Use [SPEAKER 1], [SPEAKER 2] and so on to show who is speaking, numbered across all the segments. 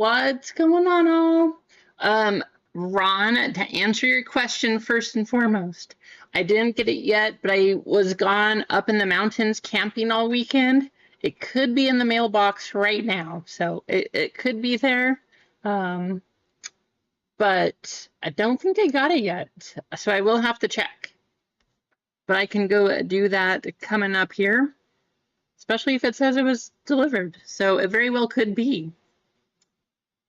[SPEAKER 1] What's going on, all? Ron, to answer your question first and foremost, I didn't get it yet, but I was gone up in the mountains camping all weekend. It could be in the mailbox right now, so it could be there. Um, but I don't think I got it yet, so I will have to check. But I can go do that coming up here, especially if it says it was delivered. So it very well could be.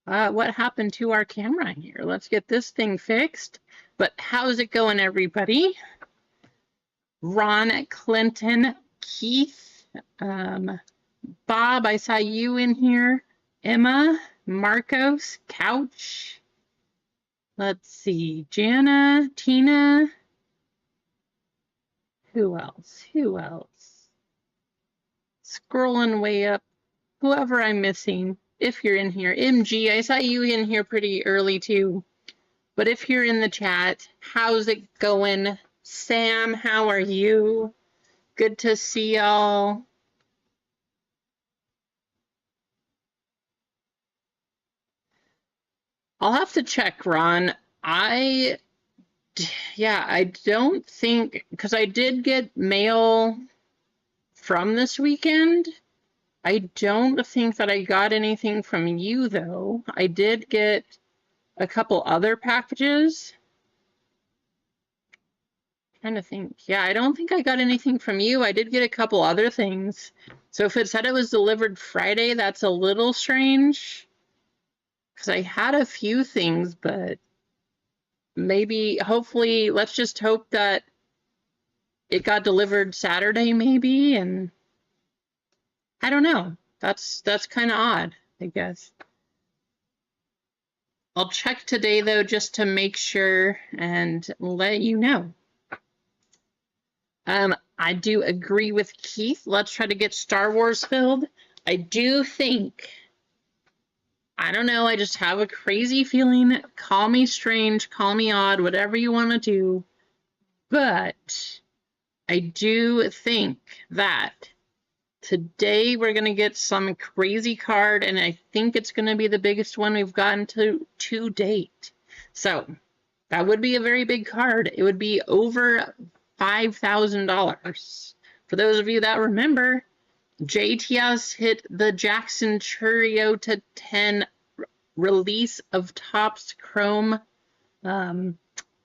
[SPEAKER 1] What happened to our camera here? Let's get this thing fixed. But how's it going, everybody? Ron, Clinton, Keith, Bob, I saw you in here. Emma, Marcos, Couch. Let's see, Jana, Tina. Who else? Who else? Scrolling way up. Whoever I'm missing. If you're in here, MG, I saw you in here pretty early too. But if you're in the chat, how's it going? Sam, how are you? Good to see y'all. I'll have to check, Ron. I don't think, because I did get mail from this weekend. I don't think that I got anything from you, though. I did get a couple other packages. Trying to think. Yeah, I don't think I got anything from you. I did get a couple other things. So if it said it was delivered Friday, that's a little strange. Because I had a few things, but maybe, hopefully, let's just hope that it got delivered Saturday, maybe, and I don't know. That's kind of odd, I guess. I'll check today, though, just to make sure and let you know. I do agree with Keith. Let's try to get Star Wars filled. I do think, I don't know, I just have a crazy feeling. Call me strange, call me odd, whatever you want to do. But I do think that today we're going to get some crazy card, and I think it's going to be the biggest one we've gotten to date. So that would be a very big card. It would be over $5,000. For those of you that remember, JTS hit the Jackson Churio to 10 release of Topps Chrome.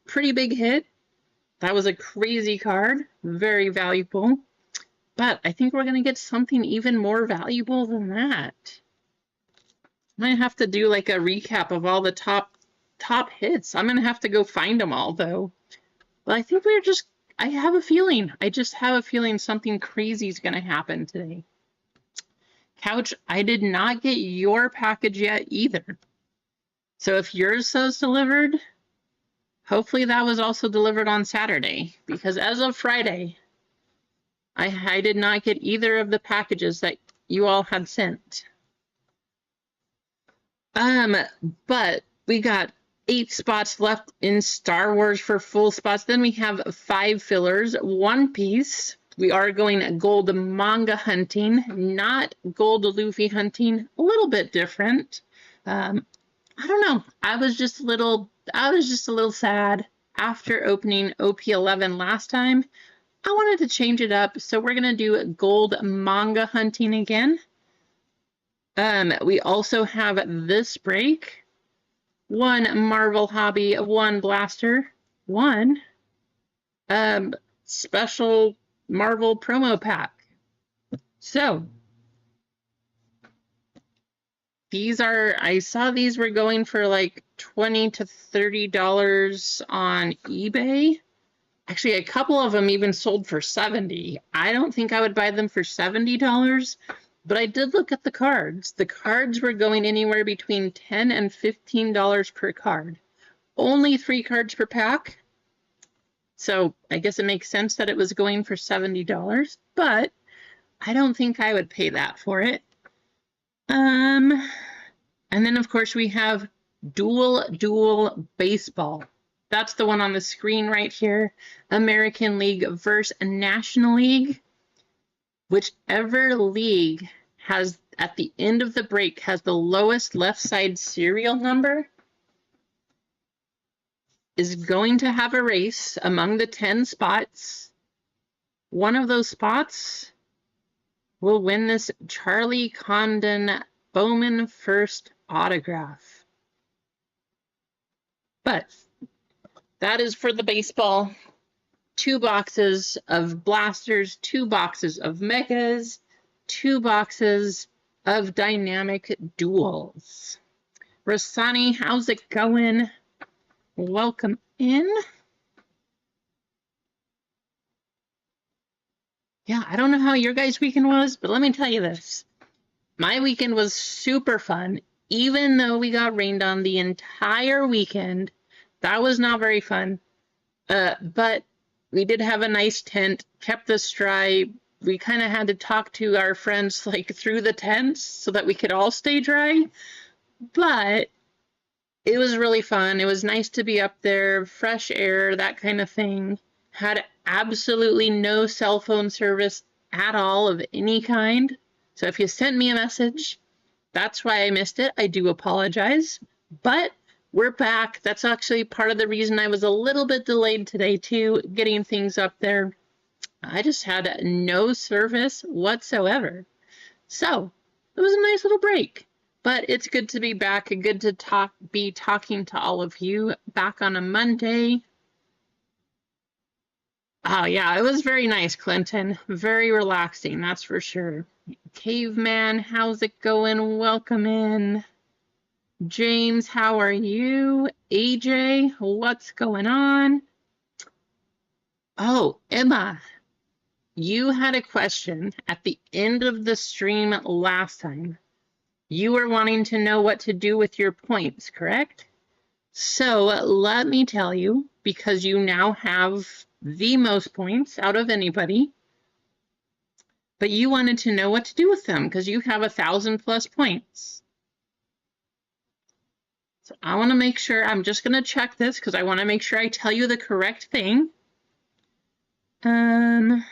[SPEAKER 1] Pretty big hit. That was a crazy card. Very valuable. But I think we're going to get something even more valuable than that. I might have to do like a recap of all the top hits. I'm going to have to go find them all, though. But I think I have a feeling. I just have a feeling something crazy is going to happen today. Couch, I did not get your package yet either. So if yours says delivered, hopefully that was also delivered on Saturday. Because as of Friday, I did not get either of the packages that you all had sent. But we got 8 spots left in Star Wars for full spots. Then we have 5 fillers, One Piece. We are going gold manga hunting, not gold Luffy hunting. A little bit different. I don't know. I was just a little sad after opening OP11 last time. I wanted to change it up, so we're gonna do gold manga hunting again. We also have this break. 1 Marvel Hobby, 1 Blaster, 1 special Marvel promo pack. So these are, I saw these were going for like $20 to $30 on eBay. Actually, a couple of them even sold for $70. I don't think I would buy them for $70, but I did look at the cards. The cards were going anywhere between $10 and $15 per card. Only 3 cards per pack. So I guess it makes sense that it was going for $70, but I don't think I would pay that for it. And then of course we have dual baseball. That's the one on the screen right here. American League versus National League. Whichever league has at the end of the break has the lowest left side serial number is going to have a race among the 10 spots. One of those spots will win this Charlie Condon Bowman First autograph. But that is for the baseball. 2 boxes of blasters, 2 boxes of megas, 2 boxes of dynamic duels. Rasani, how's it going? Welcome in. Yeah, I don't know how your guys' weekend was, but let me tell you this. My weekend was super fun, even though we got rained on the entire weekend. That was not very fun. But we did have a nice tent, kept this dry. We kind of had to talk to our friends like through the tents so that we could all stay dry. But it was really fun. It was nice to be up there, fresh air, that kind of thing. Had absolutely no cell phone service at all of any kind. So if you sent me a message, that's why I missed it. I do apologize. But we're back. That's actually part of the reason I was a little bit delayed today too, getting things up there. I just had no service whatsoever. So it was a nice little break. But it's good to be back and good to be talking to all of you back on a Monday. Oh, yeah, it was very nice, Clinton. Very relaxing, that's for sure. Caveman, how's it going? Welcome in. James, how are you? AJ, what's going on? Oh, Emma, you had a question at the end of the stream last time. You were wanting to know what to do with your points, correct? So let me tell you, because you now have the most points out of anybody, but you wanted to know what to do with them because you have 1,000+ points. So I want to make sure, I'm just going to check this because I want to make sure I tell you the correct thing. Where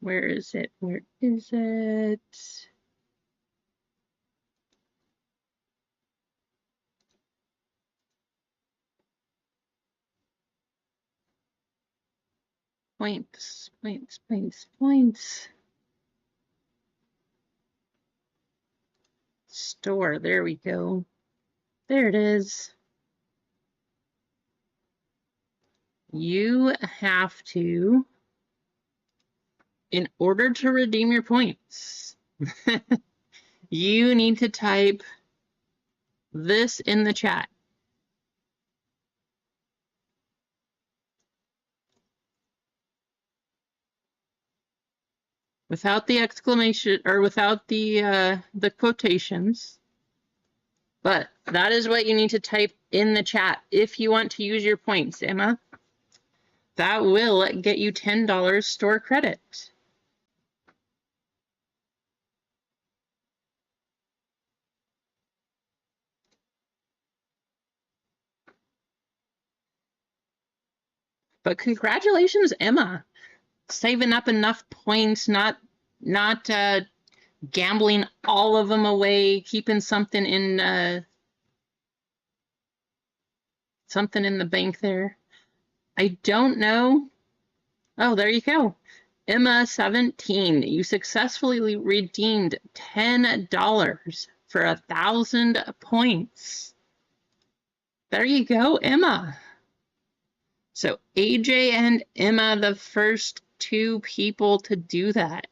[SPEAKER 1] is it? Where is it? Points, points, points, points. Store, there we go. There it is. You have to, in order to redeem your points, you need to type this in the chat. Without the exclamation or without the quotations. But that is what you need to type in the chat if you want to use your points, Emma. That will get you $10 store credit. But congratulations, Emma. Saving up enough points, not gambling all of them away, keeping something in the bank there. I don't know. Oh, there you go. Emma 17, you successfully redeemed $10 for 1,000 points. There you go, Emma. So AJ and Emma, the first 2 people to do that.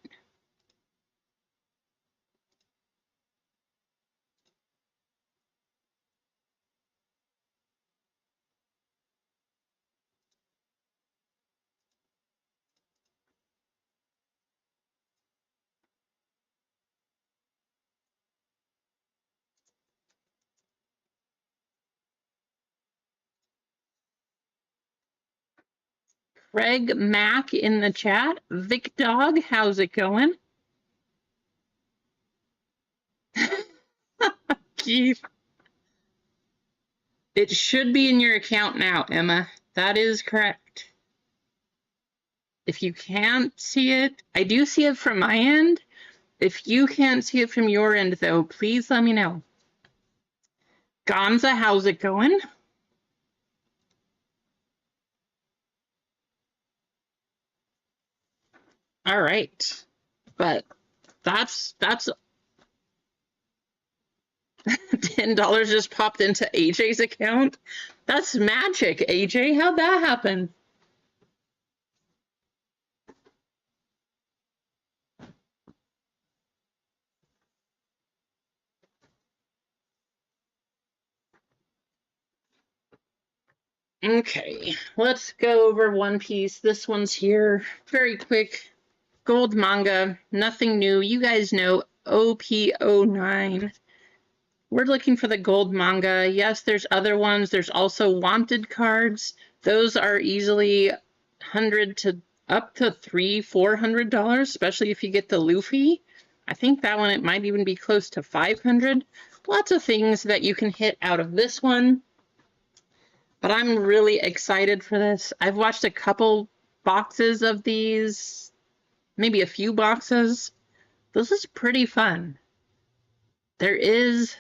[SPEAKER 1] Craig Mack in the chat. Vic Dog, how's it going? Keith. It should be in your account now, Emma. That is correct. If you can't see it, I do see it from my end, If you can't see it from your end, though, please let me know. Gonza, how's it going? All right. But that's $10 just popped into AJ's account. That's magic, AJ. How'd that happen? Okay, let's go over One Piece. This one's here. Very quick. Gold manga, nothing new. You guys know OP09. We're looking for the gold manga. Yes, there's other ones. There's also wanted cards. Those are easily $100 to up to $300-400, especially if you get the Luffy. I think that one, it might even be close to 500. Lots of things that you can hit out of this one. But I'm really excited for this. I've watched a couple boxes of these, maybe a few boxes. This is pretty fun. There's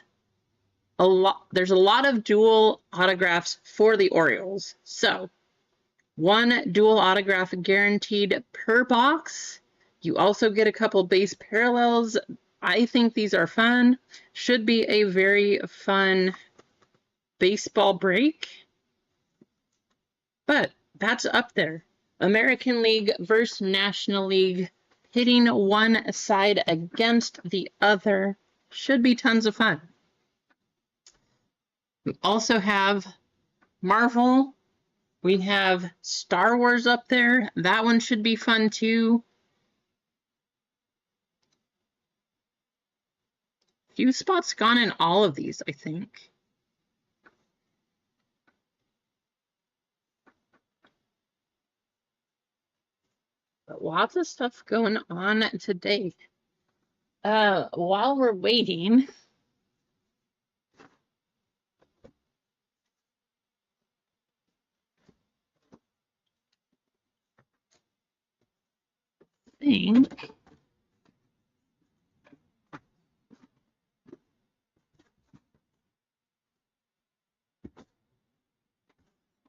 [SPEAKER 1] a lot of dual autographs for the Orioles. So, one dual autograph guaranteed per box. You also get a couple base parallels. I think these are fun. Should be a very fun baseball break. But that's up there. American League versus National League, hitting one side against the other. Should be tons of fun. We also have Marvel. We have Star Wars up there. That one should be fun too. Few spots gone in all of these, I think. But lots of stuff going on today. While we're waiting,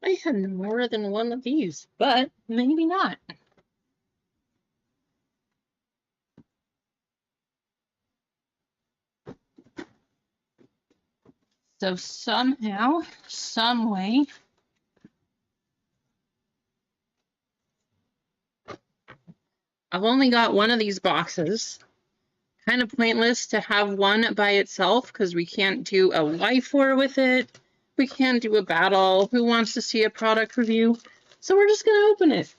[SPEAKER 1] I had more than one of these, but maybe not. So somehow, some way, I've only got one of these boxes. Kind of pointless to have one by itself because we can't do a life war with it. We can't do a battle. Who wants to see a product review? So we're just going to open it.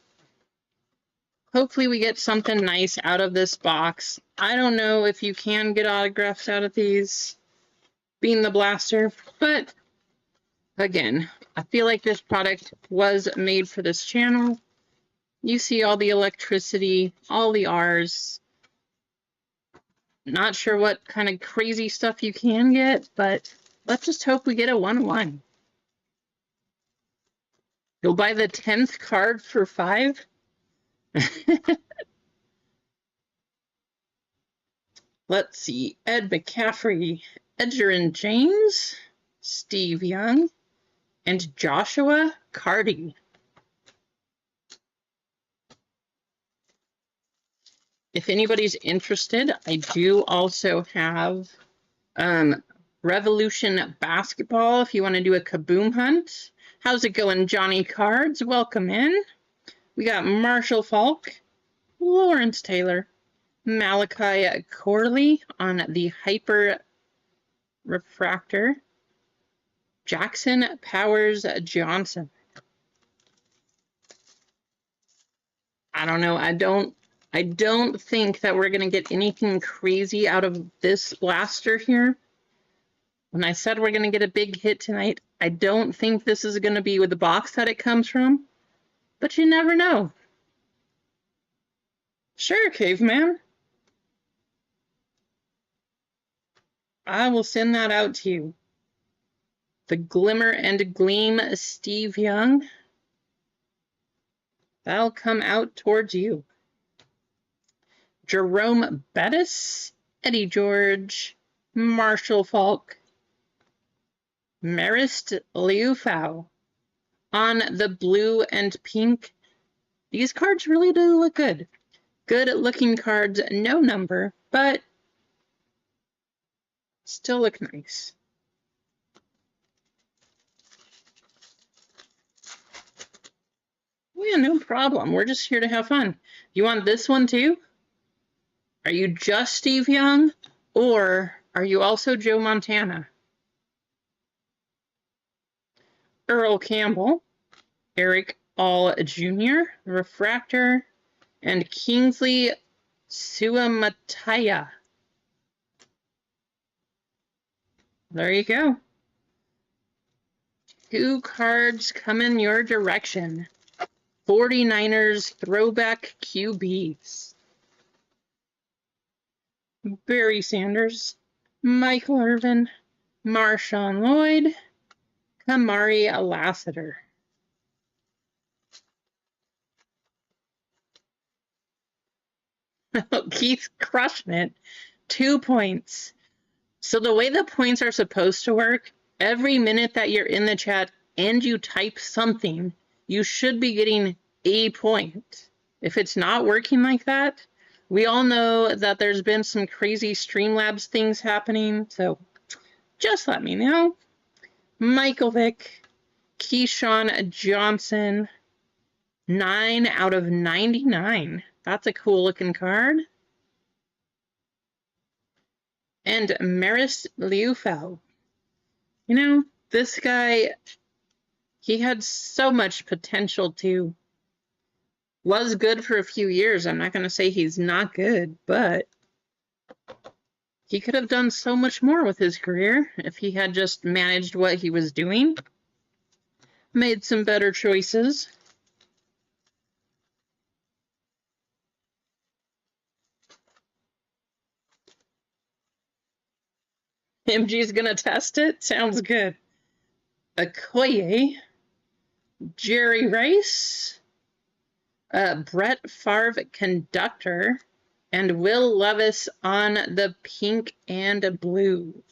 [SPEAKER 1] Hopefully we get something nice out of this box. I don't know if you can get autographs out of these, being the blaster, but again, I feel like this product was made for this channel. You see all the electricity, all the R's. Not sure what kind of crazy stuff you can get, but let's just hope we get a 1-1. You'll buy the 10th card for 5? Let's see. Ed McCaffrey, Edgerrin James, Steve Young, and Joshua Carty. If anybody's interested, I do also have Revolution Basketball if you want to do a Kaboom hunt. How's it going, Johnny Cards? Welcome in. We got Marshall Falk, Lawrence Taylor, Malachi Corley on the Hyper Refractor, Jackson Powers Johnson. I don't know. I don't think that we're going to get anything crazy out of this blaster here. When I said we're going to get a big hit tonight, I don't think this is going to be with the box that it comes from, but you never know. Sure, caveman. I will send that out to you. The Glimmer and Gleam Steve Young. That'll come out towards you. Jerome Bettis, Eddie George, Marshall Falk, Marist Liufau. On the blue and pink, these cards really do look good. Good looking cards, no number, but still look nice. Yeah, no problem. We're just here to have fun. You want this one too? Are you just Steve Young, or are you also Joe Montana? Earl Campbell, Eric All Jr., Refractor, and Kingsley Suamataya. There you go. 2 cards coming your direction. 49ers throwback QBs. Barry Sanders, Michael Irvin, Marshawn Lloyd, Kamari Lassiter. Keith's crushing it. 2 points. So the way the points are supposed to work, every minute that you're in the chat and you type something, you should be getting a point. If it's not working like that, we all know that there's been some crazy Streamlabs things happening, so just let me know. Michael Vick, Keyshawn Johnson, 9 out of 99. That's a cool looking card. And Maris Liufau. You know, this guy, he had so much potential too. Was good for a few years. I'm not going to say he's not good, but he could have done so much more with his career if he had just managed what he was doing, made some better choices. MG's going to test it? Sounds good. Okoye, Jerry Rice, Brett Favre Conductor, and Will Levis on the pink and blue.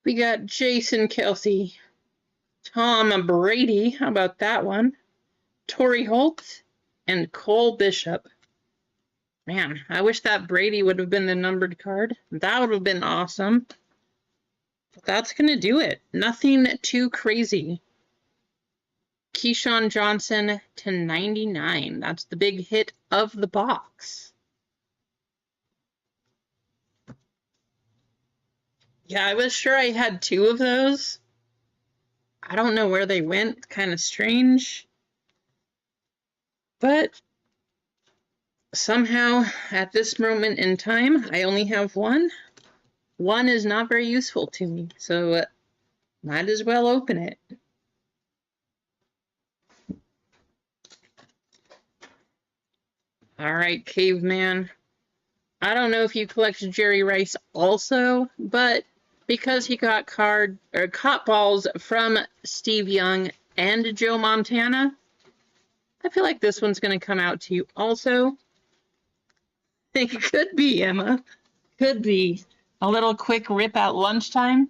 [SPEAKER 1] We got Jason Kelsey, Tom Brady, how about that one? Torrey Holt, and Cole Bishop. Man, I wish that Brady would have been the numbered card. That would have been awesome. But that's going to do it. Nothing too crazy. Keyshawn Johnson to 99. That's the big hit of the box. Yeah, I was sure I had 2 of those. I don't know where they went. Kind of strange. But somehow, at this moment in time, I only have 1. 1 is not very useful to me, so might as well open it. All right, Caveman. I don't know if you collect Jerry Rice also, but because he got caught balls from Steve Young and Joe Montana, I feel like this one's going to come out to you also. It could be, Emma. Could be. A little quick rip at lunchtime.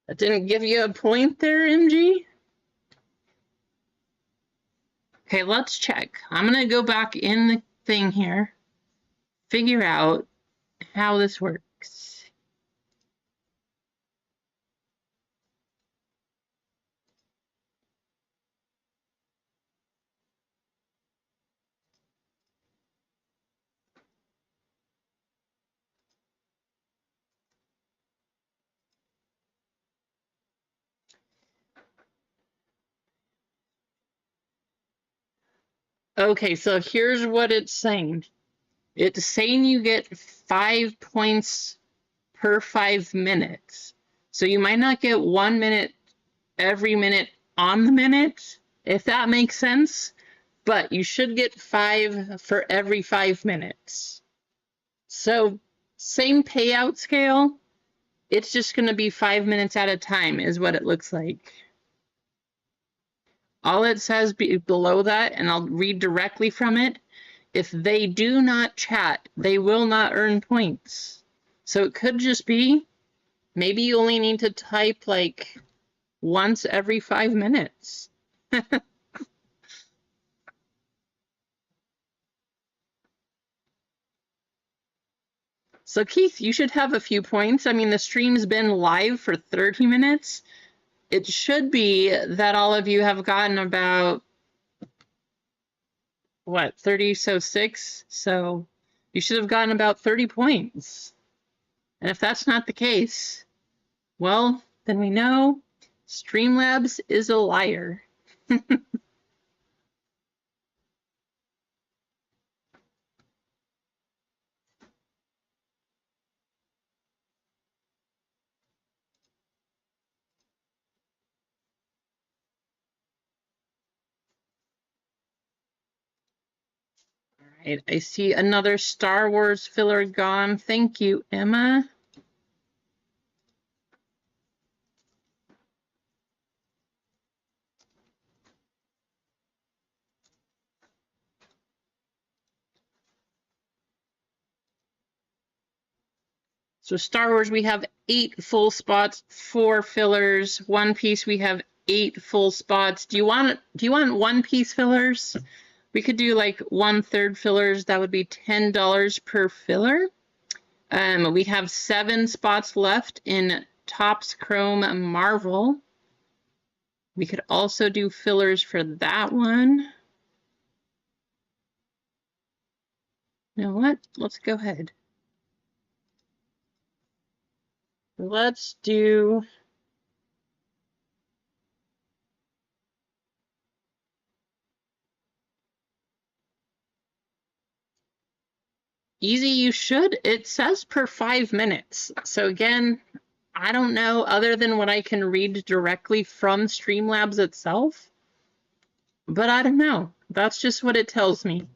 [SPEAKER 1] That didn't give you a point there, MG? Okay, let's check. I'm going to go back in the thing here, figure out how this works. Okay, so here's what it's saying. It's saying you get 5 points per 5 minutes. So you might not get 1 minute every minute on the minute, if that makes sense, but you should get 5 for every 5 minutes. So same payout scale, it's just going to be 5 minutes at a time is what it looks like. All it says below that, and I'll read directly from it, if they do not chat, they will not earn points. So it could just be, maybe you only need to type like once every 5 minutes. So Keith, you should have a few points. I mean, the stream's been live for 30 minutes. It should be that all of you have gotten about, what, 30, so 6? So you should have gotten about 30 points. And if that's not the case, well, then we know Streamlabs is a liar. All right, I see another Star Wars filler gone. Thank you, Emma. So Star Wars, we have 8 full spots, 4 fillers. One Piece, we have 8 full spots. Do you want One Piece fillers? We could do like 1/3 fillers. That would be $10 per filler. We have 7 spots left in Topps Chrome Marvel. We could also do fillers for that one. You know what? Let's go ahead. Let's do easy. You should. It says per 5 minutes. So again, I don't know other than what I can read directly from Streamlabs itself, but I don't know. That's just what it tells me.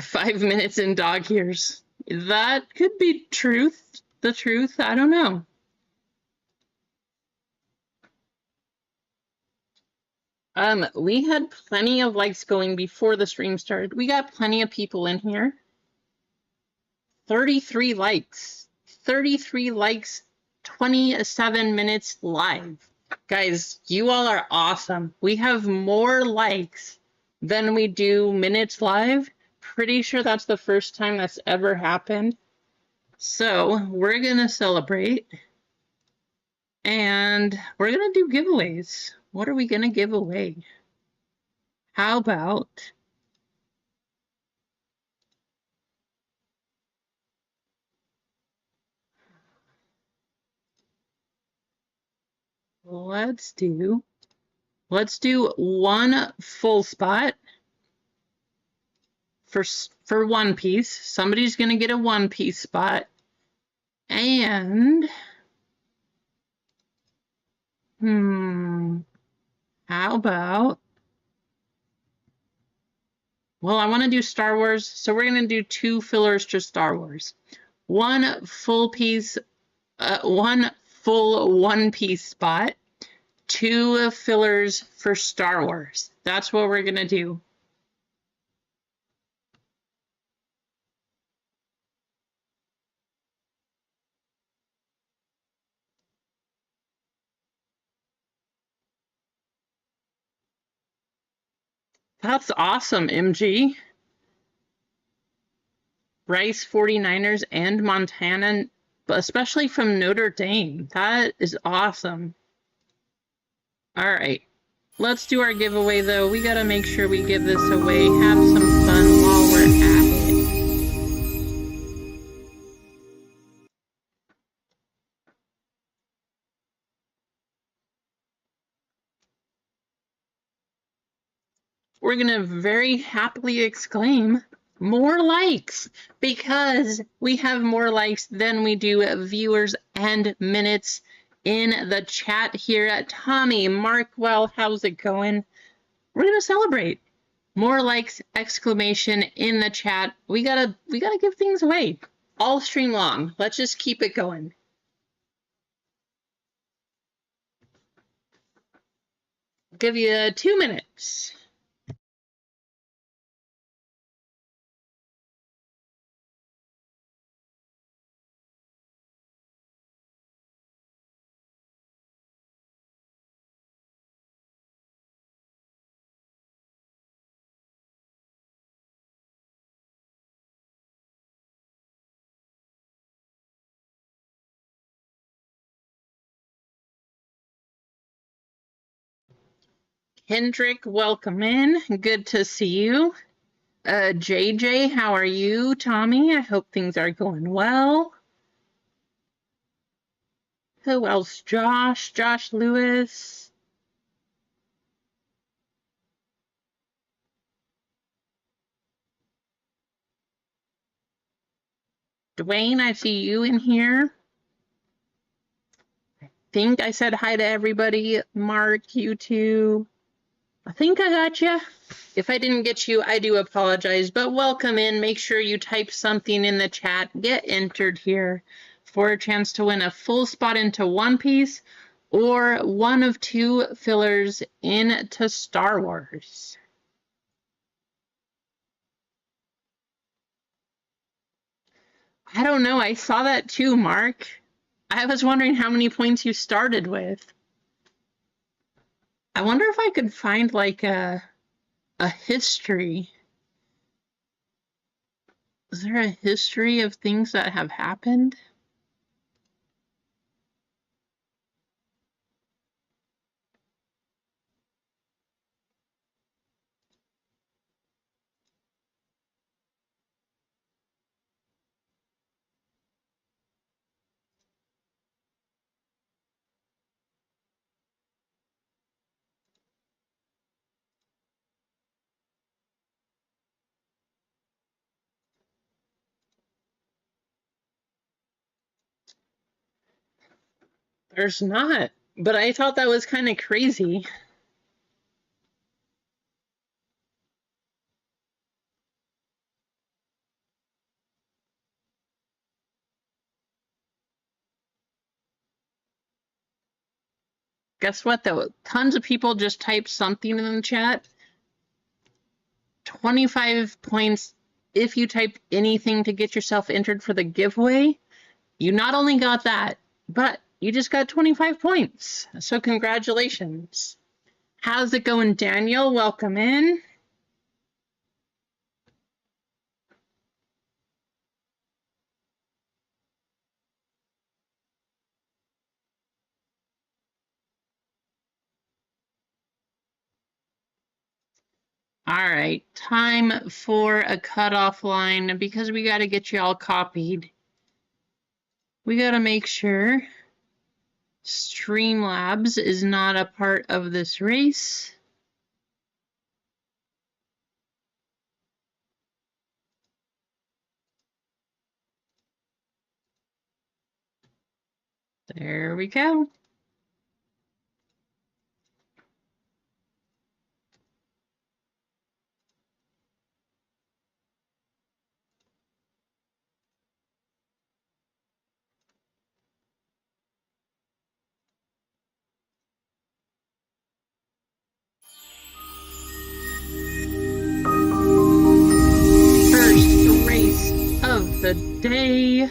[SPEAKER 1] Five minutes in dog ears. That could be truth. The truth. I don't know. We had plenty of likes going before the stream started. We got plenty of people in here. 33 likes. 33 likes, 27 minutes live. Guys, you all are awesome. We have more likes than we do minutes live. Pretty sure that's the first time that's ever happened. So we're gonna celebrate and we're gonna do giveaways. What are we gonna give away? How about let's do one full spot for One Piece. Somebody's gonna get a One Piece spot. And how about, well, I want to do Star Wars, so we're going to do 2 fillers to Star Wars. One full One Piece spot, 2 fillers for Star Wars. That's what we're going to do. That's awesome, MG. Rice 49ers and Montana. but especially from Notre Dame. That is awesome. All right. Let's do our giveaway, though. We got to make sure we give this away. Have some fun while we're at it. We're going to very happily exclaim, more likes, because we have more likes than we do viewers and minutes in the chat here at Tommy Markwell. How's it going? We're going to celebrate. More likes, exclamation in the chat. We gotta give things away all stream long. Let's just keep it going. Give you 2 minutes. Hendrik, welcome in. Good to see you. JJ, how are you? Tommy, I hope things are going well. Who else? Josh Lewis. Dwayne, I see you in here. I think I said hi to everybody. Mark, you too. I think I got you. If I didn't get you, I do apologize, but welcome in. Make sure you type something in the chat. Get entered here for a chance to win a full spot into One Piece or one of 2 fillers into Star Wars. I don't know. I saw that too, Mark. I was wondering how many points you started with. I wonder if I could find like a history. Is there a history of things that have happened? There's not, but I thought that was kind of crazy. Guess what, though? Tons of people just typed something in the chat. 25 points if you type anything to get yourself entered for the giveaway. You not only got that, but you just got 25 points. So congratulations. How's it going, Daniel? Welcome in. All right, time for a cutoff line because we got to get you all copied. We got to make sure Streamlabs is not a part of this race. There we go. Of the day.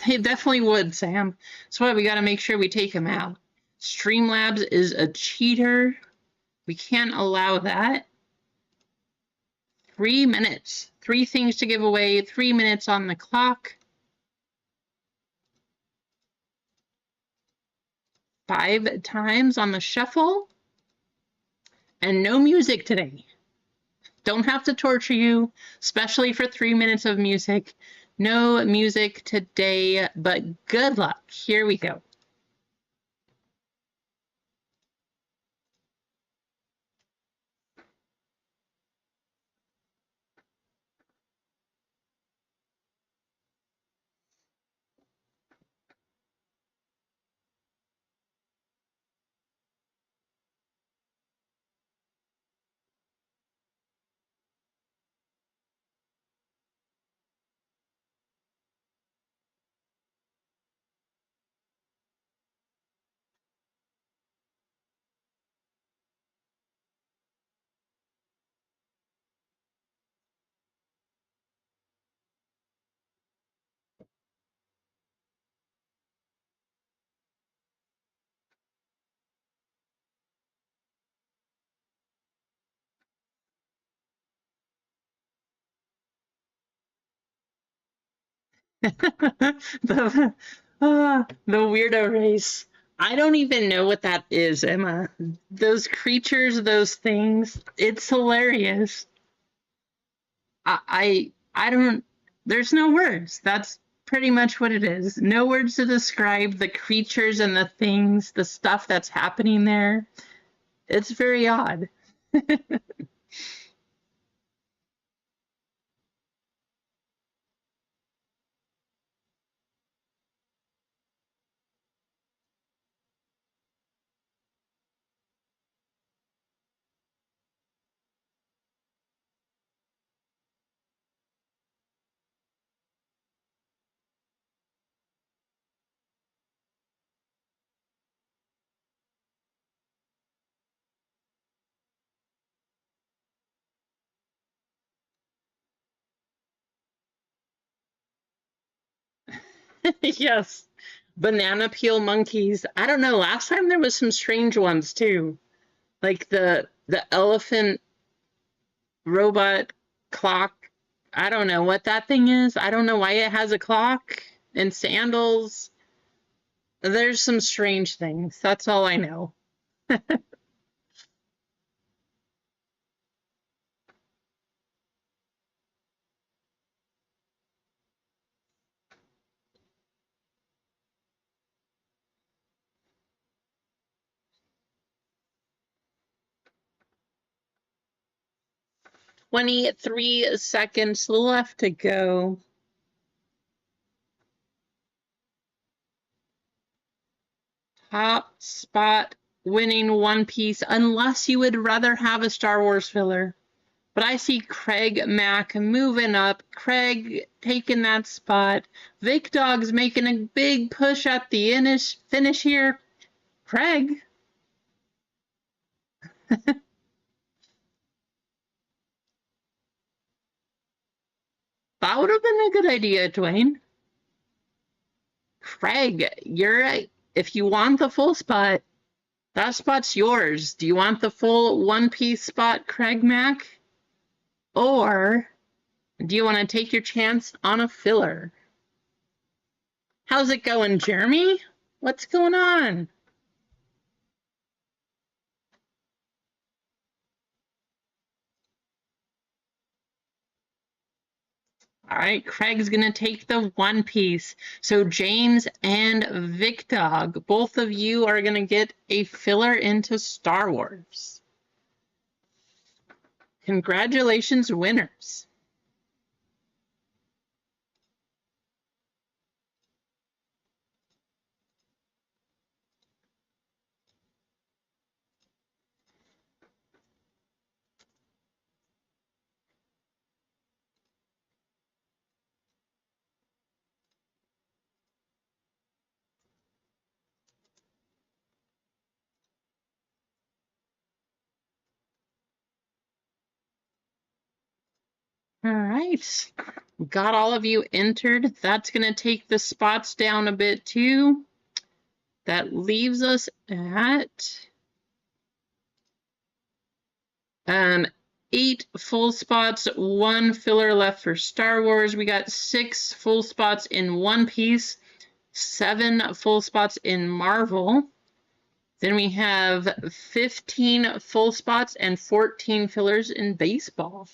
[SPEAKER 1] It definitely would, Sam. That's why we got to make sure we take him out. Streamlabs is a cheater. We can't allow that. 3 minutes. 3 things to give away. 3 minutes on the clock. 5 times on the shuffle. And no music today. Don't have to torture you, especially for 3 minutes of music. No music today, but good luck. Here we go. the, the weirdo race. I don't even know what that is, Emma. Those creatures, those things, it's hilarious. I don't, there's no words. That's pretty much what it is. No words to describe the creatures and the things, the stuff that's happening there. It's very odd. Yes. Banana peel monkeys. I don't know. Last time there was some strange ones too. Like the elephant robot clock. I don't know what that thing is. I don't know why it has a clock and sandals. There's some strange things. That's all I know. 23 seconds left to go. Top spot winning One Piece, unless you would rather have a Star Wars filler. But I see Craig Mack moving up. Craig taking that spot. Vic Dog's making a big push at the finish here. Craig. That would have been a good idea, Dwayne. Craig, if you want the full spot, that spot's yours. Do you want the full One Piece spot, Craig Mack? Or do you want to take your chance on a filler? How's it going, Jeremy? What's going on? All right, Craig's going to take the One Piece. So James and Vic Dog, both of you are going to get a filler into Star Wars. Congratulations, winners. All right, got all of you entered. That's going to take the spots down a bit too. That leaves us at 8 full spots, 1 filler left for Star Wars. We got 6 full spots in One Piece, 7 full spots in Marvel. Then we have 15 full spots and 14 fillers in baseball.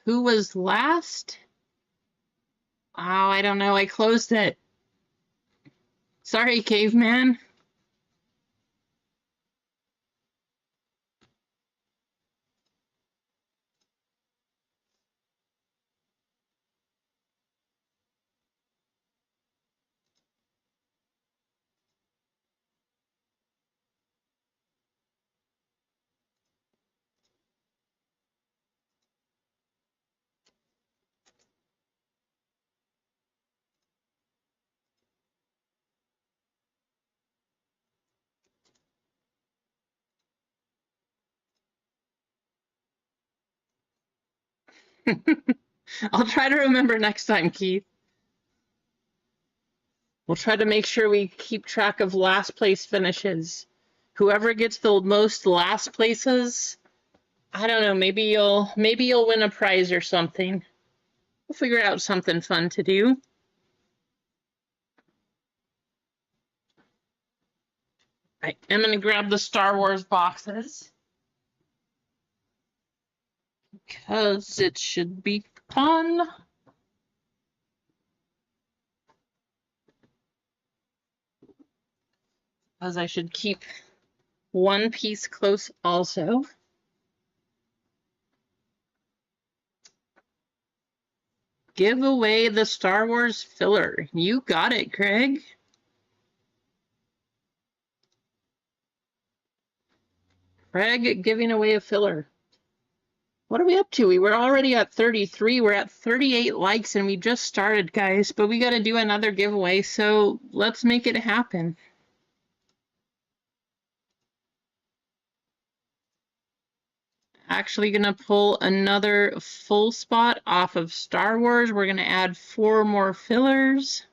[SPEAKER 1] Who was last? Oh, I don't know. I closed it. Sorry, caveman. I'll try to remember next time, Keith. We'll try to make sure we keep track of last place finishes. Whoever gets the most last places, I don't know, maybe you'll win a prize or something. We'll figure out something fun to do. I am going to grab the Star Wars boxes because it should be fun. As I should keep one piece close also. Give away the Star Wars filler. You got it, Craig. Craig giving away a filler. What are we up to? We were already at 33. We're at 38 likes and we just started, guys. But we got to do another giveaway, so let's make it happen. Actually going to pull another full spot off of Star Wars. We're going to add 4 more fillers.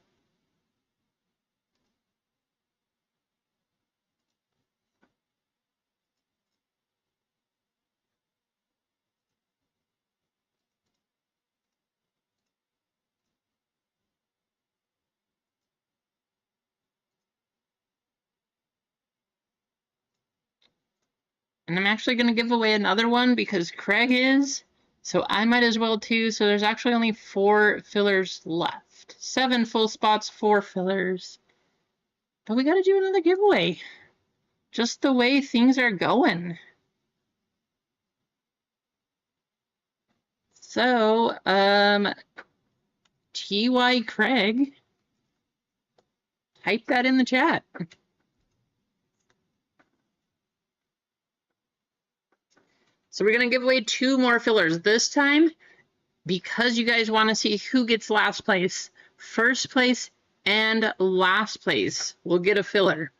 [SPEAKER 1] And I'm actually going to give away another one because Craig is, so I might as well too. So there's actually only 4 fillers left. 7 full spots, 4 fillers. But we got to do another giveaway. Just the way things are going. So, TY Craig, type that in the chat. So we're going to give away 2 more fillers. This time, because you guys want to see who gets last place, first place and last place will get a filler.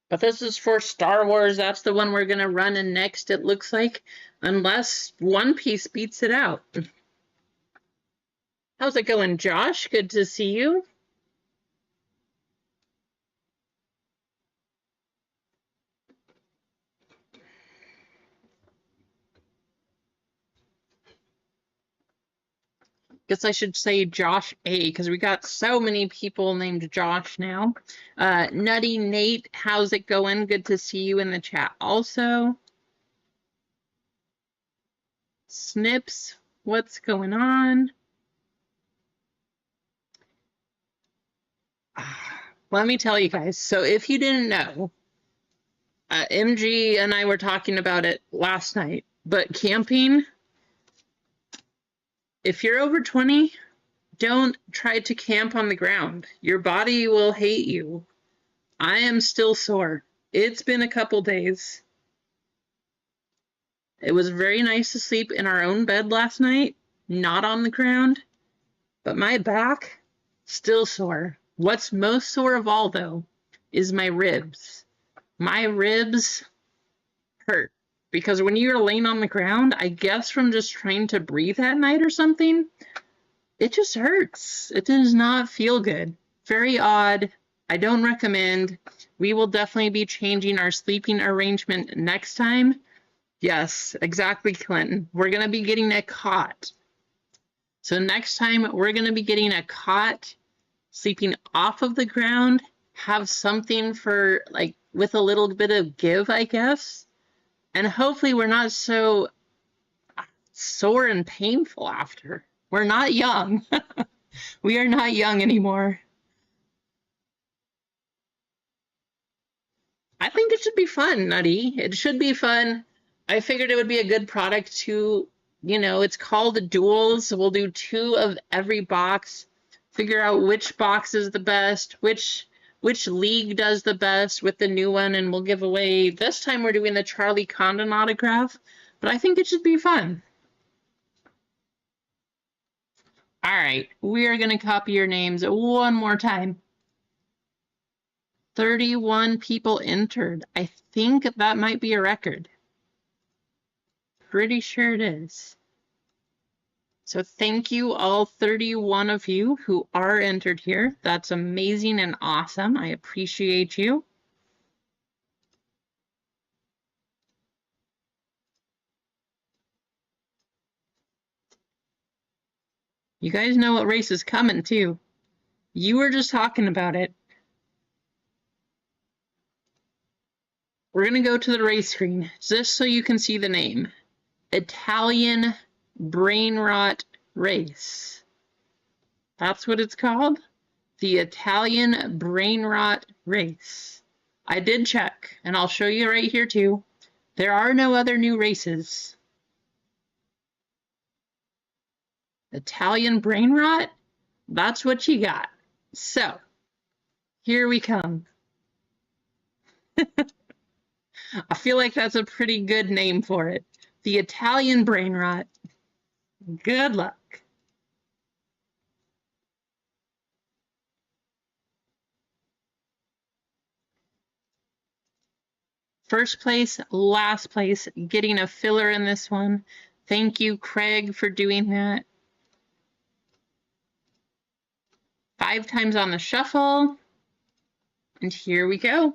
[SPEAKER 1] But this is for Star Wars. That's the one we're going to run in next, it looks like, unless One Piece beats it out. How's it going, Josh? Good to see you. Guess I should say Josh A, because we got so many people named Josh now. Nutty Nate, how's it going? Good to see you in the chat also. Snips, what's going on? Let me tell you guys, so if you didn't know, MG and I were talking about it last night, but camping, if you're over 20, don't try to camp on the ground. Your body will hate you. I am still sore. It's been a couple days. It was very nice to sleep in our own bed last night, not on the ground, but my back, still sore. What's most sore of all, though, is my ribs. My ribs hurt because when you're laying on the ground, I guess from just trying to breathe at night or something, it just hurts. It does not feel good. Very odd. I don't recommend. We will definitely be changing our sleeping arrangement next time. Yes, exactly, Clinton. We're going to be getting a cot. So next time, we're going to be getting a cot sleeping off of the ground, have something for like with a little bit of give, I guess. And hopefully we're not so sore and painful after. We're not young. We are not young anymore. I think it should be fun, Nutty. It should be fun. I figured it would be a good product to, it's called duels. We'll do 2 of every box, figure out which box is the best, which league does the best with the new one, and we'll give away. This time we're doing the Charlie Condon autograph, but I think it should be fun. All right, we are going to copy your names one more time. 31 people entered. I think that might be a record. Pretty sure it is. So thank you all 31 of you who are entered here. That's amazing and awesome. I appreciate you. You guys know what race is coming too. You were just talking about it. We're going to go to the race screen just so you can see the name. Italian Brain Rot Race. That's what it's called. The Italian Brain Rot Race. I did check, and I'll show you right here too. There are no other new races. Italian Brain Rot? That's what you got. So, here we come. I feel like that's a pretty good name for it. The Italian Brain Rot. Good luck. First place, last place, getting a filler in this one. Thank you, Craig, for doing that. 5 times on the shuffle. And here we go.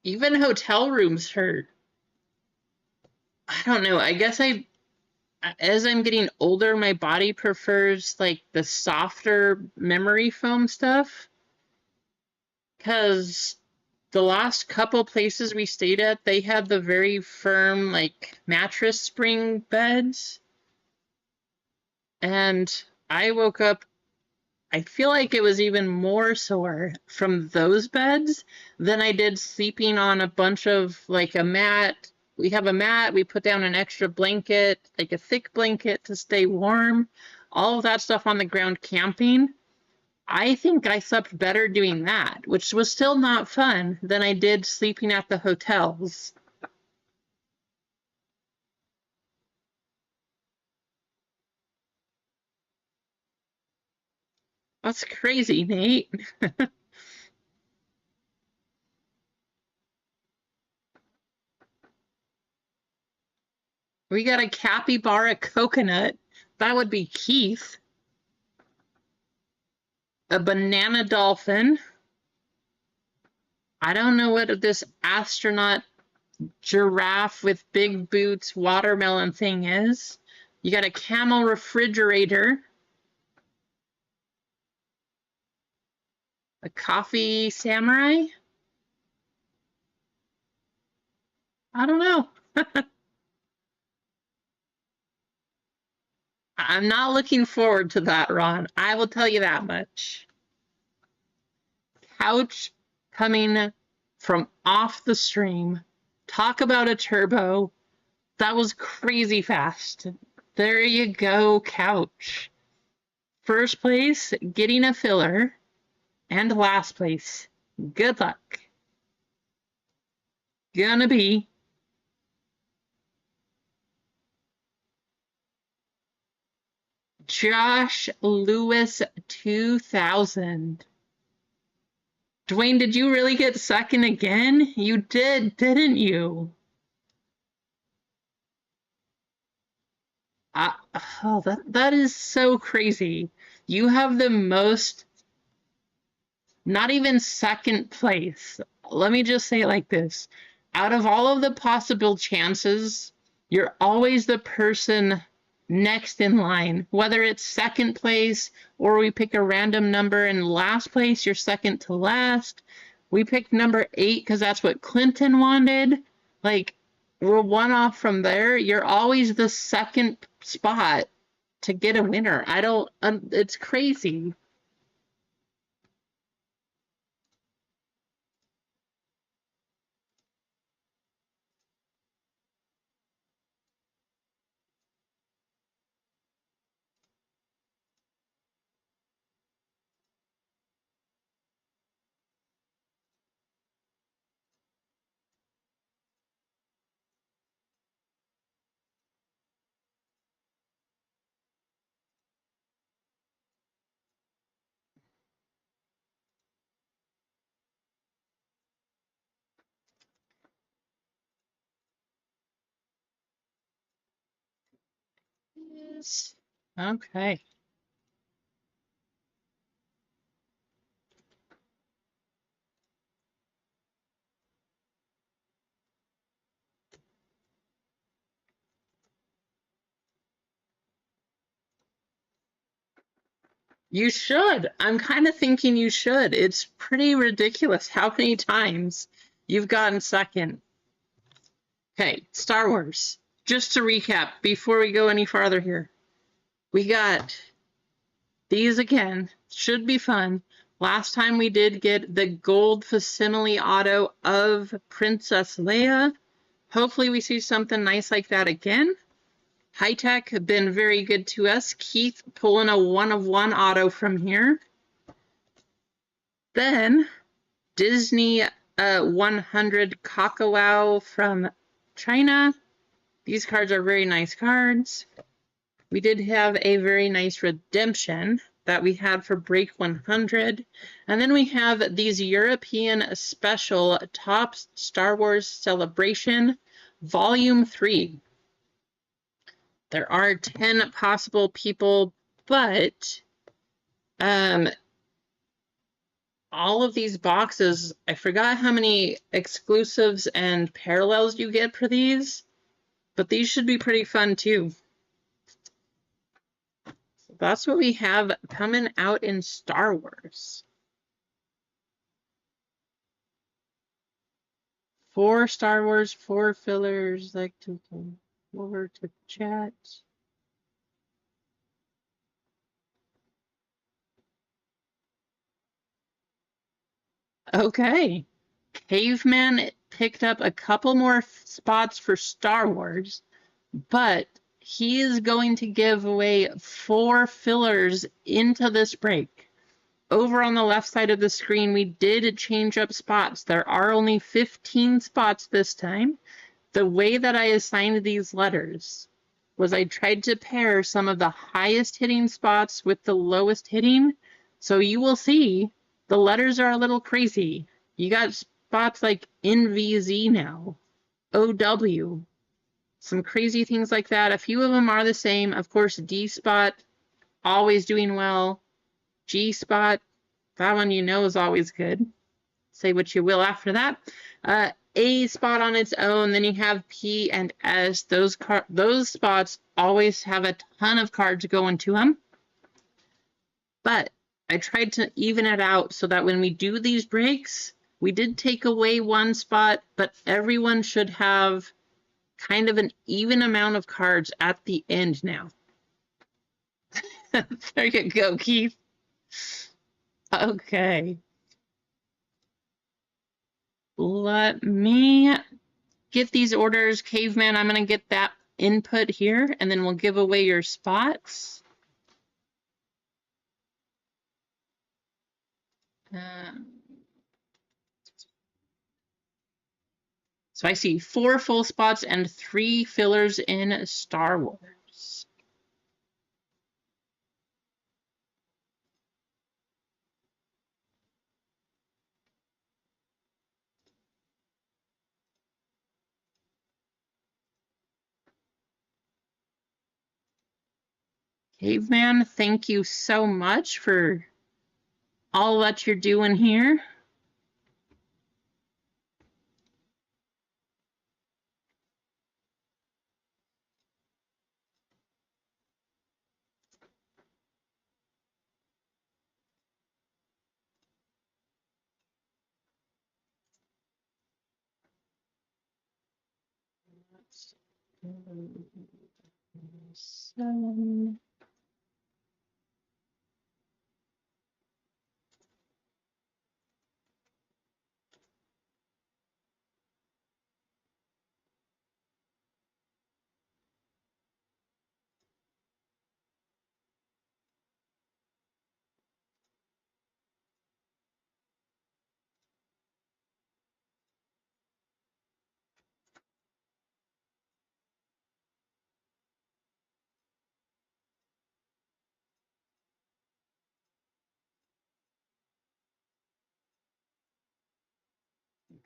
[SPEAKER 1] Even hotel rooms hurt. I don't know. I guess as I'm getting older, my body prefers like the softer memory foam stuff. Because the last couple places we stayed at, they had the very firm like mattress spring beds. And I woke up, I feel like it was even more sore from those beds than I did sleeping on a bunch of like a mat. We have a mat, we put down an extra blanket, like a thick blanket to stay warm, all of that stuff on the ground camping. I think I slept better doing that, which was still not fun, than I did sleeping at the hotels. That's crazy, Nate. We got a capybara coconut. That would be Keith. A banana dolphin. I don't know what this astronaut giraffe with big boots watermelon thing is. You got a camel refrigerator. A coffee samurai? I don't know. I'm not looking forward to that, Ron. I will tell you that much. Couch coming from off the stream. Talk about a turbo. That was crazy fast. There you go, Couch. First place, getting a filler. And last place, good luck. Gonna be Josh Lewis 2000. Dwayne, did you really get second again? You did, didn't you? Oh, that is so crazy. You have the most, not even second place. Let me just say it like this. Out of all of the possible chances, you're always the person next in line, whether it's second place or we pick a random number in last place, you're second to last. We picked number 8 because that's what Clinton wanted. Like, we're one off from there. You're always the second spot to get a winner. I don't, it's crazy. Yes. Okay. You should. I'm kind of thinking you should. It's pretty ridiculous how many times you've gotten second. Okay, Star Wars. Just to recap before we go any farther here, we got these again. Should be fun. Last time we did get the gold facsimile auto of Princess Leia. Hopefully we see something nice like that again. High Tech have been very good to us. Keith pulling a 1-of-1 auto from here. Then Disney 100 Kakao from China. These cards are very nice cards. We did have a very nice redemption that we had for Break 100. And then we have these European Special Topps Star Wars Celebration Volume 3. There are 10 possible people, but all of these boxes, I forgot how many exclusives and parallels you get for these, but these should be pretty fun too. So that's what we have coming out in Star Wars. 4 Star Wars, 4 fillers, like to come over to chat. Okay. Caveman picked up a couple more spots for Star Wars, but he is going to give away 4 fillers into this break. Over on the left side of the screen, we did change up spots. There are only 15 spots this time. The way that I assigned these letters was I tried to pair some of the highest hitting spots with the lowest hitting. So you will see the letters are a little crazy. You got spots like NVZ now, OW, some crazy things like that. A few of them are the same. Of course, D spot, always doing well. G spot, that one you know is always good. Say what you will after that. A spot on its own, then you have P and S. Those spots always have a ton of cards going to them. But I tried to even it out so that when we do these breaks, we did take away one spot, but everyone should have kind of an even amount of cards at the end now. There you go, Keith. Okay. Let me get these orders. Caveman, I'm going to get that input here, and then we'll give away your spots. So I see 4 full spots and 3 fillers in Star Wars. Caveman, thank you so much for all that you're doing here. Seven.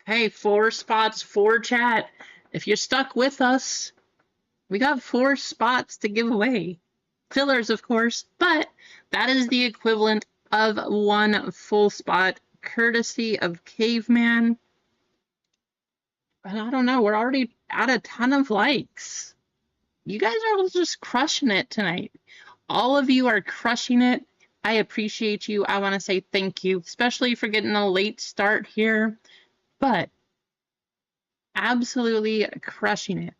[SPEAKER 1] Hey, 4 spots, 4 chat. If you're stuck with us, we got 4 spots to give away. Fillers, of course, but that is the equivalent of 1 full spot, courtesy of Caveman. And I don't know, we're already at a ton of likes. You guys are just crushing it tonight. All of you are crushing it. I appreciate you. I want to say thank you, especially for getting a late start here, but absolutely crushing it.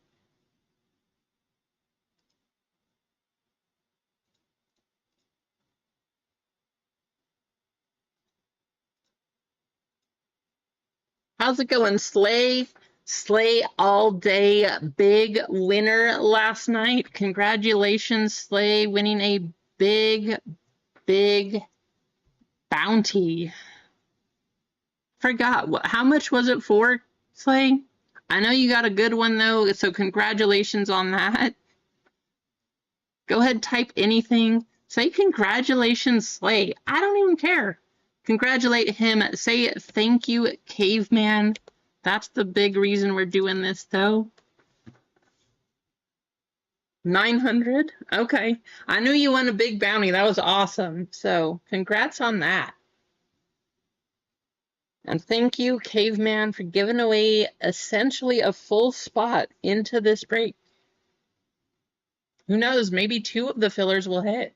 [SPEAKER 1] How's it going, Slay? Slay all day. Big winner last night. Congratulations, Slay, winning a big, big bounty. Forgot, how much was it for, Slay? I know you got a good one, though, so congratulations on that. Go ahead, type anything. Say congratulations, Slay. I don't even care. Congratulate him. Say thank you, Caveman. That's the big reason we're doing this, though. 900? Okay. I knew you won a big bounty. That was awesome. So congrats on that. And thank you, Caveman, for giving away essentially a full spot into this break. Who knows? Maybe 2 of the fillers will hit.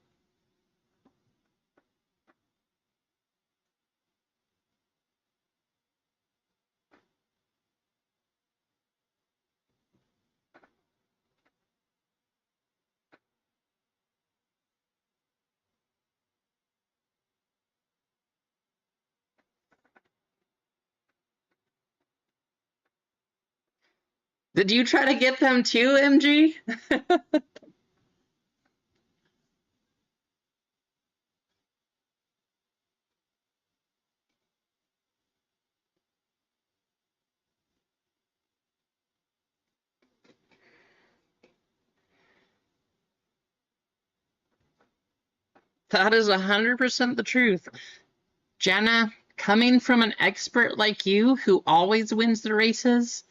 [SPEAKER 1] Did you try to get them too, MG? That is 100% the truth. Jenna, coming from an expert like you who always wins the races,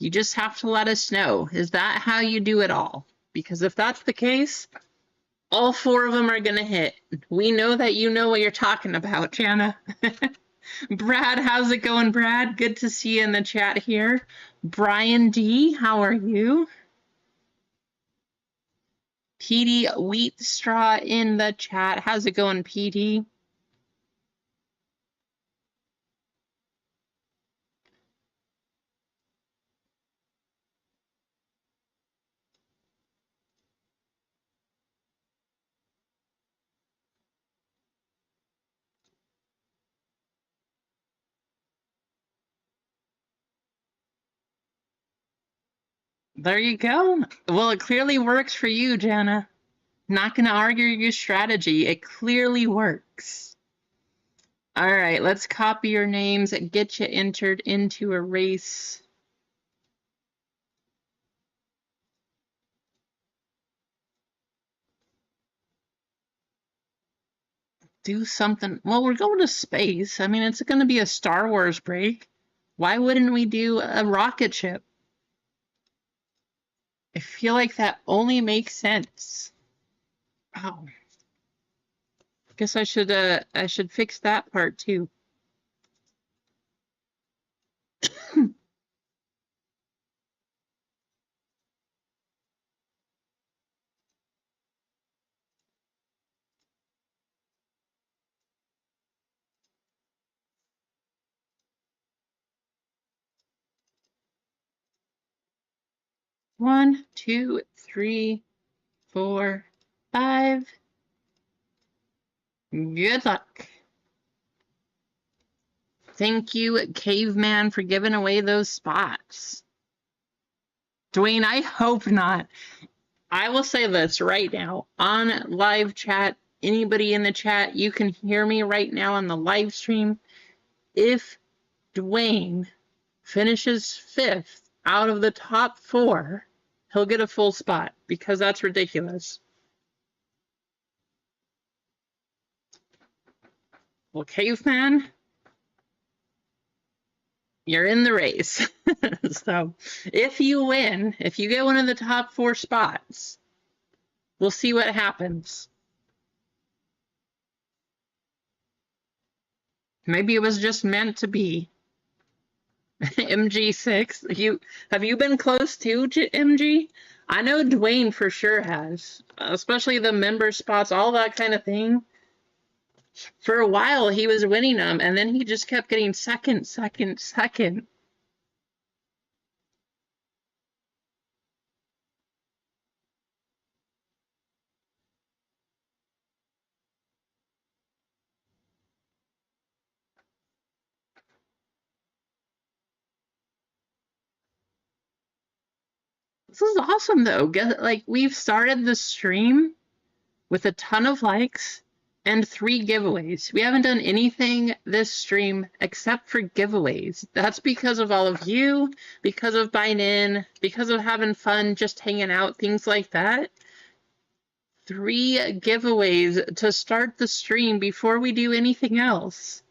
[SPEAKER 1] you just have to let us know. Is that how you do it all? Because if that's the case, all 4 of them are going to hit. We know that you know what you're talking about, Jana. Brad, how's it going, Brad? Good to see you in the chat here. Brian D, how are you? PD Wheat Straw in the chat. How's it going, PD? There you go. Well, it clearly works for you, Jana. Not going to argue your strategy. It clearly works. All right, let's copy your names and get you entered into a race. Do something. Well, we're going to space. I mean, it's going to be a Star Wars break. Why wouldn't we do a rocket ship? I feel like that only makes sense. Oh, guess I should fix that part too. 1, 2, 3, 4, 5. Good luck. Thank you, Caveman, for giving away those spots. Dwayne, I hope not. I will say this right now on live chat. Anybody in the chat, you can hear me right now on the live stream. If Dwayne finishes 5th out of the top 4, he'll get a full spot because that's ridiculous. Well, Caveman, you're in the race. So if you win, if you get one of the top 4 spots, we'll see what happens. Maybe it was just meant to be. MG6, have you been close to MG? I know Dwayne for sure has, especially the member spots, all that kind of thing. For a while, he was winning them, and then he just kept getting second, second, second. This is awesome, though. Like, we've started the stream with a ton of likes and 3 giveaways. We haven't done anything this stream except for giveaways. That's because of all of you, because of buying in, because of having fun, just hanging out, things like that. 3 giveaways to start the stream before we do anything else.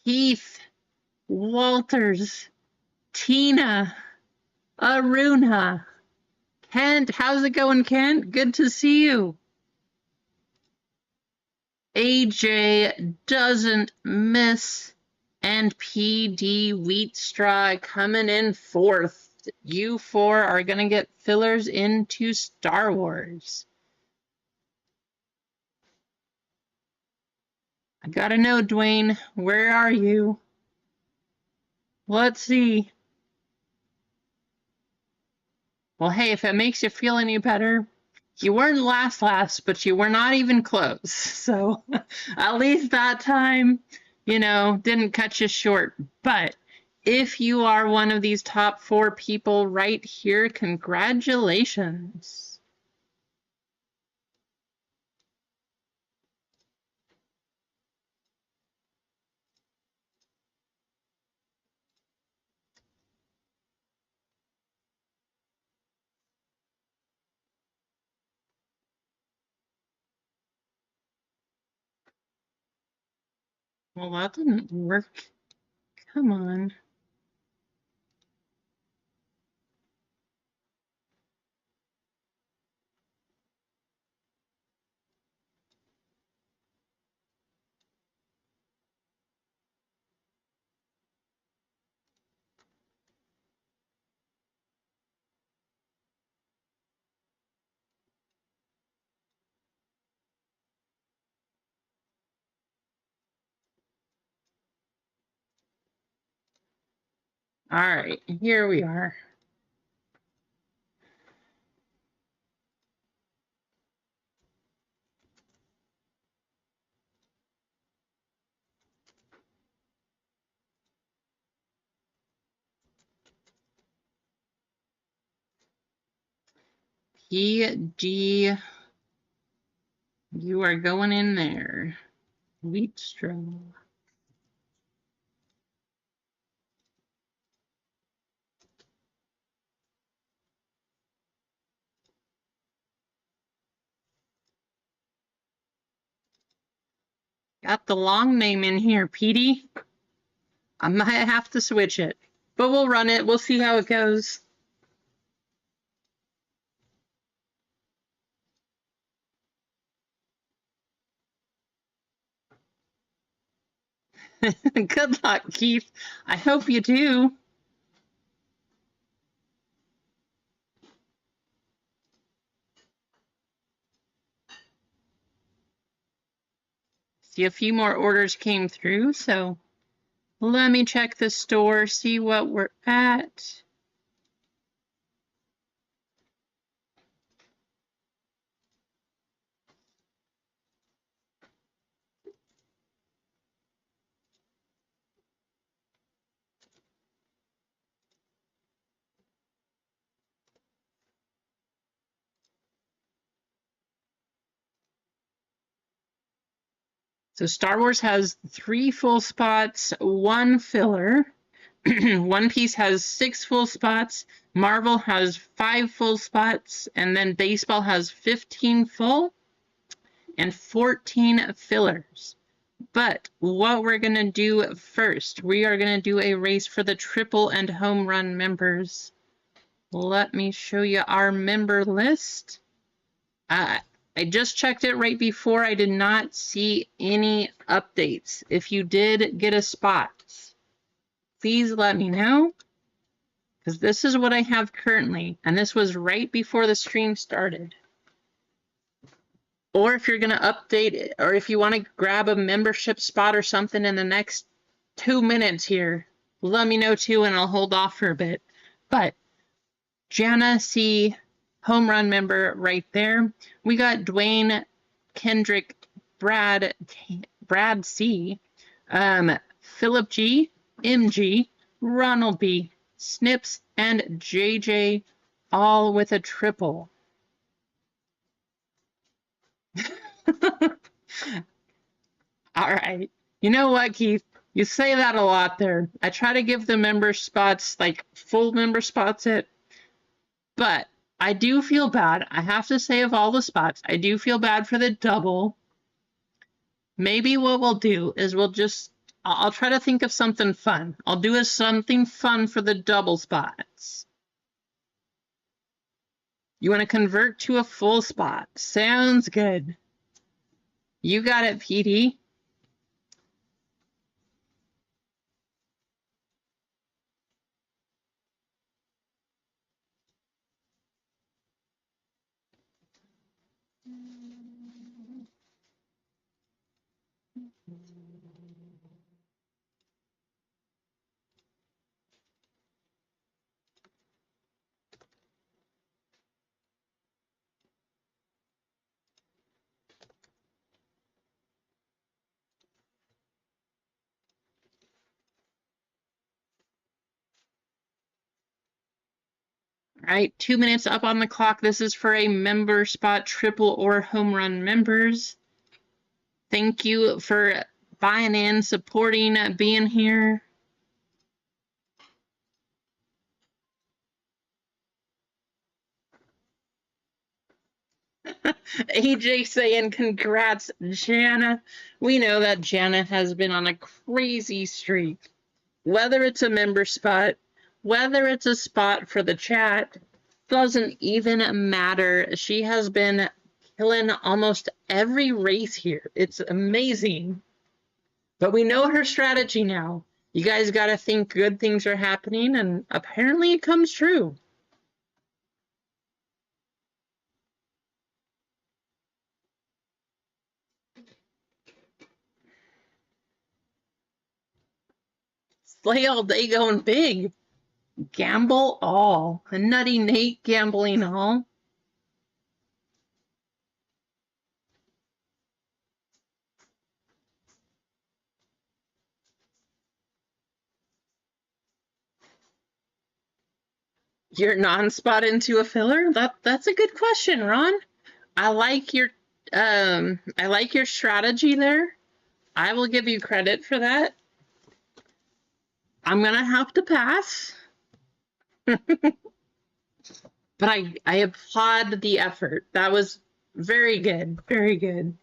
[SPEAKER 1] Keith, Walters, Tina, Aruna, Kent. How's it going, Kent? Good to see you. AJ doesn't miss, and PD Wheatstraw coming in 4th. You 4 are going to get fillers into Star Wars. I gotta know, Dwayne, where are you? Let's see. Well, hey, if it makes you feel any better, you weren't last, but you were not even close. So at least that time, didn't cut you short. But if you are one of these top 4 people right here, congratulations. Well, that didn't work. Come on. All right, here we are. PG, you are going in there. Wheatstraw. Got the long name in here, Petey. I might have to switch it, but we'll run it. We'll see how it goes. Good luck, Keith. I hope you do. See, a few more orders came through, so let me check the store, see what we're at. So Star Wars has 3 full spots, 1 filler. One Piece has 6 full spots. Marvel has 5 full spots. And then baseball has 15 full and 14 fillers. But what we're going to do first, we are going to do a race for the triple and home run members. Let me show you our member list. I just checked it right before. I did not see any updates. If you did get a spot, please let me know, because this is what I have currently, and this was right before the stream started. Or if you're going to update it, or if you want to grab a membership spot or something in the next 2 minutes here, let me know too, and I'll hold off for a bit. But Jana C, home run member right there. We got Dwayne, Kendrick, Brad C, Philip G, MG, Ronald B, Snips, and JJ, all with a triple. All right. You know what, Keith? You say that a lot there. I try to give the member spots, like full member spots, but I do feel bad. I have to say, of all the spots, I do feel bad for the double. Maybe what we'll do is I'll try to think of something fun. I'll do something fun for the double spots. You want to convert to a full spot. Sounds good. You got it, PD. All right, 2 minutes up on the clock. This is for a member spot, triple or home run members. Thank you for buying in, supporting, being here. AJ saying congrats, Jana. We know that Jana has been on a crazy streak. Whether it's a member spot, whether it's a spot for the chat, doesn't even matter. She has been killing almost every race here. It's amazing. But we know her strategy now. You guys got to think good things are happening, and apparently it comes true. Slay all day going big. Gamble all. A Nutty Nate gambling all. Your non-spot into a filler? That's a good question, Ron. I like your strategy there. I will give you credit for that. I'm gonna have to pass. But I applaud the effort. That was very good. Very good.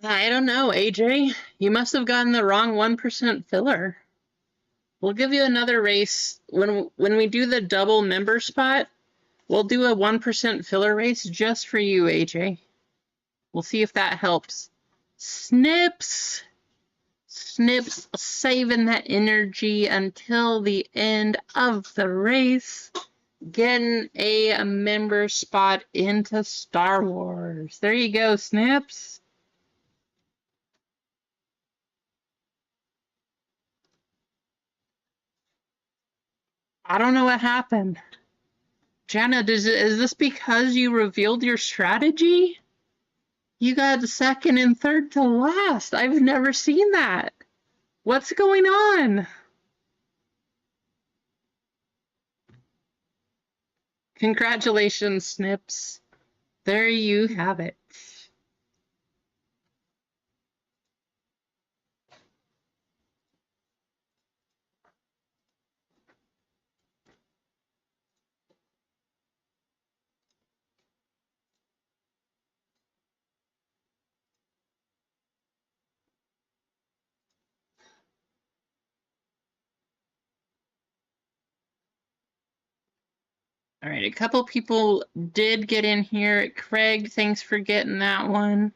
[SPEAKER 1] I don't know, AJ. You must have gotten the wrong 1% filler. We'll give you another race. When we do the double member spot, we'll do a 1% filler race just for you, AJ. We'll see if that helps. Snips! Snips saving that energy until the end of the race. Getting a member spot into Star Wars. There you go, Snips. I don't know what happened. Jenna, is this because you revealed your strategy? You got second and third to last. I've never seen that. What's going on? Congratulations, Snips. There you have it. All right, a couple people did get in here. Craig, thanks for getting that one.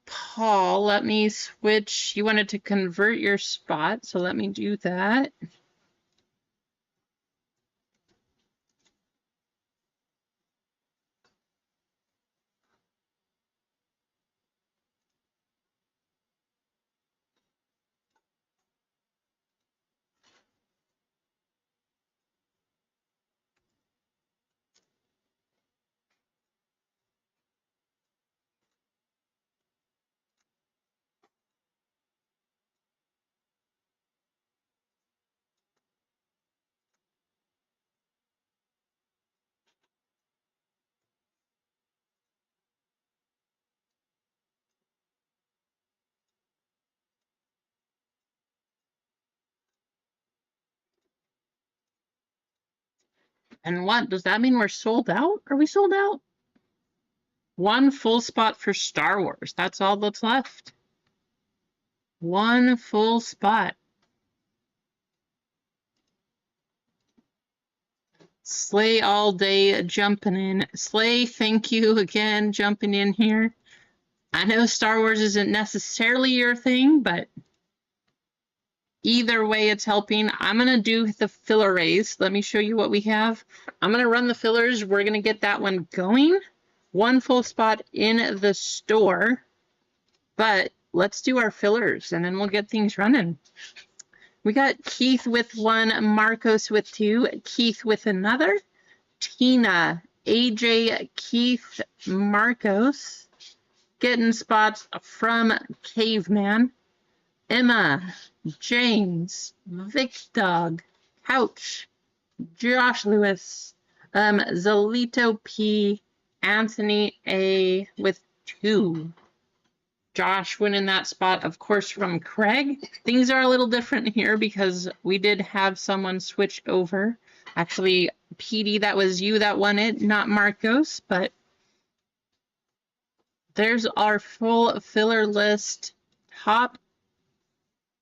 [SPEAKER 1] Paul, let me switch. You wanted to convert your spot, so let me do that. And what, does that mean we're sold out? Are we sold out? One full spot for Star Wars. That's all that's left. One full spot. Slay all day jumping in. Slay, thank you again, jumping in here. I know Star Wars isn't necessarily your thing, but either way, it's helping. I'm going to do the filler race. Let me show you what we have. I'm going to run the fillers. We're going to get that one going. One full spot in the store. But let's do our fillers, and then we'll get things running. We got Keith with one, Marcos with two, Keith with another, Tina, AJ, Keith, Marcos, getting spots from Caveman, Emma, James, Vic Dog, Couch, Josh Lewis, Zolito P, Anthony A with two. Josh winning that spot, of course, from Craig. Things are a little different here because we did have someone switch over. Actually, PD, that was you that won it, not Marcos, but there's our full filler list. Top,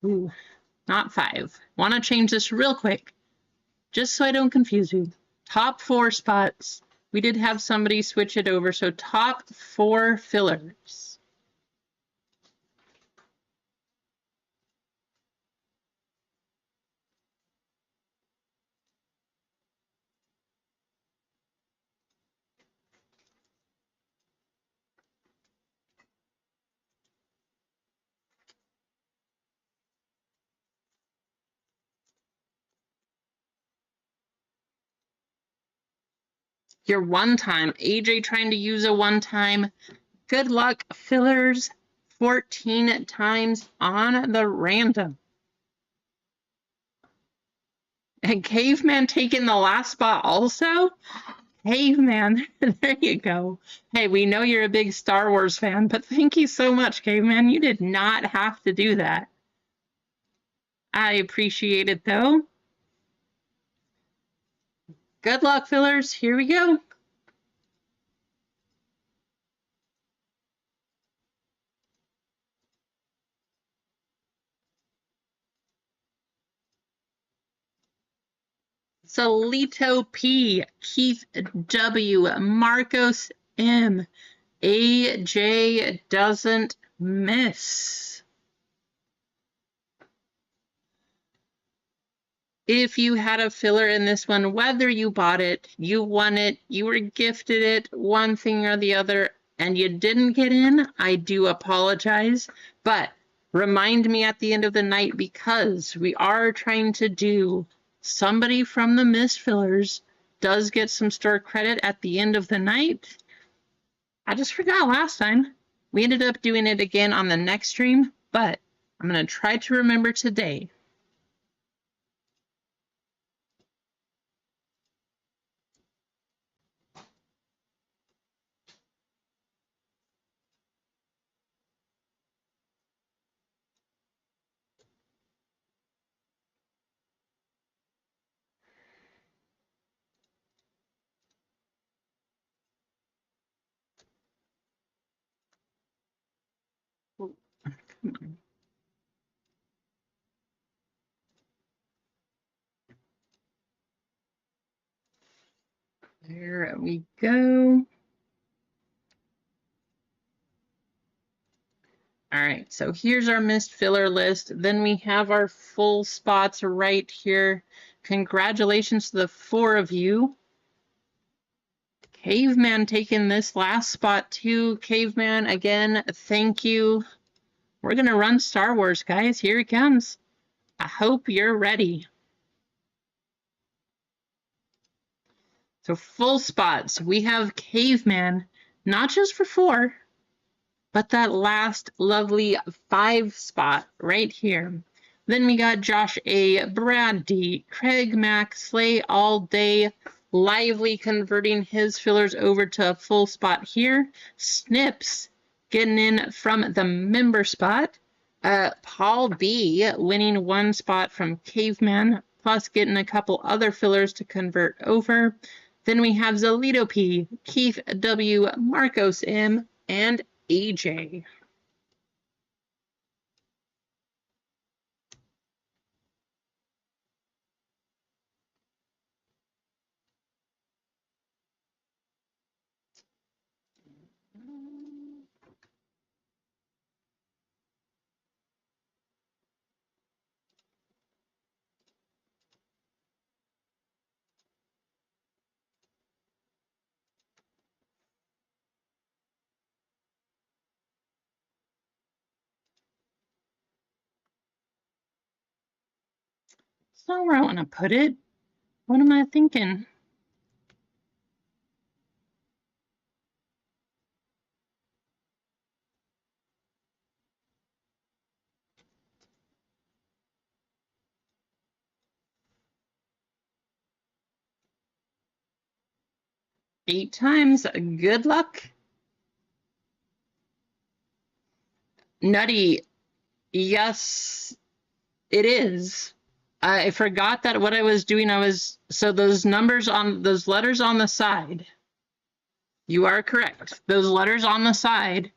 [SPEAKER 1] ooh, not 5. Want to change this real quick, just so I don't confuse you. Top 4 spots. We did have somebody switch it over, so top 4 fillers. Your one time. AJ trying to use a one time. Good luck, fillers. 14 times on the random. And Caveman taking the last spot also? Caveman, there you go. Hey, we know you're a big Star Wars fan, but thank you so much, Caveman. You did not have to do that. I appreciate it, though. Good luck, fillers. Here we go. Salito P, Keith W, Marcos M, AJ doesn't miss. If you had a filler in this one, whether you bought it, you won it, you were gifted it, one thing or the other, and you didn't get in, I do apologize. But remind me at the end of the night, because we are trying to do somebody from the missed fillers does get some store credit at the end of the night. I just forgot last time. We ended up doing it again on the next stream, but I'm going to try to remember today. There we go. All right, so here's our missed filler list. Then we have our full spots right here. Congratulations to the 4 of you. Caveman taking this last spot too. Caveman, again, thank you. We're going to run Star Wars, guys. Here it comes. I hope you're ready. So full spots. We have Caveman, not just for 4, but that last lovely 5 spot right here. Then we got Josh A, Brad D, Craig Mack, Slay All Day, Lively converting his fillers over to a full spot here. Snips getting in from the member spot. Paul B winning 1 spot from Caveman, plus getting a couple other fillers to convert over. Then we have Zalito P, Keith W, Marcos M, and AJ. That's not where I want to put it. What am I thinking? Eight times. Good luck. Nutty. Yes, it is. I forgot that what I was doing, so those numbers on those letters on the side, you are correct. Those letters on the side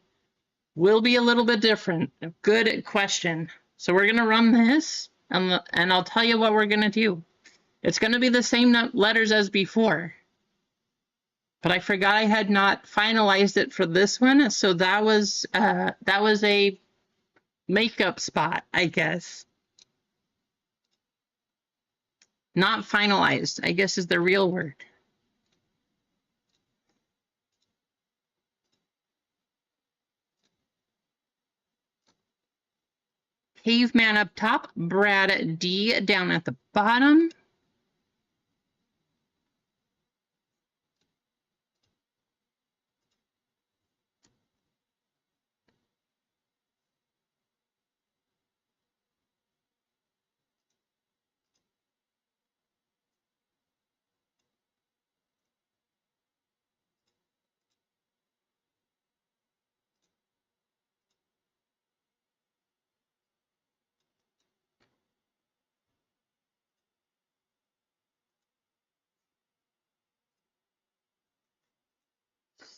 [SPEAKER 1] will be a little bit different. Good question. So we're going to run this, and I'll tell you what we're going to do. It's going to be the same letters as before. But I forgot I had not finalized it for this one, so that was a makeup spot, I guess. Not finalized, I guess is the real word. Caveman up top, Brad D down at the bottom.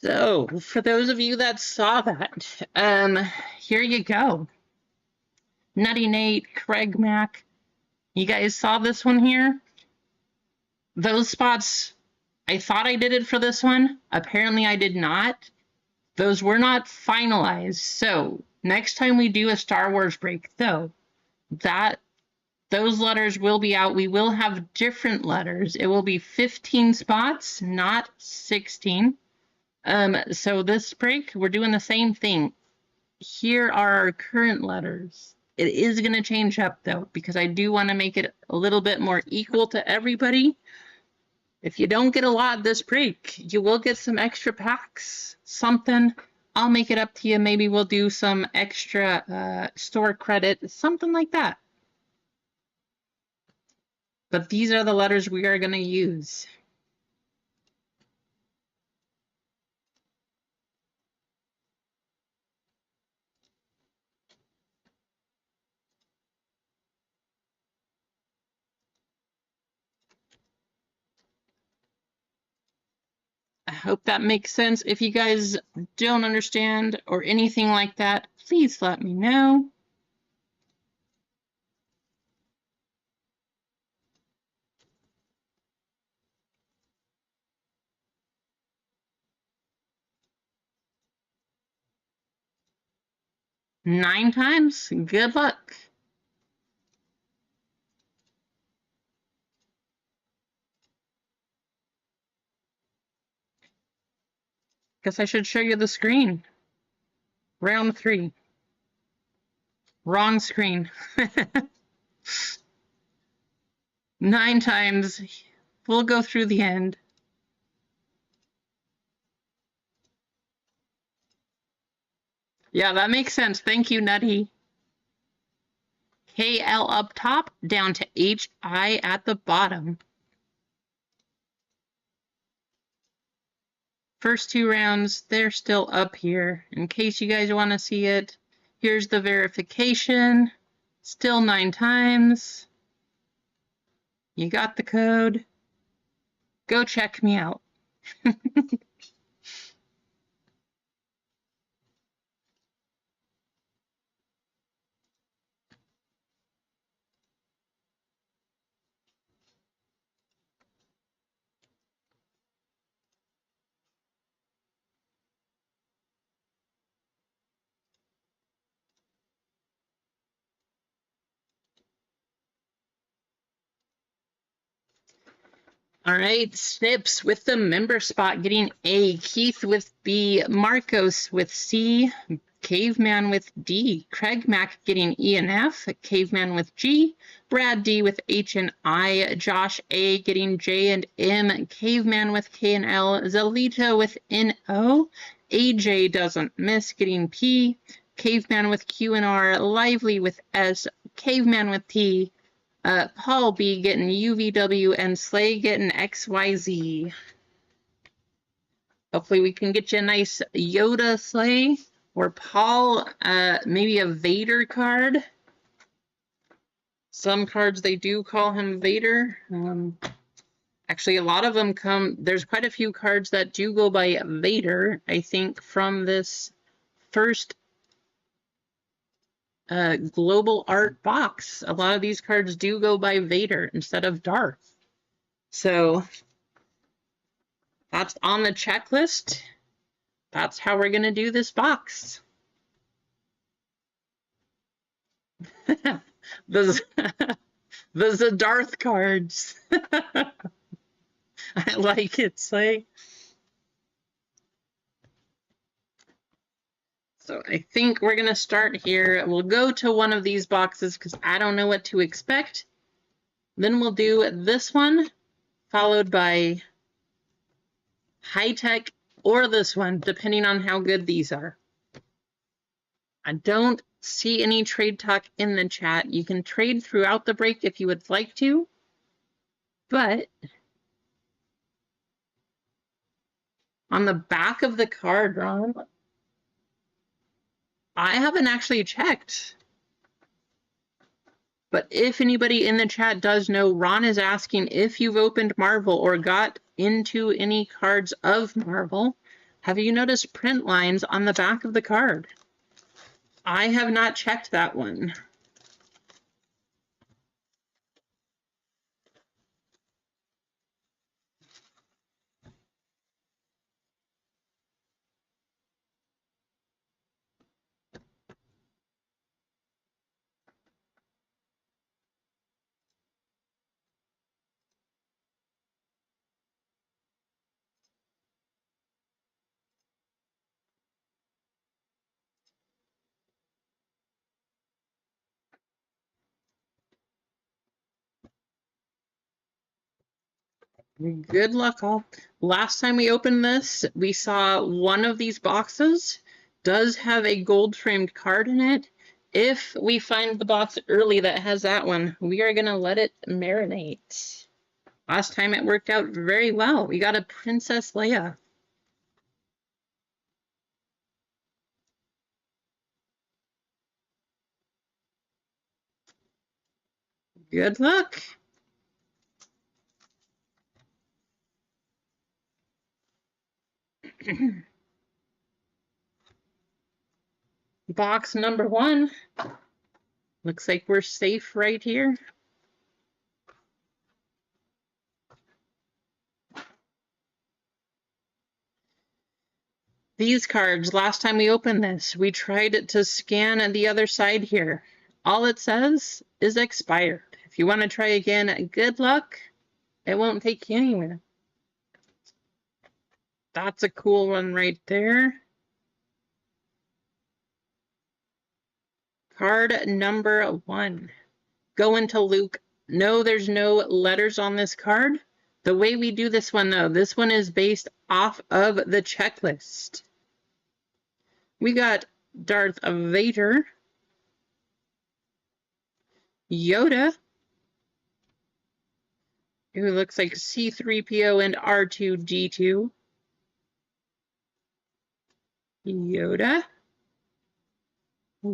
[SPEAKER 1] So, for those of you that saw that, here you go. Nutty Nate, Craig Mack. You guys saw this one here? those spots, I thought I did it for this one. Apparently I did not. Those were not finalized. So next time we do a Star Wars break, though, those letters will be out. We will have different letters. It will be 15 spots, not 16. So this break, we're doing the same thing. Here are our current letters. It is going to change up, though, because I do want to make it a little bit more equal to everybody. If you don't get a lot this break, you will get some extra packs. Something. I'll make it up to you. Maybe we'll do some extra store credit, something like that. But these are the letters we are going to use. I hope that makes sense. If you guys don't understand or anything like that, please let me know. Nine times. Good luck. Guess I should show you the screen. Round 3. Wrong screen. 9 times. We'll go through the end. Yeah, that makes sense. Thank you, Nutty. KL up top, down to HI at the bottom. First 2 rounds, they're still up here. In case you guys want to see it, here's the verification. Still 9 times. You got the code. Go check me out. All right, Snips with the member spot getting A, Keith with B, Marcos with C, Caveman with D, Craig Mack getting E and F, Caveman with G, Brad D with H and I, Josh A getting J and M, Caveman with K and L, Zelito with N-O, AJ doesn't miss getting P, Caveman with Q and R, Lively with S, Caveman with T, Paul B getting UVW, and Slay getting XYZ. Hopefully we can get you a nice Yoda Slay, or Paul, maybe a Vader card. Some cards, they do call him Vader. Actually, a lot of them come, there's quite a few cards that do go by Vader, I think, from this first global art box. A lot of these cards do go by Vader instead of Darth. So that's on the checklist. That's how we're going to do this box. the Darth cards. I like it, Slay. So I think we're going to start here. We'll go to one of these boxes because I don't know what to expect. Then we'll do this one, followed by High Tech or this one, depending on how good these are. I don't see any trade talk in the chat. You can trade throughout the break if you would like to, but on the back of the card, Ron, I haven't actually checked. But if anybody in the chat does know, Ron is asking if you've opened Marvel or got into any cards of Marvel. Have you noticed print lines on the back of the card? I have not checked that one. Good luck, all. Last time we opened this, we saw one of these boxes does have a gold framed card in it. If we find the box early that has that one, we are going to let it marinate. Last time it worked out very well. We got a Princess Leia. Good luck. Box number 1. Looks like we're safe right here. These cards, last time we opened this, we tried to scan the other side here. All it says is expired. If you want to try again, good luck. It won't take you anywhere. That's a cool one right there. Card number 1. Go into Luke. No, there's no letters on this card. The way we do this one, though, this one is based off of the checklist. We got Darth Vader, Yoda, who looks like C-3PO and R2-D2, Yoda,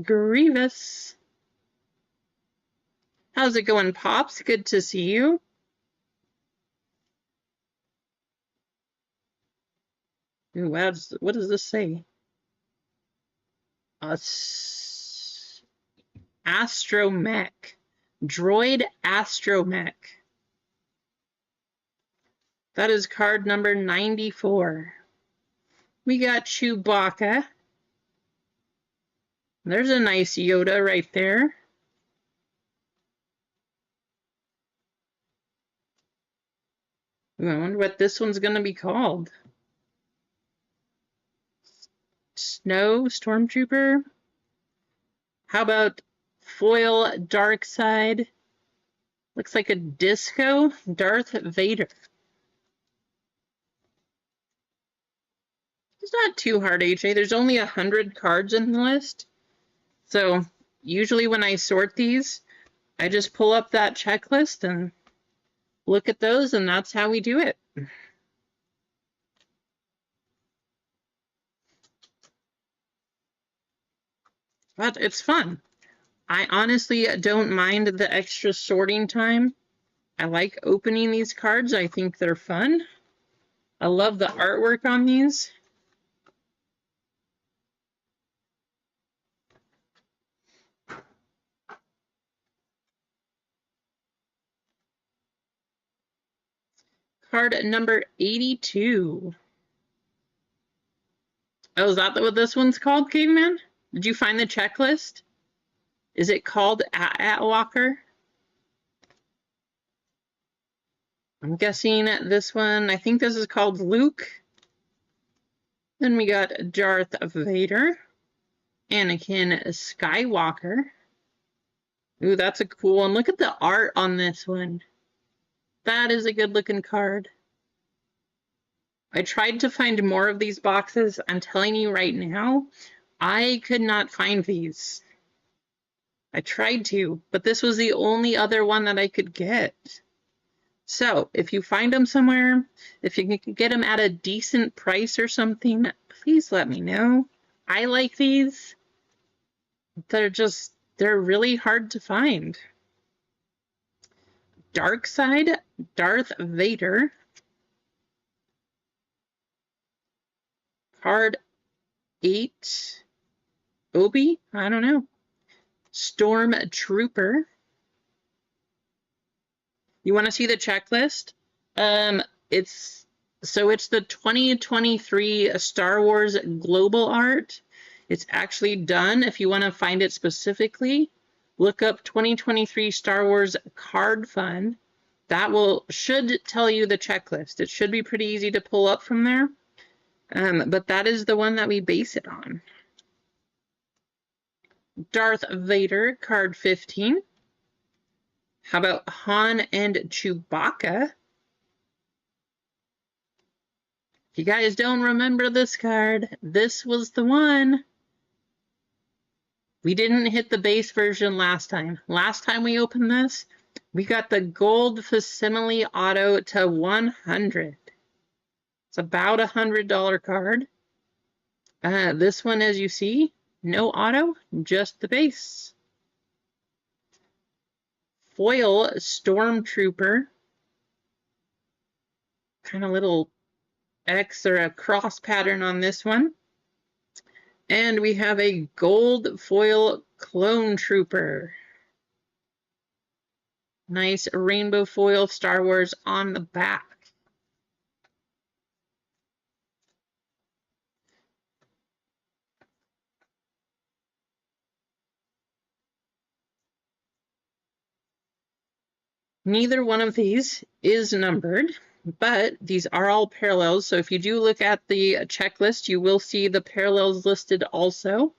[SPEAKER 1] Grievous. How's it going, Pops? Good to see you. Ooh, what does this say? Astromech. Droid Astromech. That is card number 94. We got Chewbacca. There's a nice Yoda right there. Ooh, I wonder what this one's going to be called. Snow Stormtrooper. How about Foil Dark Side? Looks like a disco Darth Vader. It's not too hard, AJ. There's only 100 cards in the list. So usually when I sort these, I just pull up that checklist and look at those, and that's how we do it. But it's fun. I honestly don't mind the extra sorting time. I like opening these cards. I think they're fun. I love the artwork on these. Card number 82. Oh, is that what this one's called, Caveman? Did you find the checklist? Is it called Walker? I'm guessing this one, I think this is called Luke. Then we got Darth Vader, Anakin Skywalker. Ooh, that's a cool one. Look at the art on this one. That is a good looking card. I tried to find more of these boxes. I'm telling you right now, I could not find these. I tried to, but this was the only other one that I could get. So if you find them somewhere, if you can get them at a decent price or something, please let me know. I like these. They're really hard to find. Dark Side, Darth Vader. Card 8, Obi, I don't know. Stormtrooper. You want to see the checklist? It's the 2023 Star Wars global art. It's actually done. If you want to find it specifically, look up 2023 Star Wars Card Fun. That should tell you the checklist. It should be pretty easy to pull up from there. But that is the one that we base it on. Darth Vader, card 15. How about Han and Chewbacca? If you guys don't remember this card, this was the one. We didn't hit the base version last time. Last time we opened this, we got the gold facsimile auto to 100. It's about $100 card. This one, as you see, no auto, just the base. Foil Stormtrooper. Kind of little X or a cross pattern on this one. And we have a gold foil Clone Trooper. Nice rainbow foil Star Wars on the back. Neither one of these is numbered, but these are all parallels. So if you do look at the checklist, you will see the parallels listed also.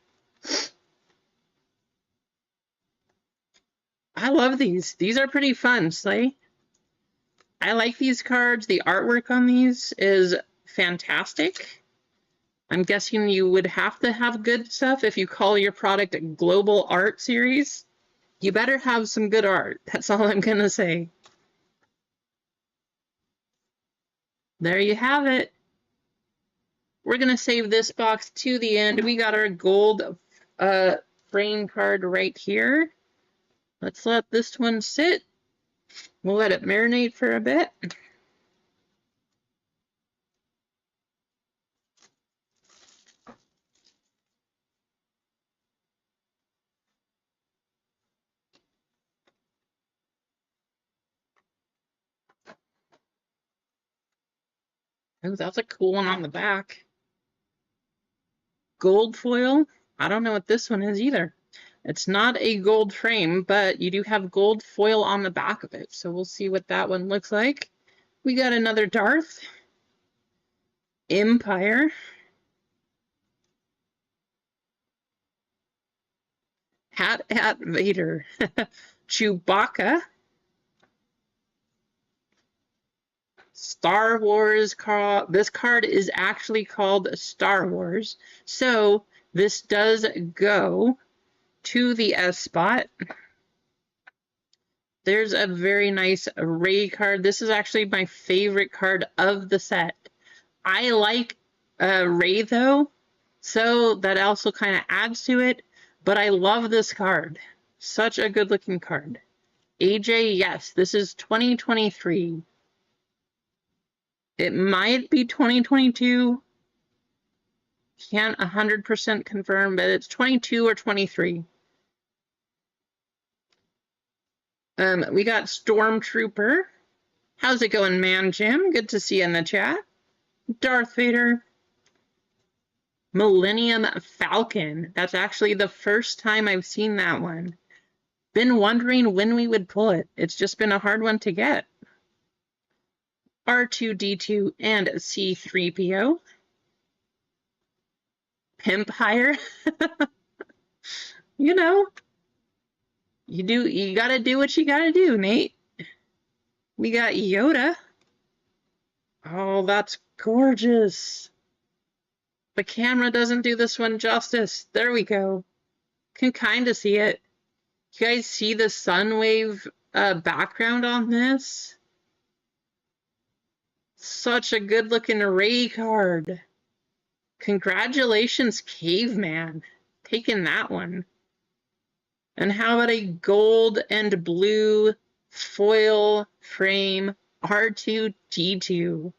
[SPEAKER 1] I love these. These are pretty fun, Slay. I like these cards. The artwork on these is fantastic. I'm guessing you would have to have good stuff if you call your product a Global Art Series. You better have some good art. That's all I'm gonna say. There you have it. We're gonna save this box to the end. We got our gold frame card right here. Let's let this one sit. We'll let it marinate for a bit. Oh, that's a cool one on the back. Gold foil. I don't know what this one is either. It's not a gold frame, but you do have gold foil on the back of it. So we'll see what that one looks like. We got another Darth. Empire. Hat Vader. Chewbacca. Star Wars card. This card is actually called Star Wars. So this does go to the S spot. There's a very nice Rey card. This is actually my favorite card of the set. I like Rey though, so that also kind of adds to it, but I love this card. Such a good looking card. AJ, yes, this is 2023. It might be 2022. Can't 100% confirm, but it's 22 or 23. We got Stormtrooper. How's it going, man, Jim? Good to see you in the chat. Darth Vader. Millennium Falcon. That's actually the first time I've seen that one. Been wondering when we would pull it. It's just been a hard one to get. R2-D2 and C3PO. Pimp hire. You know, you gotta do what you gotta do, Nate. We got Yoda. Oh, that's gorgeous. The camera doesn't do this one justice. There we go. Can kind of see it. You guys see the Sunwave background on this? Such a good looking Rey card. Congratulations, Caveman. Taking that one. And how about a gold and blue foil frame R2-D2?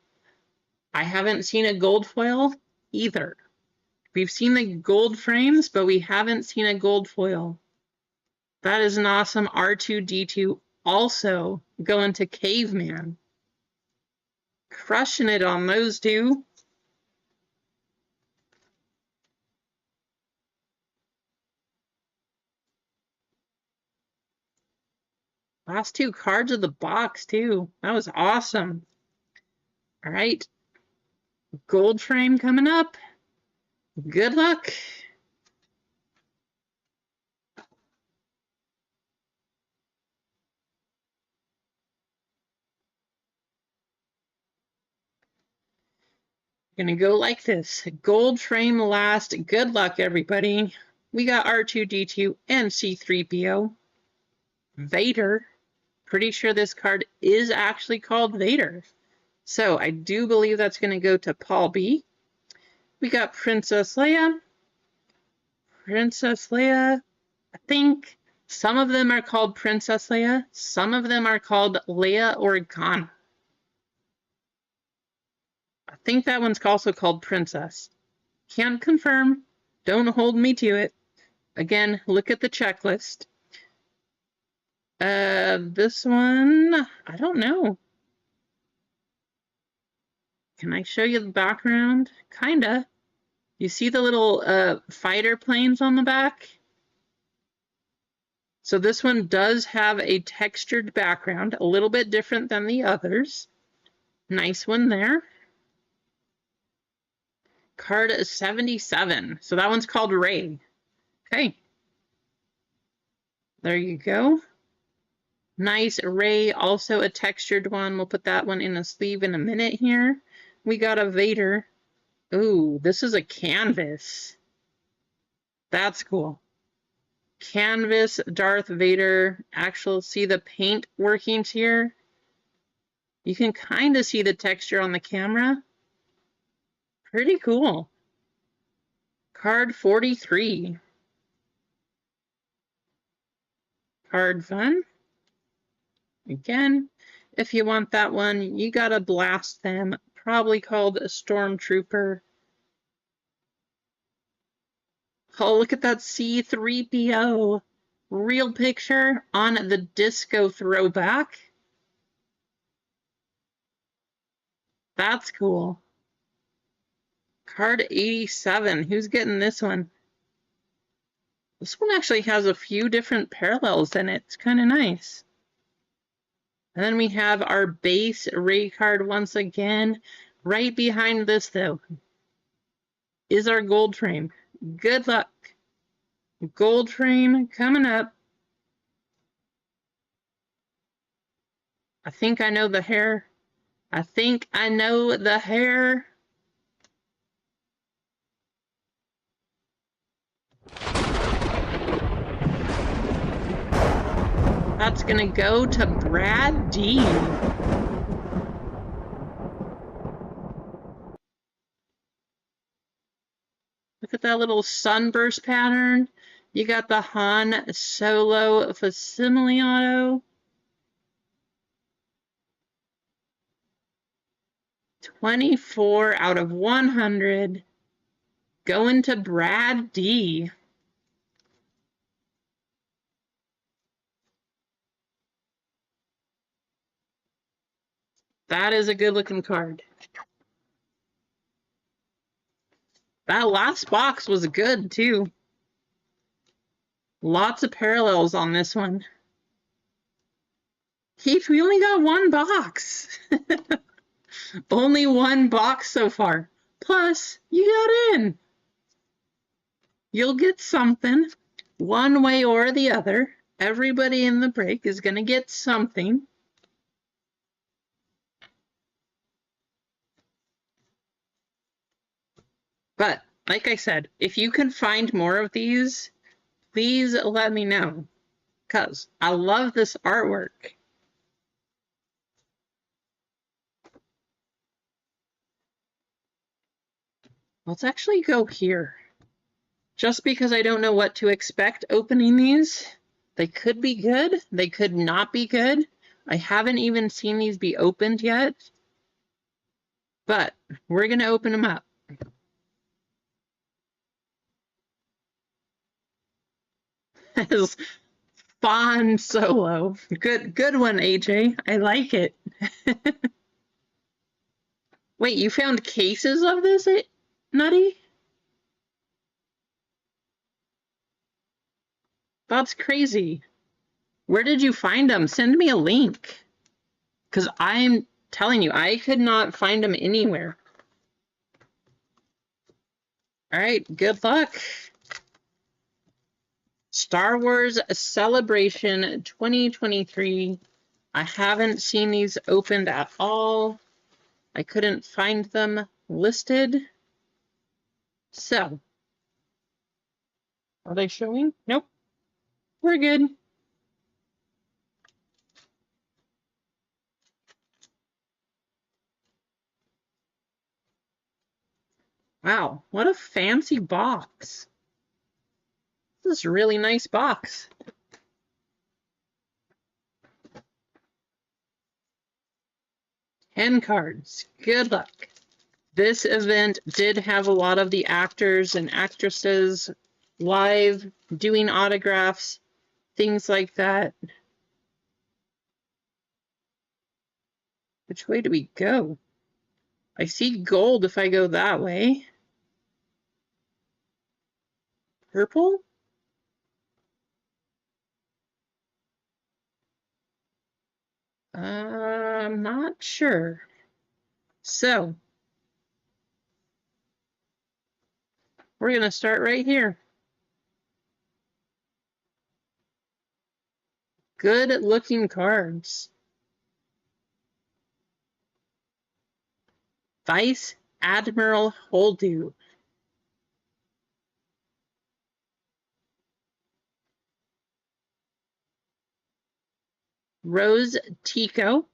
[SPEAKER 1] I haven't seen a gold foil either. We've seen the gold frames, but we haven't seen a gold foil. That is an awesome R2-D2 also going to Caveman. Crushing it on those two. Last two cards of the box, too. That was awesome. All right. Gold frame coming up. Good luck. Gonna go like this. Gold frame last. Good luck, everybody. We got R2-D2 and C-3PO. Vader. Pretty sure this card is actually called Vader. So I do believe that's going to go to Paul B. We got Princess Leia. Princess Leia. I think some of them are called Princess Leia. Some of them are called Leia Organa. I think that one's also called Princess. Can't confirm. Don't hold me to it. Again, look at the checklist. This one, I don't know. Can I show you the background? Kinda. You see the little fighter planes on the back? So this one does have a textured background, a little bit different than the others. Nice one there. Card 77. So that one's called Ray. Okay. There you go. Nice Ray, also a textured one. We'll put that one in a sleeve in a minute here. We got a Vader. Ooh, this is a canvas. That's cool. Canvas Darth Vader. Actual, see the paint workings here? You can kind of see the texture on the camera. Pretty cool. Card 43. Card fun. Again, if you want that one, you gotta blast them. Probably called a Stormtrooper. Oh, look at that C-3PO. Real picture on the disco throwback. That's cool. Card 87. Who's getting this one? This one actually has a few different parallels in it. It's kind of nice. And then we have our base Ray card once again. Right behind this, though, is our gold frame. Good luck. Gold frame coming up. I think I know the hair. I think I know the hair. That's gonna go to Brad D. Look at that little sunburst pattern. You got the Han Solo facsimile auto. 24 out of 100. Going to Brad D. That is a good looking card. That last box was good too. Lots of parallels on this one. Keith, we only got one box. Only one box so far. Plus, you got in. You'll get something one way or the other. Everybody in the break is going to get something. But, like I said, if you can find more of these, please let me know, because I love this artwork. Let's actually go here. Just because I don't know what to expect opening these. They could be good. They could not be good. I haven't even seen these be opened yet. But we're going to open them up. Fawn Solo. Good one, AJ. I like it. Wait, you found cases of this, Nutty? That's crazy. Where did you find them? Send me a link. Because I'm telling you, I could not find them anywhere. All right, good luck. Star Wars Celebration 2023. I haven't seen these opened at all. I couldn't find them listed. So, are they showing? Nope. We're good. Wow, what a fancy box. This is a really nice box. Ten cards. Good luck. This event did have a lot of the actors and actresses live doing autographs, things like that. Which way do we go? I see gold if I go that way. Purple? I'm not sure. So, we're going to start right here. Good looking cards. Vice Admiral Holdu. Rose Tico.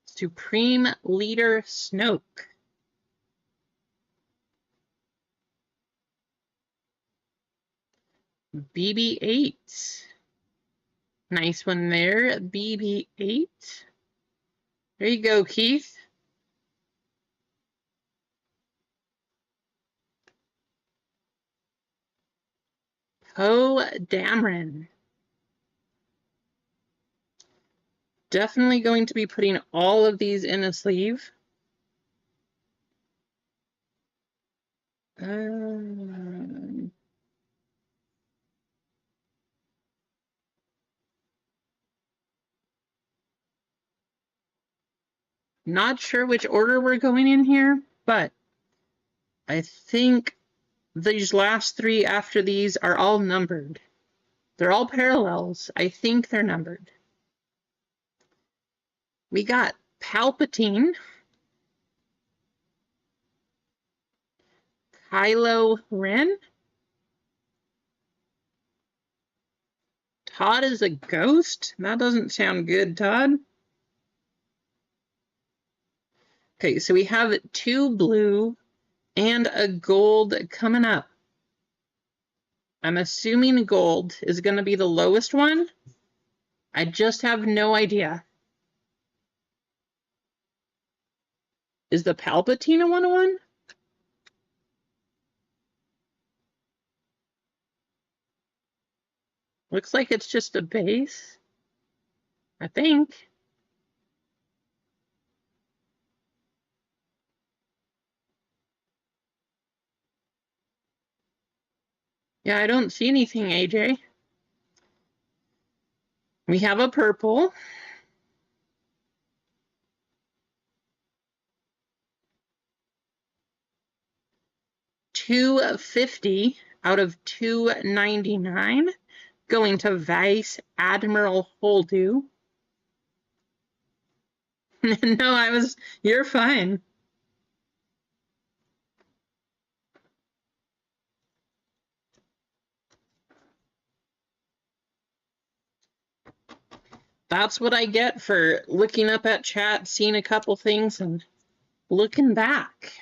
[SPEAKER 1] Supreme Leader Snoke. BB-8. Nice one there, BB-8. There you go, Keith. Poe Dameron. Definitely going to be putting all of these in a sleeve. Not sure which order we're going in here, but I think these last three after these are all numbered. They're all parallels. I think they're numbered. We got Palpatine, Kylo Ren, Todd is a ghost? That doesn't sound good, Todd. Okay, so we have two blue and a gold coming up. I'm assuming gold is going to be the lowest one. I just have no idea. Is the Palpatine a 101? Looks like it's just a base, I think. Yeah, I don't see anything, AJ. We have a purple. $250 out of $299 going to Vice Admiral Holdu. No, you're fine. That's what I get for looking up at chat, seeing a couple things, and looking back.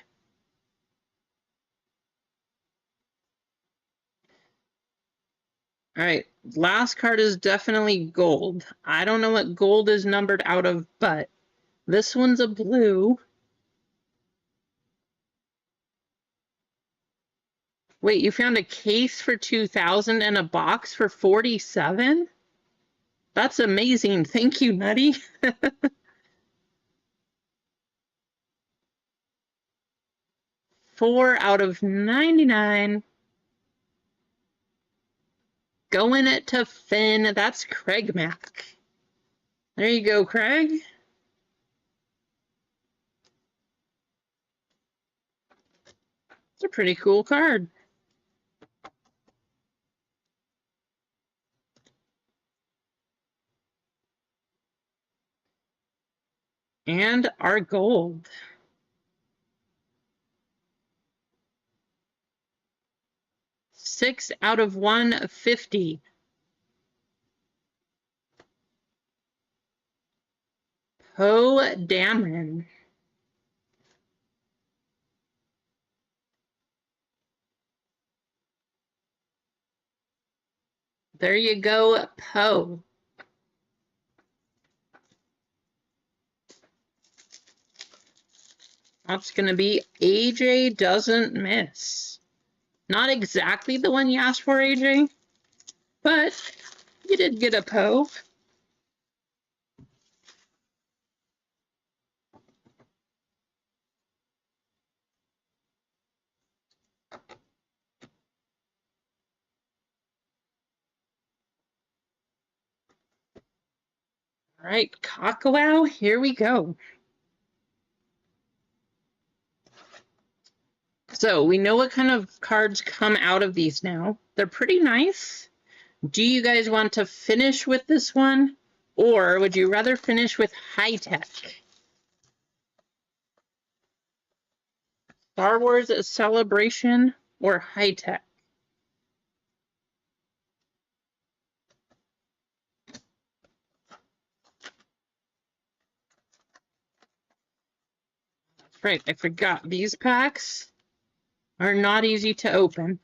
[SPEAKER 1] All right, last card is definitely gold. I don't know what gold is numbered out of, but this one's a blue. Wait, you found a case for 2,000 and a box for 47? That's amazing. Thank you, Nutty. 4 out of 99. Going it to Finn. That's Craig Mack. There you go, Craig. It's a pretty cool card. And our gold. Six out of 150. Poe Dameron. There you go, Poe. That's going to be AJ Doesn't Miss. Not exactly the one you asked for, AJ, but you did get a Poe. All right, Kakao, here we go. So we know what kind of cards come out of these now. They're pretty nice. Do you guys want to finish with this one, or would you rather finish with high tech? Star Wars Celebration or high tech? That's right, I forgot. These packs are not easy to open.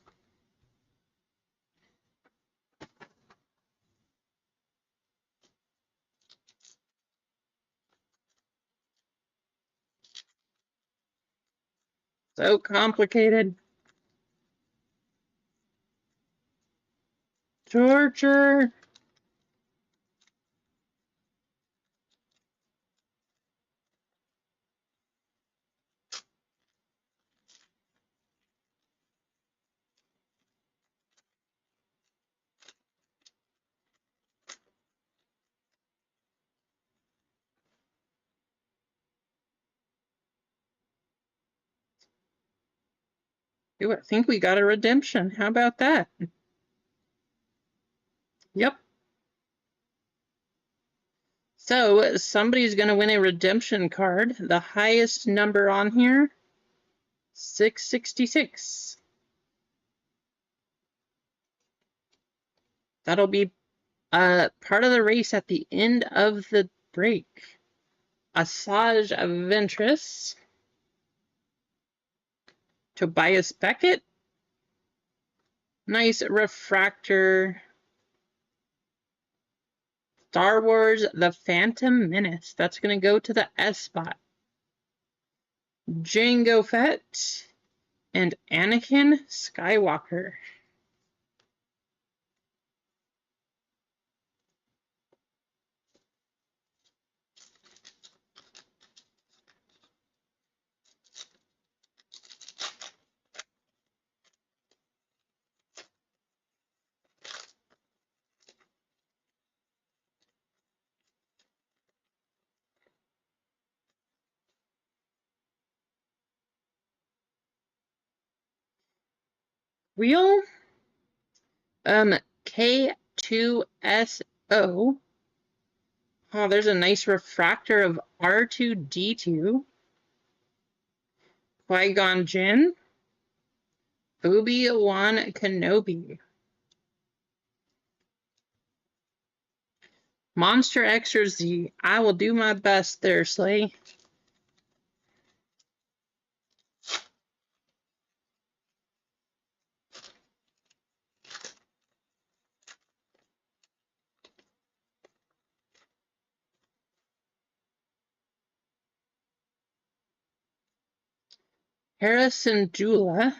[SPEAKER 1] So complicated. Torture. Ooh, I think we got a redemption. How about that? Yep. So somebody's going to win a redemption card. The highest number on here, 666. That'll be part of the race at the end of the break. Asajj Ventress. Tobias Beckett. Nice refractor. Star Wars The Phantom Menace. That's going to go to the S spot. Jango Fett and Anakin Skywalker. Wheel K2SO. Oh, there's a nice refractor of R2-D2. Qui-Gon Jinn. Obi-Wan Kenobi. Monster X or Z. I will do my best there, Slay. Harrison Jula.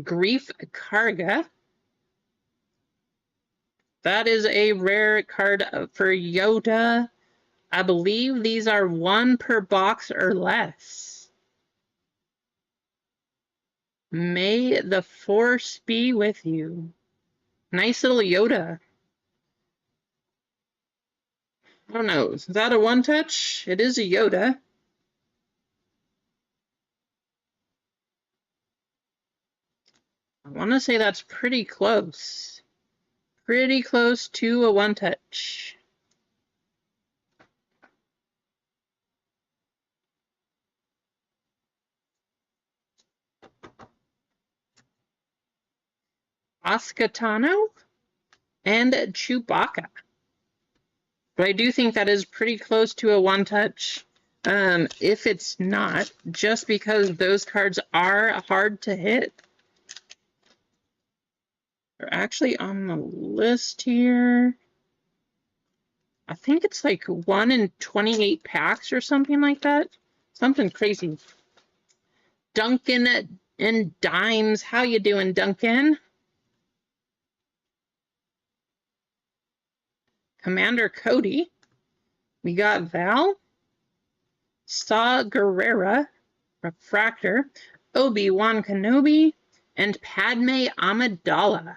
[SPEAKER 1] Grief Karga. That is a rare card for Yoda. I believe these are one per box or less. May the Force be with you. Nice little Yoda. I don't know. Is that a one-touch? It is a Yoda. I want to say that's pretty close. Pretty close to a one-touch. Oscatano, and Chewbacca. But I do think that is pretty close to a one-touch. If it's not, just because those cards are hard to hit. They're actually on the list here. I think it's like 1 in 28 packs or something like that. Something crazy. Duncan and Dimes. How you doing, Duncan? Commander Cody. We got Val. Saw Gerrera. Refractor. Obi-Wan Kenobi. And Padme Amidala.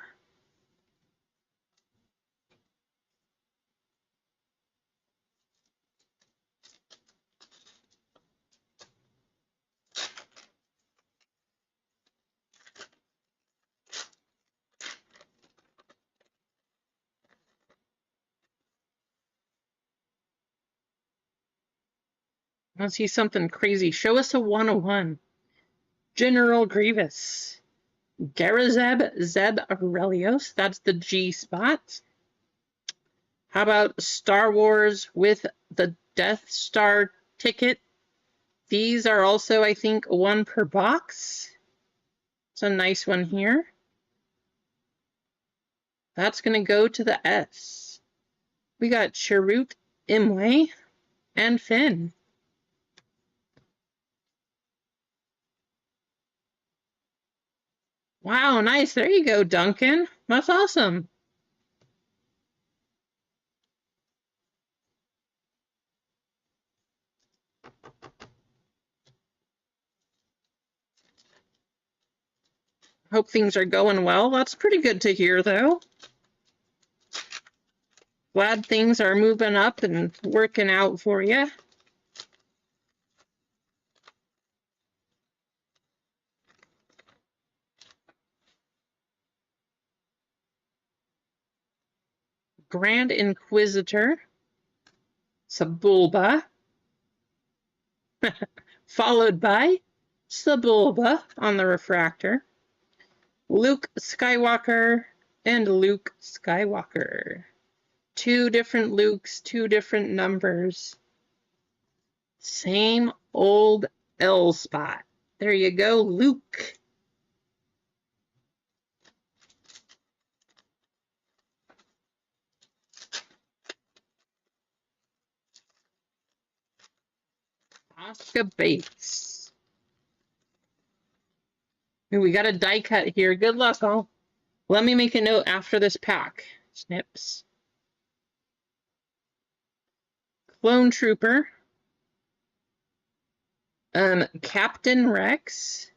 [SPEAKER 1] Let's see something crazy. Show us a 101. General Grievous. Garazeb Zeb Aurelios. That's the G spot. How about Star Wars with the Death Star ticket? These are also, I think, 1 per box. It's a nice one here. That's going to go to the S. We got Chirrut Imwe and Finn. Wow, nice. There you go, Duncan. That's awesome. Hope things are going well. That's pretty good to hear, though. Glad things are moving up and working out for you. Grand Inquisitor, Sebulba, followed by Sebulba on the refractor, Luke Skywalker, and Luke Skywalker. 2 different Lukes, 2 different numbers. Same old L spot. There you go, Luke. Oscar Bates. Ooh, we got a die cut here. Good luck, all. Let me make a note after this pack. Snips. Clone Trooper. Captain Rex.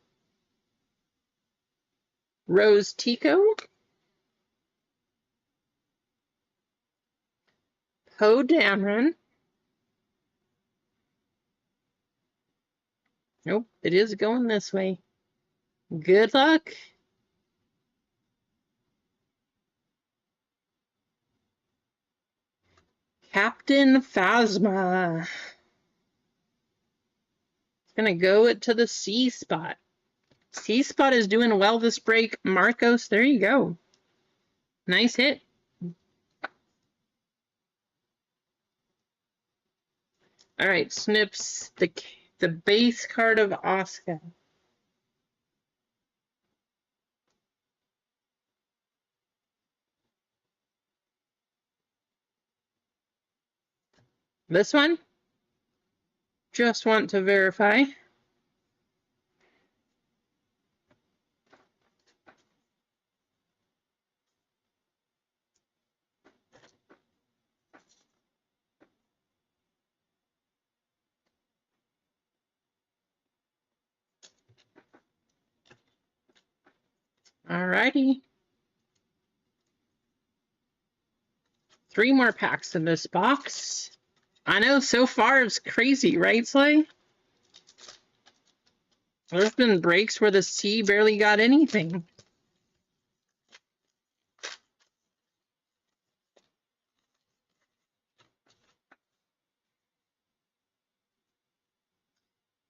[SPEAKER 1] Rose Tico. Poe Dameron. Nope, it is going this way. Good luck. Captain Phasma. It's going to go to the C spot. C spot is doing well this break. Marcos, there you go. Nice hit. All right, Snips, the base card of Oscar. This one? Just want to verify. All righty. 3 more packs in this box. I know, so far it's crazy, right, Slay? There's been breaks where the C barely got anything.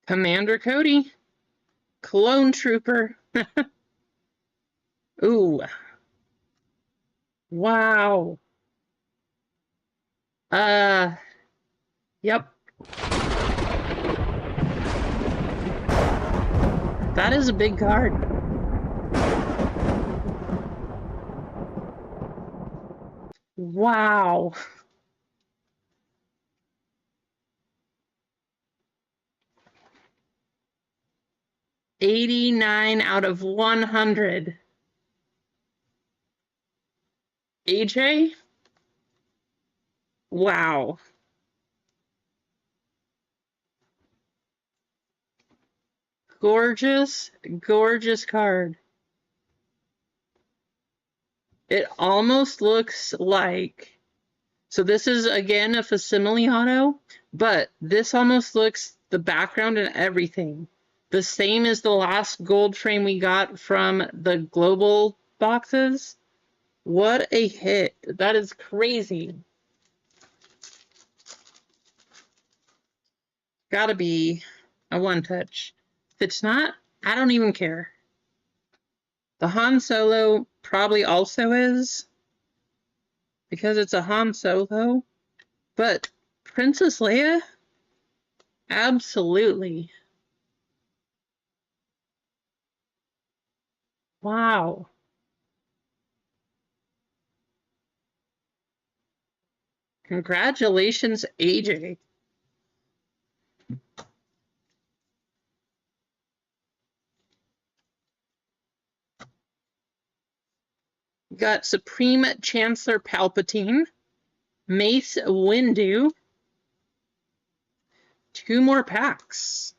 [SPEAKER 1] Commander Cody. Clone Trooper. Ooh. Wow. Uh, yep. That is a big card. Wow. 89 out of 100. AJ? Wow. Gorgeous, gorgeous card. It almost looks like, so this is again a facsimile auto, but this almost looks, the background and everything, the same as the last gold frame we got from the global boxes. What a hit. That is crazy. Gotta be a one touch. If it's not, I don't even care. The Han Solo probably also is, because it's a Han Solo, but Princess Leia, absolutely. Wow. Congratulations, AJ. Got Supreme Chancellor Palpatine, Mace Windu, 2 more packs.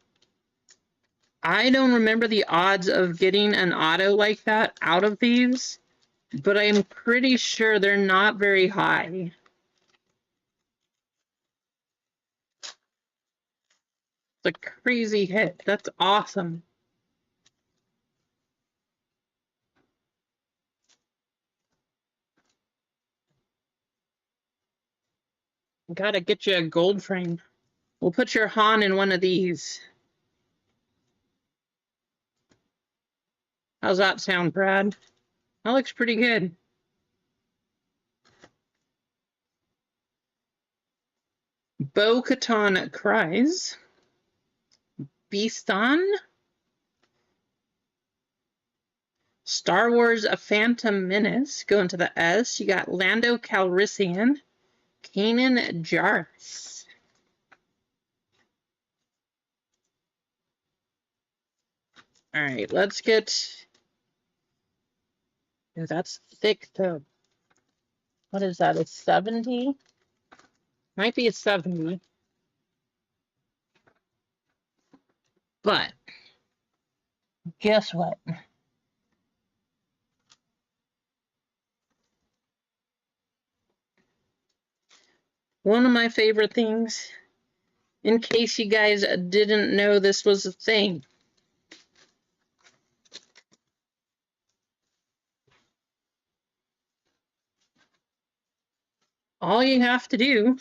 [SPEAKER 1] I don't remember the odds of getting an auto like that out of these, but I'm pretty sure they're not very high. It's a crazy hit. That's awesome. Gotta get you a gold frame. We'll put your Han in one of these. How's that sound, Brad? That looks pretty good. Bo-Katan Cries. Beaston. Star Wars A Phantom Menace. Going to the S. You got Lando Calrissian. Kanan Jarrus. All right, let's get... Oh, that's thick, though. What is that, a 70? Might be a 70. But, guess what? One of my favorite things, in case you guys didn't know this was a thing. All you have to do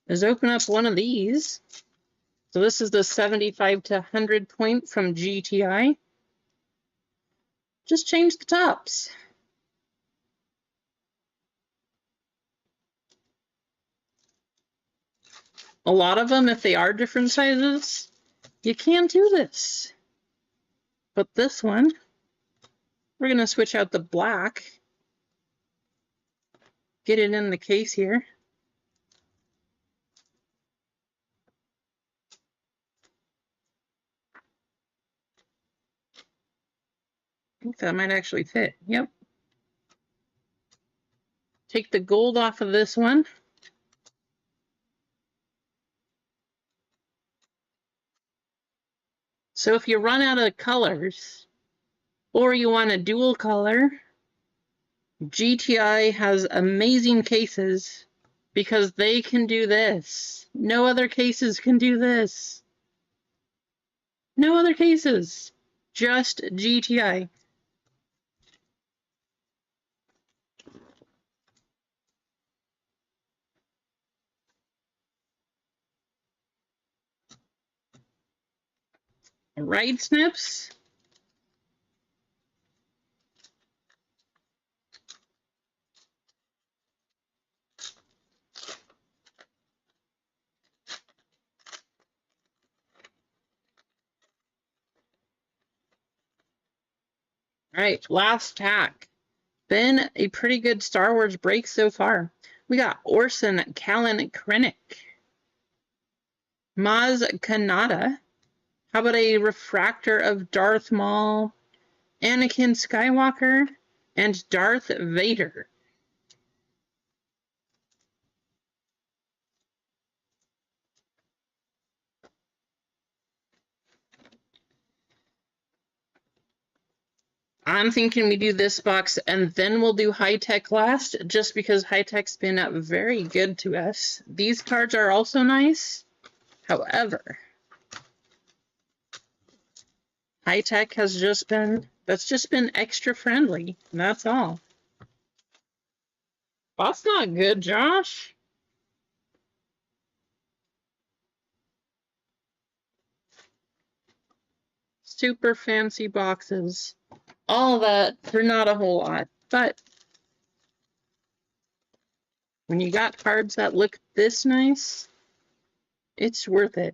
[SPEAKER 1] is open up one of these. So this is the 75 to 100 point from GTI. Just change the tops. A lot of them, if they are different sizes, you can do this. But this one, we're going to switch out the black. Get it in the case here. I think that might actually fit. Yep. Take the gold off of this one. So if you run out of colors, or you want a dual color, GTI has amazing cases because they can do this. No other cases can do this. No other cases. Just GTI. Right, Snips? All right, last tack. Been a pretty good Star Wars break so far. We got Orson Callan Krennic, Maz Kanata. How about a refractor of Darth Maul, Anakin Skywalker, and Darth Vader? I'm thinking we do this box and then we'll do high tech last, just because high tech's been very good to us. These cards are also nice. However, high tech has just been extra friendly. That's all. That's not good, Josh. Super fancy boxes. All that for not a whole lot, but when you got cards that look this nice, it's worth it.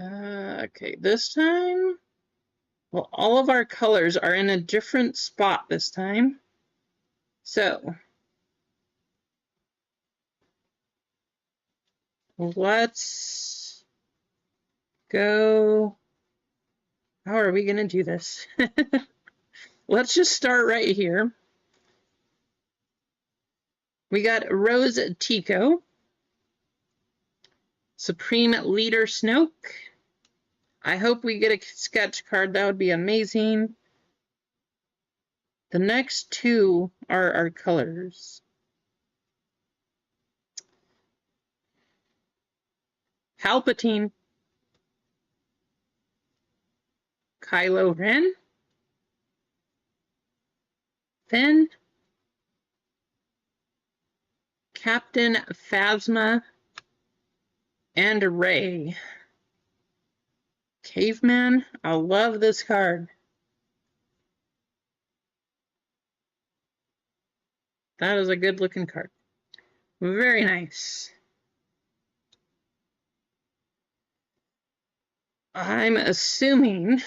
[SPEAKER 1] Okay, this time, well, all of our colors are in a different spot this time. So let's go. How are we going to do this? Let's just start right here. We got Rose Tico, Supreme Leader Snoke. I hope we get a sketch card. That would be amazing. The next two are our colors. Palpatine, Kylo Ren, Finn, Captain Phasma, and Rey. Caveman, I love this card. That is a good looking card. Very nice. I'm assuming,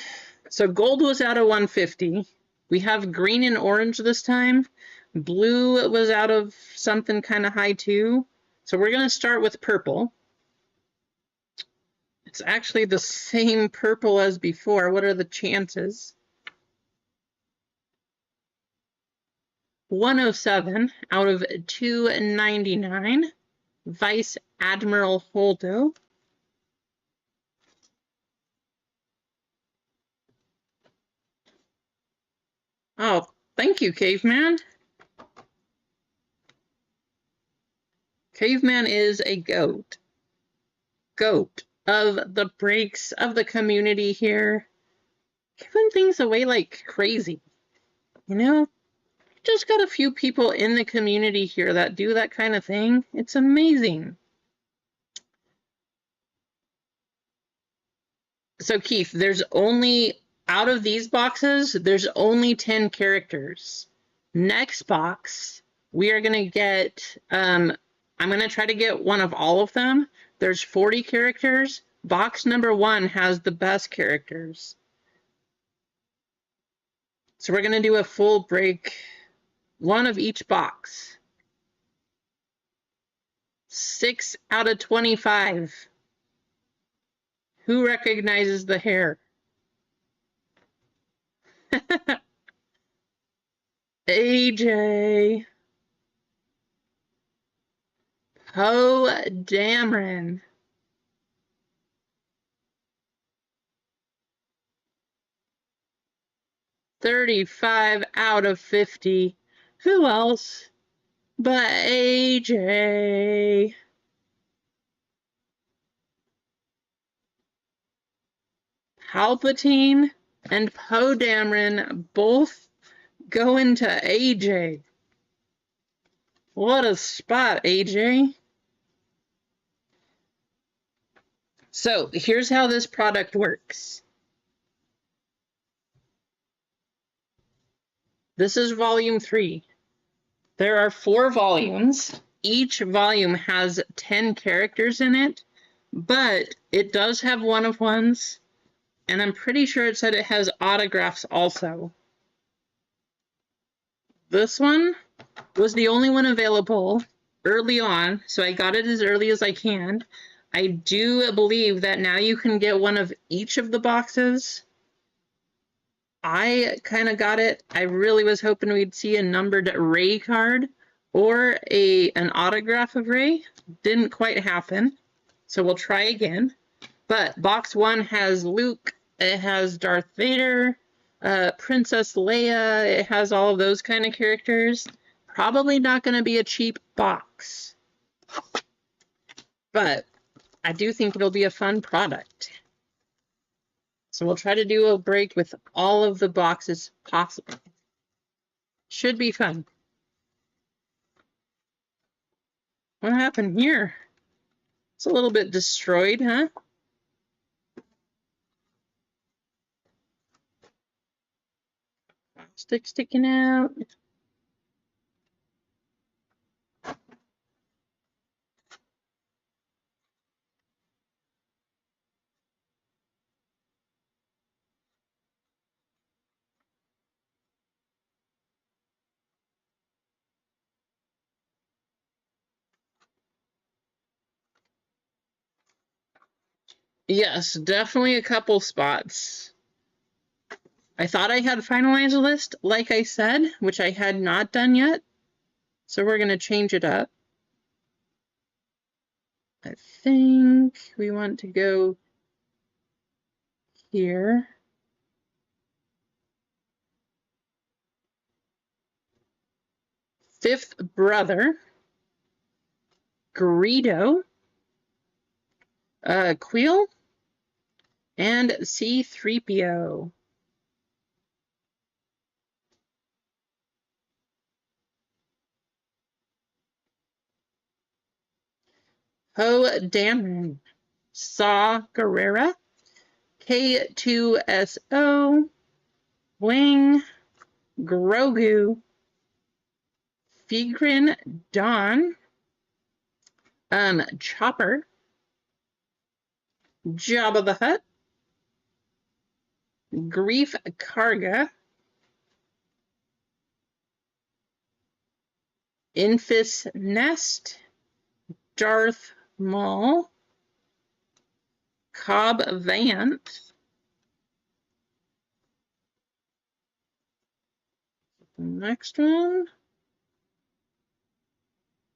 [SPEAKER 1] so gold was out of 150. We have green and orange this time. Blue was out of something kind of high too. So we're going to start with purple. It's actually the same purple as before. What are the chances? 107 out of 299. Vice Admiral Holdo. Oh, thank you, Caveman. Caveman is a goat. Goat of the breaks of the community here. Giving things away like crazy. You know, just got a few people in the community here that do that kind of thing. It's amazing. So Keith, there's only, out of these boxes, there's only 10 characters. Next box, we are going to get, I'm going to try to get one of all of them. There's 40 characters. Box number 1 has the best characters. So we're going to do a full break, one of each box. 6 out of 25. Who recognizes the hair? AJ. Poe Dameron. $35 out of 50. Who else but AJ? Palpatine and Poe Dameron both going to AJ. What a spot, AJ. So here's how this product works. This is volume 3. There are 4 volumes. Each volume has 10 characters in it. but it does have one of ones, and I'm pretty sure it said it has autographs also. This one was the only one available early on, so I got it as early as I can. I do believe that now you can get one of each of the boxes. I kind of got it. I really was hoping we'd see a numbered Ray card or an autograph of Ray. Didn't quite happen, so we'll try again. But box one has Luke, it has Darth Vader, Princess Leia, it has all of those kind of characters. Probably not going to be a cheap box, but I do think it'll be a fun product. So we'll try to do a break with all of the boxes possible. Should be fun. What happened here? It's a little bit destroyed, huh? Plastic sticking out. Yes, definitely a couple spots. I thought I had finalized a list, like I said, which I had not done yet. So we're going to change it up. I think we want to go here. Fifth brother, Greedo, Queel, and C-3PO. Poe Dameron, Saw Gerrera, K2SO, Wing, Grogu, Figrin Dawn, Chopper, Jabba the Hutt, Grief Karga, Infus Nest, Darth Maul, Cobb Vanth, next one.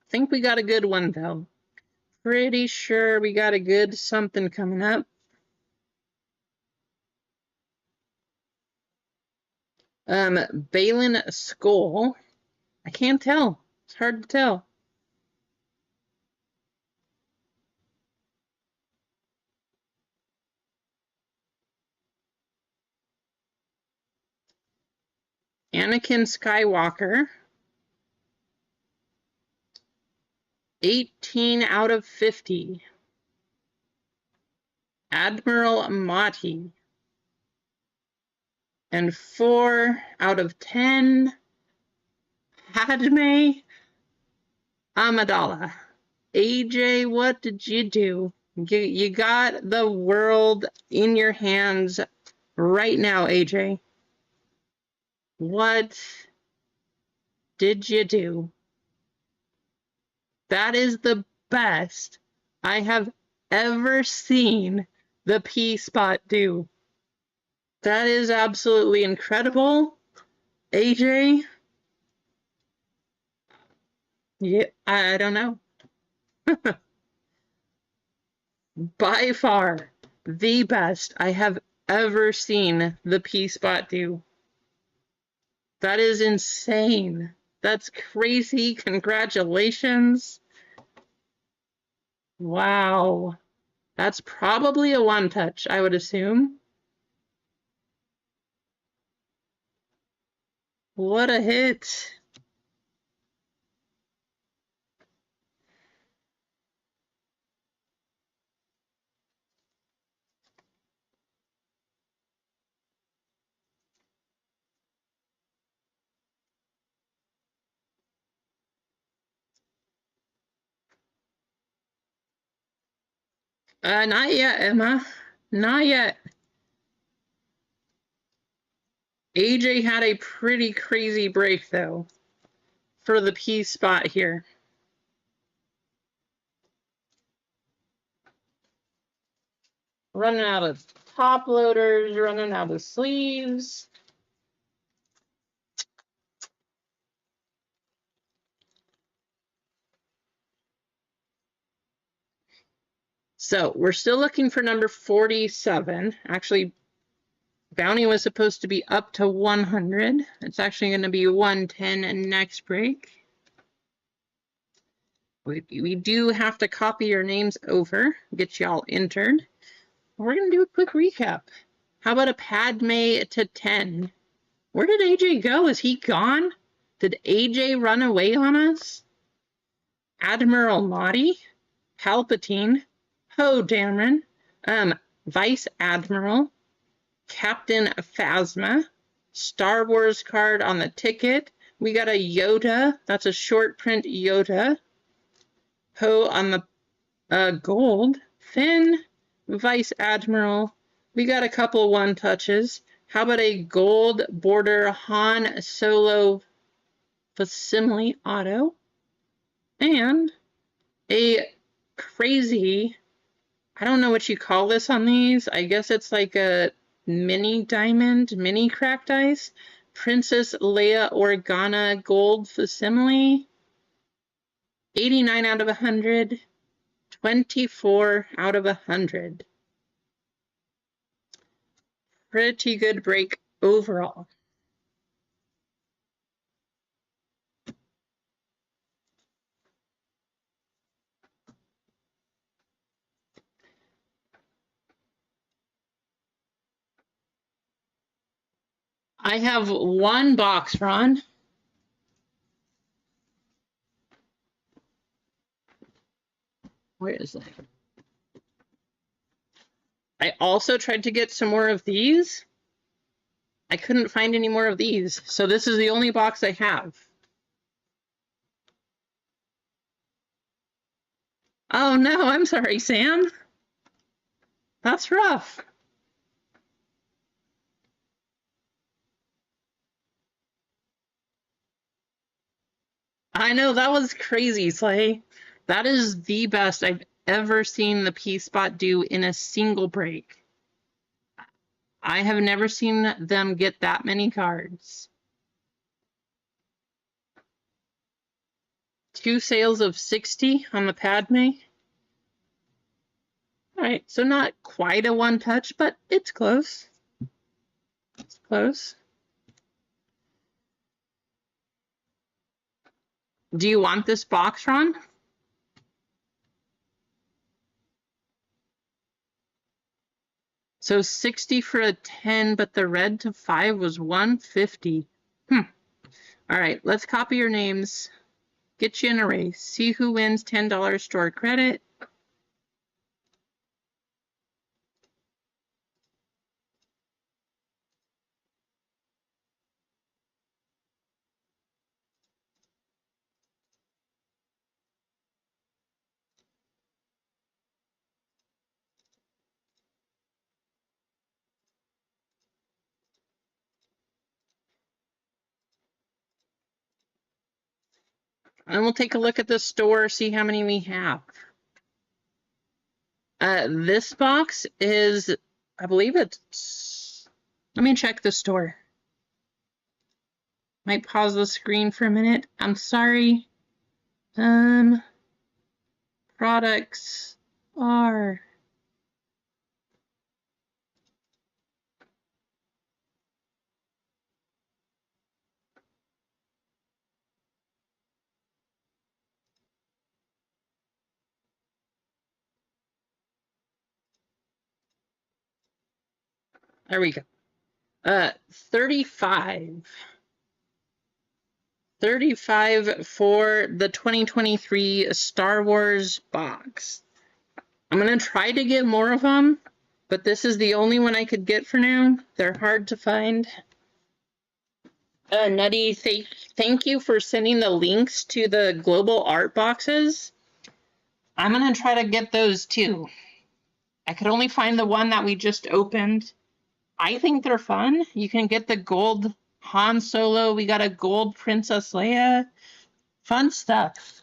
[SPEAKER 1] I think we got a good one though. Pretty sure we got a good something coming up. Balin Skull. I can't tell. It's hard to tell. Anakin Skywalker. 18 out of 50. Admiral Mati. And 4 out of 10. Padme Amidala. AJ, what did you do? You got the world in your hands right now, AJ. What did you do? That is the best I have ever seen the P-Spot do. That is absolutely incredible. AJ, yeah, I don't know. By far the best I have ever seen the P-Spot do. That is insane. That's crazy. Congratulations. Wow. That's probably a one touch, I would assume. What a hit. Not yet, Emma. Not yet. AJ had a pretty crazy break, though, for the P spot here. Running out of top loaders, running out of sleeves. So we're still looking for number 47. Actually, bounty was supposed to be up to 100. It's actually going to be 110 next break. We do have to copy your names over, get y'all entered. We're going to do a quick recap. How about a Padme to 10? Where did AJ go? Is he gone? Did AJ run away on us? Admiral Mahdi? Palpatine? Poe Dameron? Vice Admiral? Captain Phasma? Star Wars card on the ticket. We got a Yoda. That's a short print Yoda. Poe on the gold. Finn? Vice Admiral. We got a couple one touches. How about a gold border Han Solo facsimile auto? And a crazy, I don't know what you call this on these. I guess it's like a mini diamond, mini cracked ice. Princess Leia Organa gold facsimile. 89 out of 100. 24 out of 100. Pretty good break overall. I have one box, Ron. Where is that? I also tried to get some more of these. I couldn't find any more of these, so this is the only box I have. Oh no, I'm sorry, Sam. That's rough. I know, that was crazy, Slay. That is the best I've ever seen the P-Spot do in a single break. I have never seen them get that many cards. 2 sales of 60 on the Padme. All right, so not quite a one touch, but it's close. It's close. Do you want this box, Ron? So 60 for a 10, but the red to 5 was 150. All right, let's copy your names. Get you in a race. See who wins $10 store credit. And we'll take a look at the store, see how many we have. This box is, I believe it's, let me check the store. Might pause the screen for a minute. I'm sorry. Products are, there we go. 35. 35 for the 2023 Star Wars box. I'm going to try to get more of them, but this is the only one I could get for now. They're hard to find. Nutty, thank you for sending the links to the global art boxes. I'm going to try to get those too. I could only find the one that we just opened. I think they're fun. You can get the gold Han Solo. We got a gold Princess Leia. Fun stuff.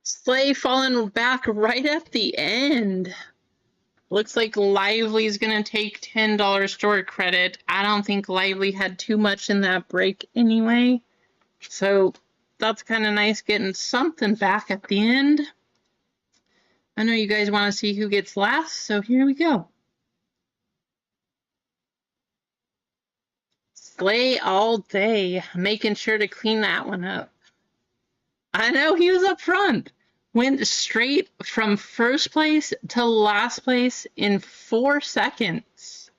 [SPEAKER 1] Slay falling back right at the end. Looks like Lively's gonna take $10 store credit. I don't think Lively had too much in that break anyway. So that's kind of nice getting something back at the end. I know you guys want to see who gets last, so here we go. Slay all day, making sure to clean that one up. I know he was up front. Went straight from first place to last place in 4 seconds.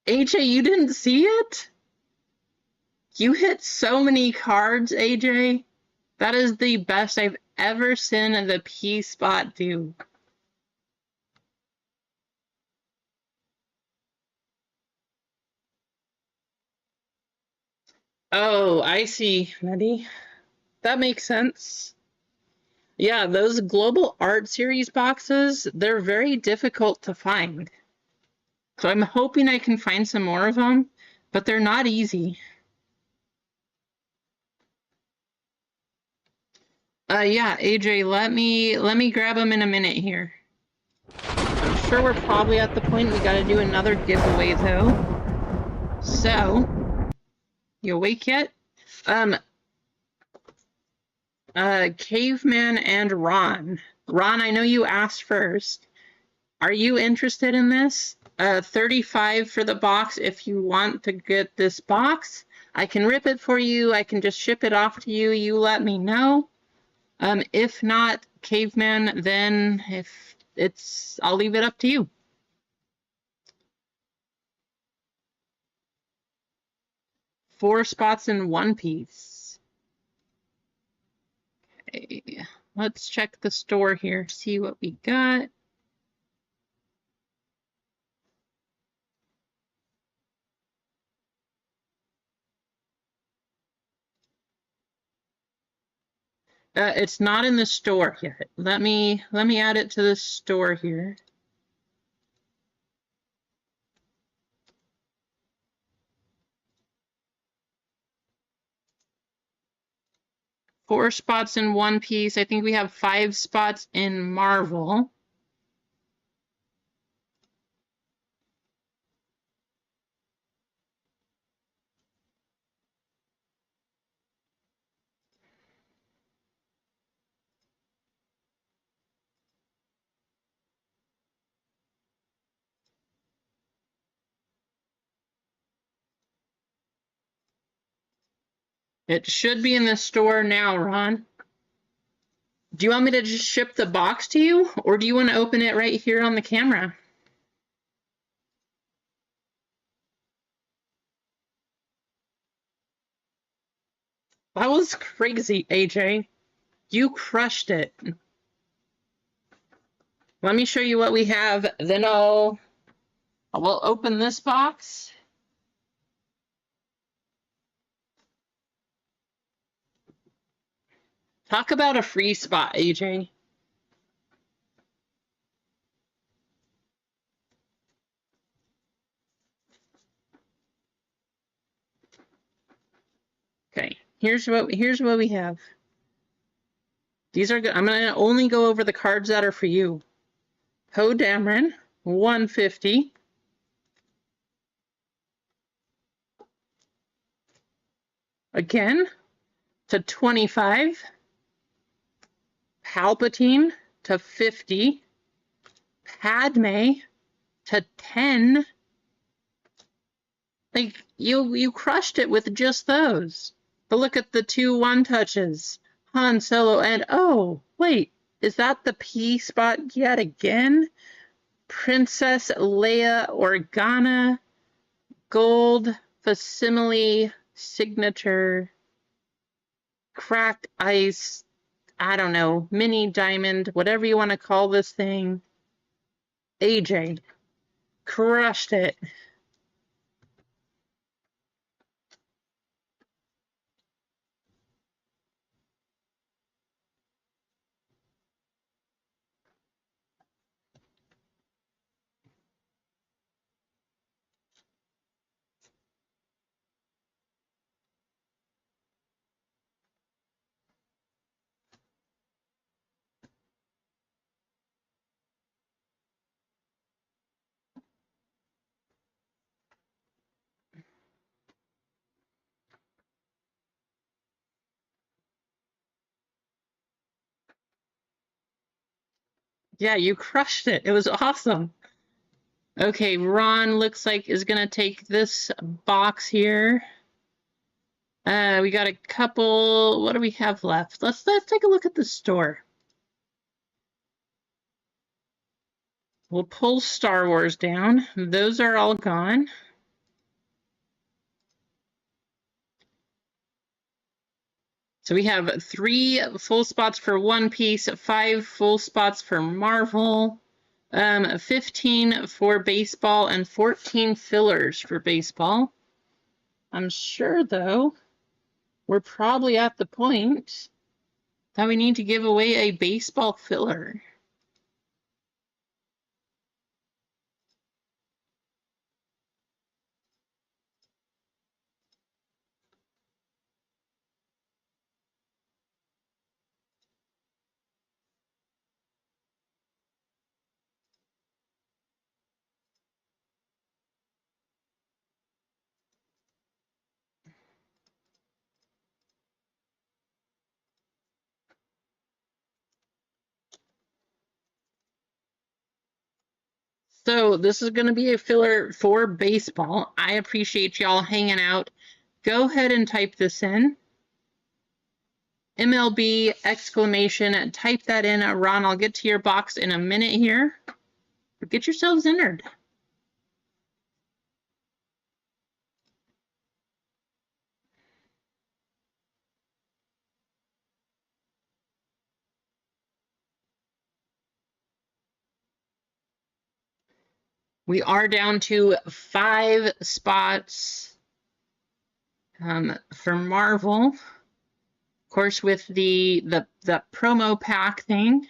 [SPEAKER 1] AJ, you didn't see it? You hit so many cards, AJ. That is the best I've ever seen the P spot do. Oh, I see, Nettie. That makes sense. Yeah, those Global Art Series boxes, they're very difficult to find. So I'm hoping I can find some more of them, but they're not easy. Yeah, AJ, let me grab them in a minute here. I'm sure we're probably at the point we gotta do another giveaway though. So, you awake yet? Caveman and Ron. Ron, I know you asked first. Are you interested in this? 35 for the box if you want to get this box. I can rip it for you. I can just ship it off to you. You let me know. If not, Caveman, then if it's, I'll leave it up to you. Four spots in one piece. Okay, let's check the store here, see what we got. It's not in the store yet. Let me add it to the store here. Four spots in one piece. I think we have 5 spots in Marvel. It should be in the store now, Ron. Do you want me to just ship the box to you, or do you want to open it right here on the camera? That was crazy, AJ. You crushed it. Let me show you what we have, then we'll open this box. Talk about a free spot, AJ. Okay, here's what we have. These are good. I'm gonna only go over the cards that are for you. Poe Dameron, 150. Again, to 25. Palpatine to 50. Padme to 10. Like, you crushed it with just those. But look at the 2 one-touches. Han Solo and, oh, wait, is that the P spot yet again? Princess Leia Organa, gold, facsimile, signature, cracked ice, I don't know, mini diamond, whatever you want to call this thing. AJ, crushed it. Yeah, you crushed it. It was awesome. Okay, Ron looks like is gonna take this box here. We got a couple. What do we have left? Let's take a look at the store. We'll pull Star Wars down. Those are all gone. So we have 3 full spots for One Piece, 5 full spots for Marvel, 15 for baseball, and 14 fillers for baseball. I'm sure, though, we're probably at the point that we need to give away a baseball filler. So this is going to be a filler for baseball. I appreciate y'all hanging out. Go ahead and type this in. MLB exclamation, type that in. Ron, I'll get to your box in a minute here. Get yourselves entered. We are down to 5 spots for Marvel. Of course, with the promo pack thing.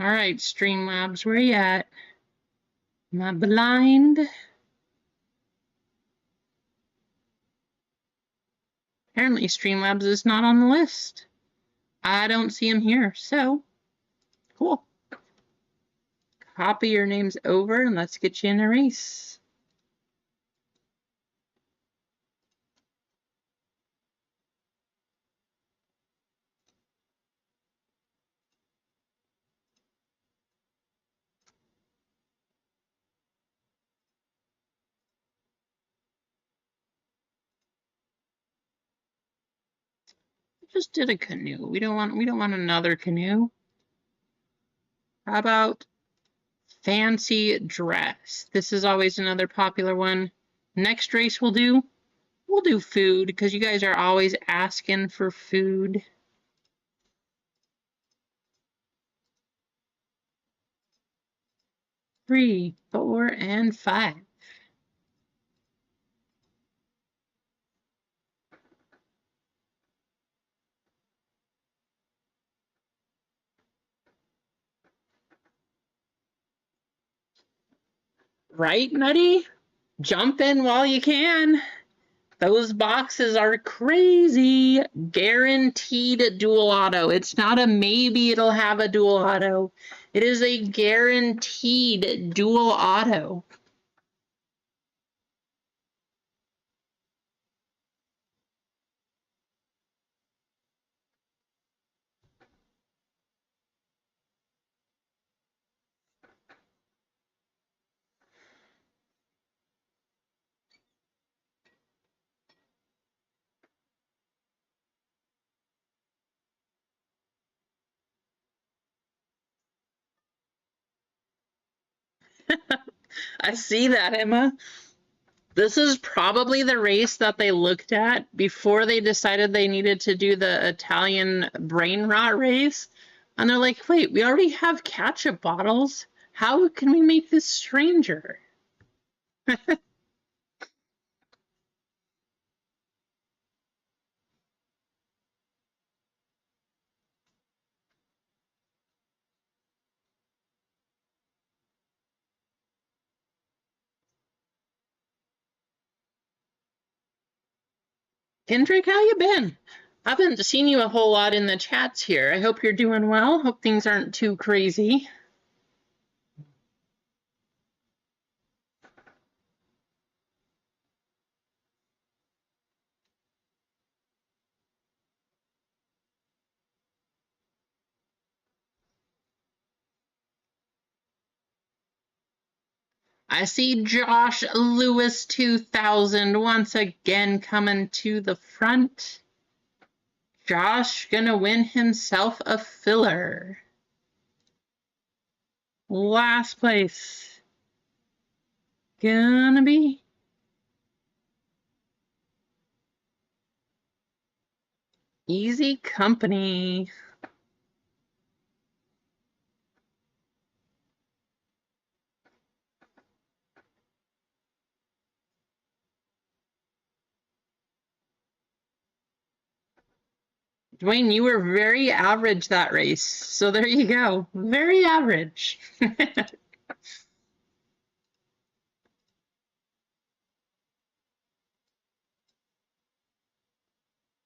[SPEAKER 1] All right, Streamlabs, where you at? Am I blind? Apparently Streamlabs is not on the list. I don't see him here, so cool. Copy your names over and let's get you in a race. Just did a canoe. We don't want another canoe. How about fancy dress? This is always another popular one. Next race we'll do We'll do food because you guys are always asking for food. Three, 4, and 5. Right, Nutty? Jump in while you can. Those boxes are crazy. Guaranteed dual auto. It's not a maybe it'll have a dual auto. It is a guaranteed dual auto. I see that, Emma. This is probably the race that they looked at before they decided they needed to do the Italian brain rot race. And they're like, wait, we already have ketchup bottles. How can we make this stranger? Kendrick, how you been? I haven't seen you a whole lot in the chats here. I hope you're doing well. Hope things aren't too crazy. I see Josh Lewis 2000 once again coming to the front. Josh gonna win himself a filler. Last place gonna be Easy Company. Dwayne, you were very average that race. So there you go. Very average.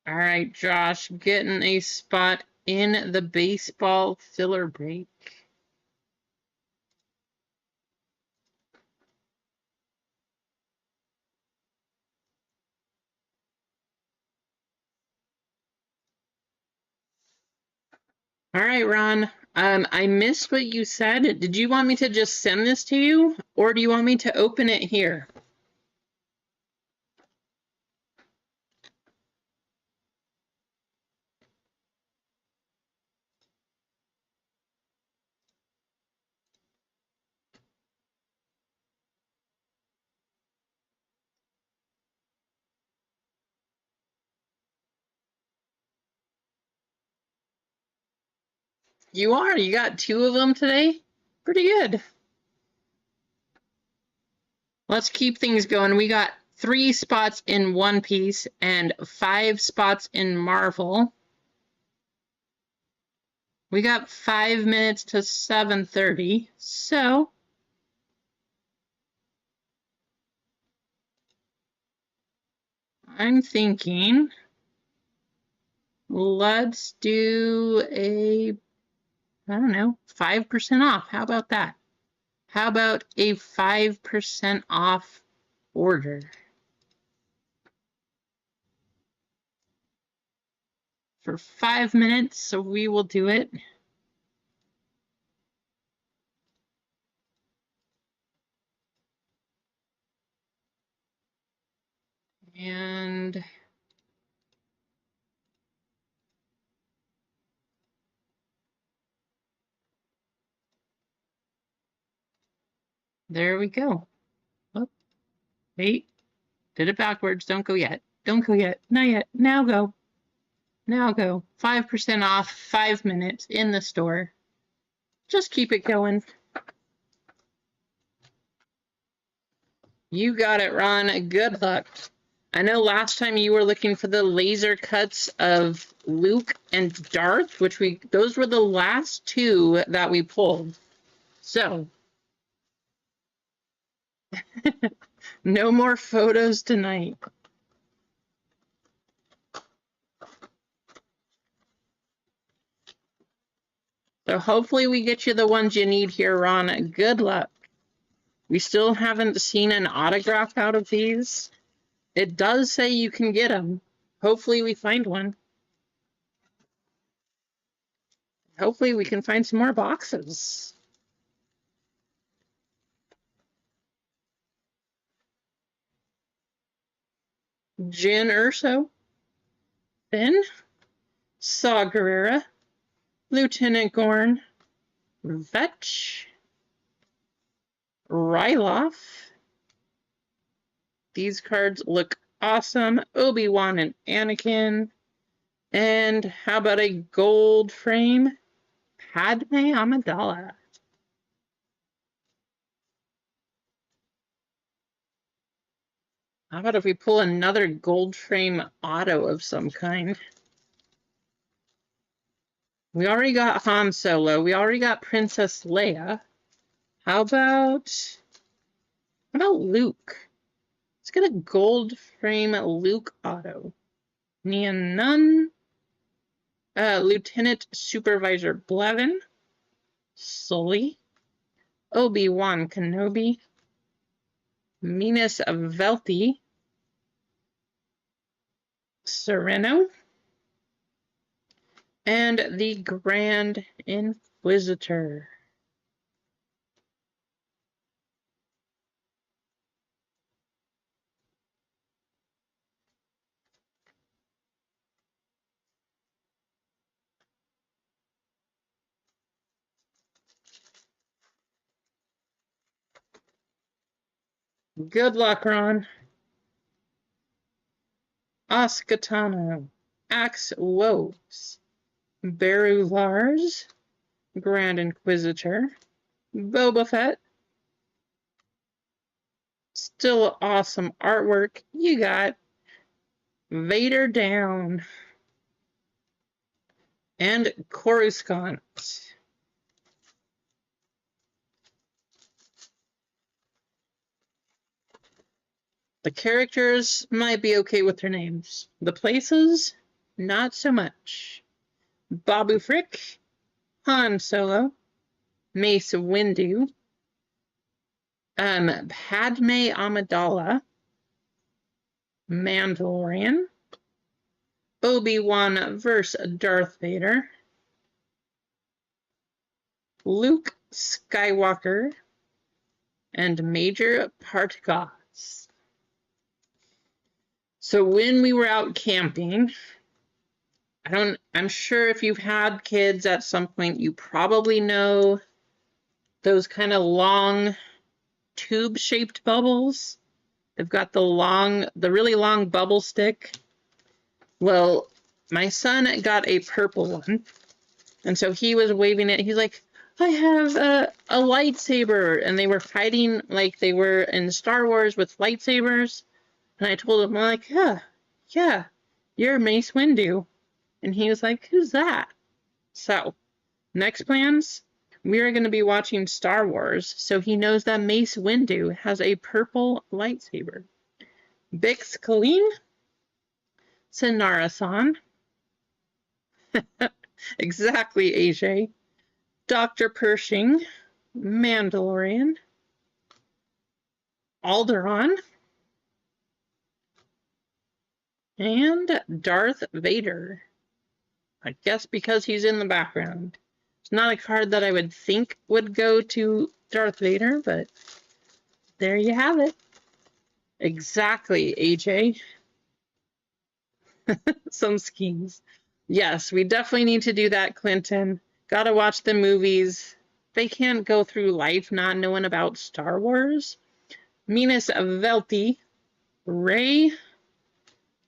[SPEAKER 1] All right, Josh, getting a spot in the baseball filler break. All right, Ron. I missed what you said. Did you want me to just send this to you, or do you want me to open it here? You are. You got 2 of them today? Pretty good. Let's keep things going. We got 3 spots in One Piece and 5 spots in Marvel. We got 5 minutes to 7:30, so I'm thinking let's do a, I don't know, 5% off. How about that? How about a 5% off order? For 5 minutes, so we will do it. And there we go. Oh, wait, did it backwards. Don't go yet. Don't go yet. Not yet. Now go. Now go. 5% off, 5 minutes in the store. Just keep it going. You got it, Ron. Good luck. I know last time you were looking for the laser cuts of Luke and Darth, those were the last two that we pulled. So, no more photos tonight. So hopefully we get you the ones you need here, Ron. Good luck. We still haven't seen an autograph out of these. It does say you can get them. Hopefully we find one. Hopefully we can find some more boxes. Jyn Erso, Finn, Saw Gerrera, Lieutenant Gorn, Vetch, Ryloth. These cards look awesome. Obi-Wan and Anakin. And how about a gold frame? Padme Amidala. How about if we pull another gold frame auto of some kind? We already got Han Solo. We already got Princess Leia. How about Luke? Let's get a gold frame Luke auto. Nien Nunn. Lieutenant Supervisor Blevin. Sully. Obi-Wan Kenobi. Minas Velti. Sereno. And the Grand Inquisitor. Good luck, Ron. Oscatano, Axe Woves, Beru Lars, Grand Inquisitor, Boba Fett. Still awesome artwork. You got Vader down. And Coruscant. The characters might be okay with their names. The places, not so much. Babu Frick, Han Solo, Mace Windu, Padme Amidala, Mandalorian, Obi-Wan vs. Darth Vader, Luke Skywalker, and Major Partagas. So when we were out camping, I'm sure if you've had kids at some point, you probably know those kind of long tube-shaped bubbles. They've got the really long bubble stick. Well, my son got a purple one, and so he was waving it. He's like, I have a lightsaber, and they were fighting like they were in Star Wars with lightsabers. And I told him, I'm like, yeah, you're Mace Windu. And he was like, who's that? So, next plans, we are going to be watching Star Wars, so he knows that Mace Windu has a purple lightsaber. Bix Colleen, Sinara-san. Exactly, AJ. Dr. Pershing, Mandalorian, Alderaan, and Darth Vader. I guess because he's in the background. It's not a card that I would think would go to Darth Vader, but there you have it. Exactly, AJ. Some schemes. Yes, we definitely need to do that, Clinton. Gotta watch the movies. They can't go through life not knowing about Star Wars. Minas Velti, Rey,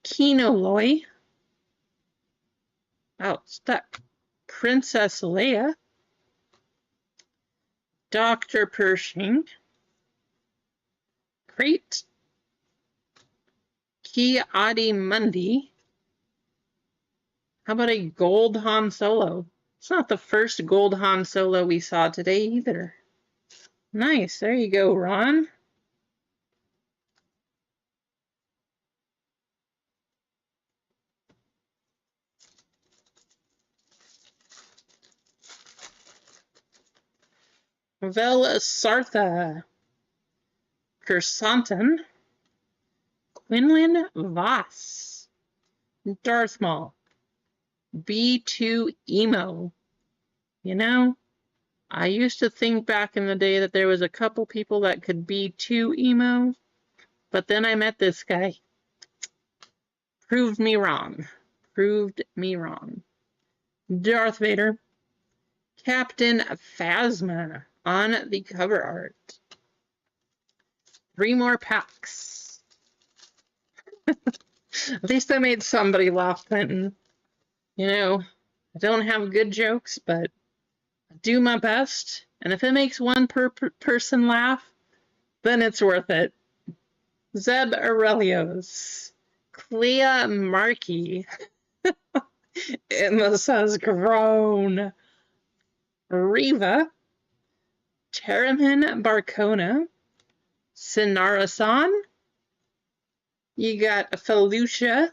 [SPEAKER 1] Kinoloy. Oh, stuck. Princess Leia. Dr. Pershing. Crate. Ki-Adi-Mundi. How about a gold Han Solo? It's not the first gold Han Solo we saw today either. Nice, there you go, Ron. Vel Sartha. Kersantan. Quinlan Voss. Darth Maul. B2 Emo. You know, I used to think back in the day that there was a couple people that could be too emo, but then I met this guy. Proved me wrong. Proved me wrong. Darth Vader. Captain Phasma on the cover art. 3 more packs. At least I made somebody laugh, Clinton. You know, I don't have good jokes, but I do my best. And if it makes one person laugh, then it's worth it. Zeb Aurelios. Clea Markey. Emma says groan. Riva. Terramin Barcona. Sinara-san. You got Felucia.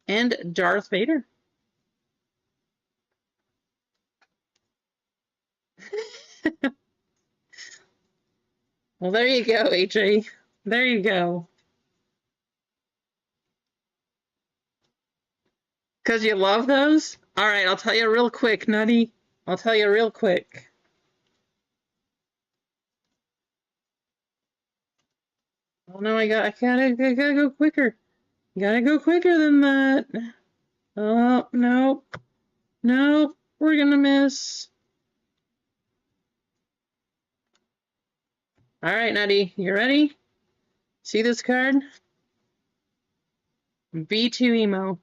[SPEAKER 1] And Darth Vader. Well, there you go, AJ. There you go. Because you love those? All right, I'll tell you real quick, Nutty. I'll tell you real quick. Oh no, I gotta go quicker. Gotta go quicker than that. Oh, nope. Nope, we're gonna miss. All right, Nutty, you ready? See this card? B2 Emo.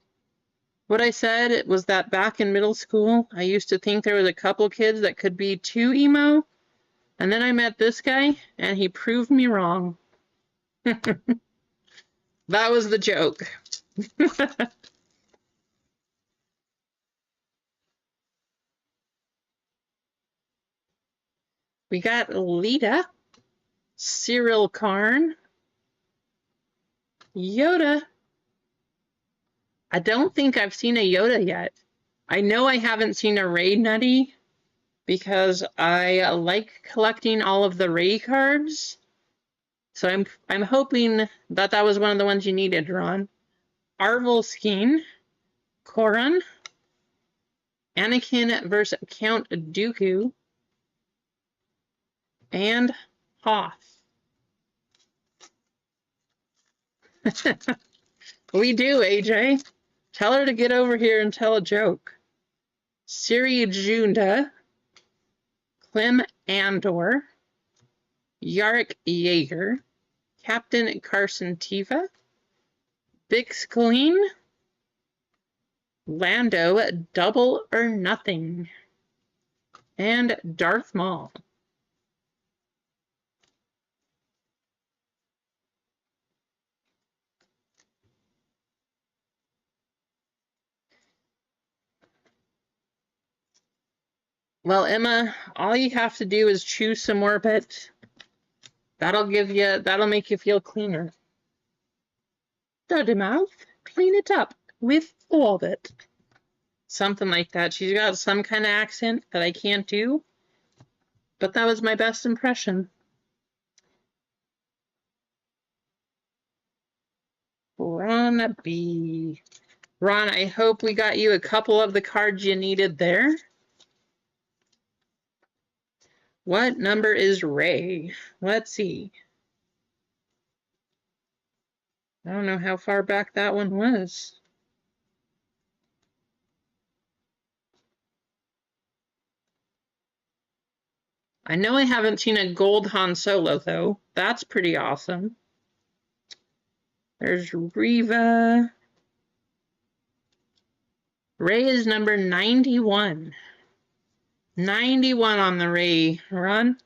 [SPEAKER 1] What I said was that back in middle school, I used to think there was a couple kids that could be too emo, and then I met this guy, and he proved me wrong. That was the joke. We got Lita, Cyril Karn, Yoda. I don't think I've seen a Yoda yet. I know I haven't seen a Rey Nutty because I like collecting all of the Rey cards. So I'm hoping that that was one of the ones you needed, Ron. Arvel Skeen, Korran, Anakin versus Count Dooku, and Hoth. We do, AJ. Tell her to get over here and tell a joke. Siri Junda, Clem Andor, Yarrick Yeager, Captain Carson Teva, Bix Clean, Lando Double or Nothing, and Darth Maul. Well, Emma, all you have to do is chew some more bit. That'll make you feel cleaner. Dirty mouth, clean it up with orbit. Something like that. She's got some kind of accent that I can't do, but that was my best impression. Ron B. Ron, I hope we got you a couple of the cards you needed there. What number is Rey? Let's see. I don't know how far back that one was. I know I haven't seen a gold Han Solo, though. That's pretty awesome. There's Riva. Ray is number 91. 91 on the Ray run.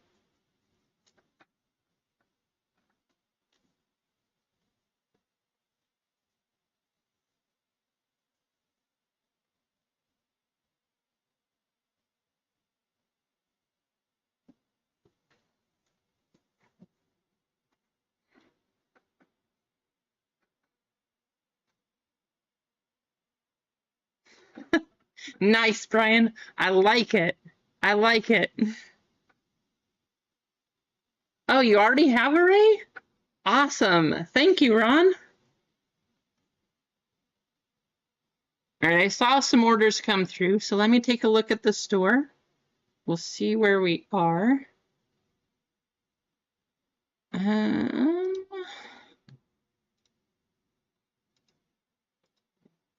[SPEAKER 1] Nice, Brian. I like it. I like it. Oh, you already have a Ray? Awesome. Thank you, Ron. All right, I saw some orders come through, so let me take a look at the store. We'll see where we are. I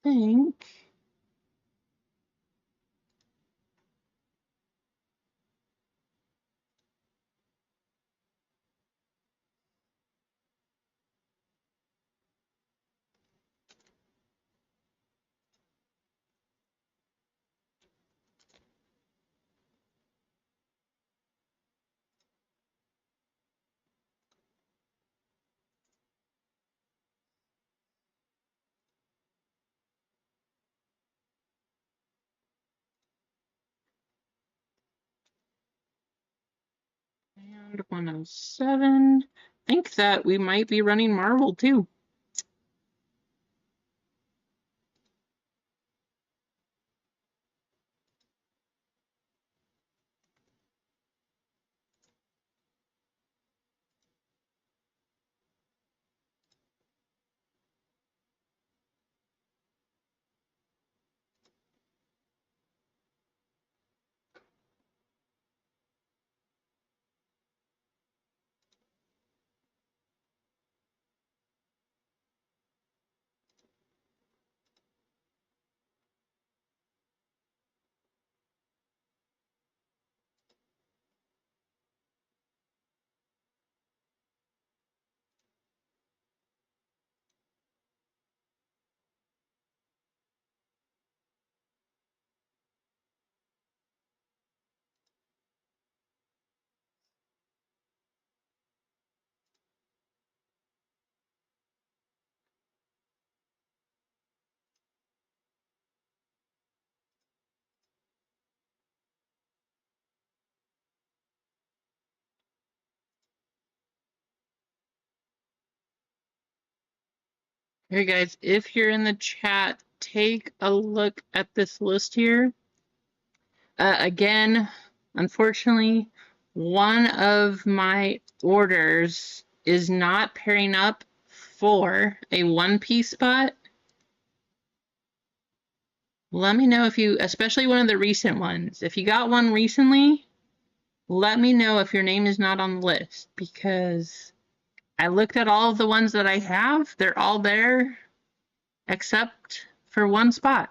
[SPEAKER 1] think. And 107. I think that we might be running Marvel too. Hey guys, if you're in the chat, take a look at this list here. Again, unfortunately, one of my orders is not pairing up for a one-piece spot. Let me know if you, especially one of the recent ones, if you got one recently, let me know if your name is not on the list, because I looked at all of the ones that I have. They're all there except for one spot.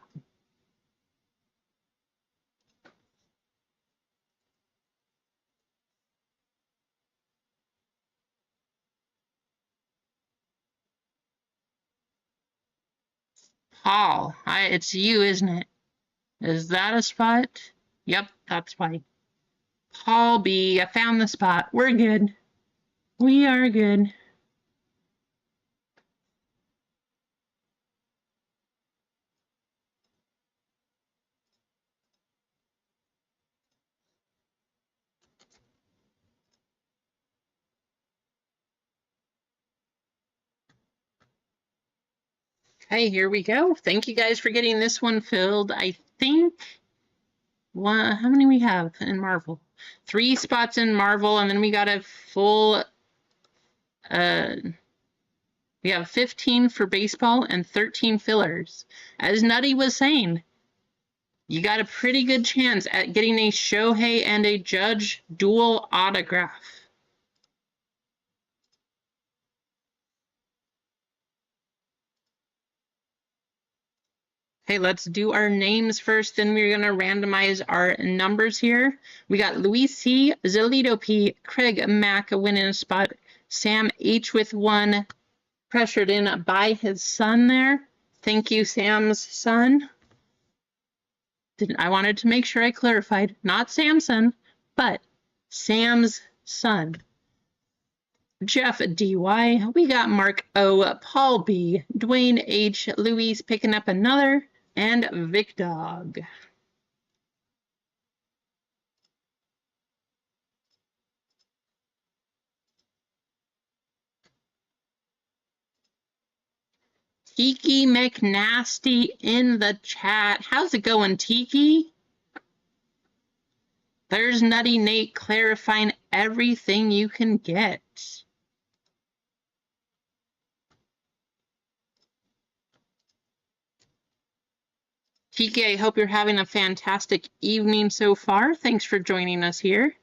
[SPEAKER 1] Paul, it's you, isn't it? Is that a spot? Yep, that's fine. Paul B, I found the spot. We're good. We are good. Okay, here we go. Thank you guys for getting this one filled. I think, how many we have in Marvel? 3 spots in Marvel, and then we got a full, we have 15 for baseball and 13 fillers. As Nutty was saying, you got a pretty good chance at getting a Shohei and a Judge dual autograph. Okay, let's do our names first, then we're going to randomize our numbers here. We got Luis C, Zalito P, Craig Mack winning a spot, Sam H with 1, pressured in by his son there. Thank you, Sam's son. I wanted to make sure I clarified, not Samson, but Sam's son. Jeff DY, we got Mark O, Paul B, Dwayne H, Louise picking up another, and Vic Dog. Tiki McNasty in the chat. How's it going, Tiki? There's Nutty Nate clarifying everything you can get. Tiki, I hope you're having a fantastic evening so far. Thanks for joining us here.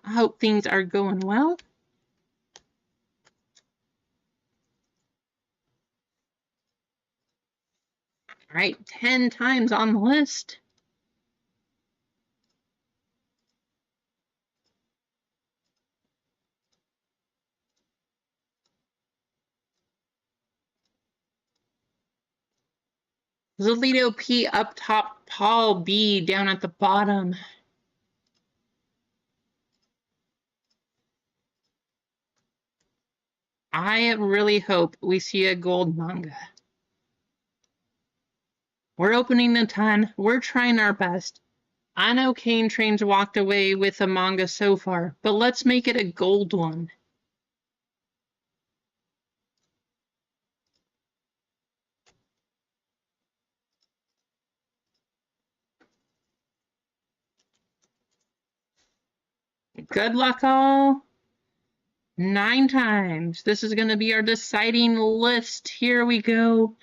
[SPEAKER 1] I hope things are going well. All right, 10 times on the list. Zolito P up top, Paul B down at the bottom. I really hope we see a gold manga. We're opening a ton. We're trying our best. I know Cane Train's walked away with a manga so far, but let's make it a gold one. Good luck, all. 9 times. This is going to be our deciding list. Here we go.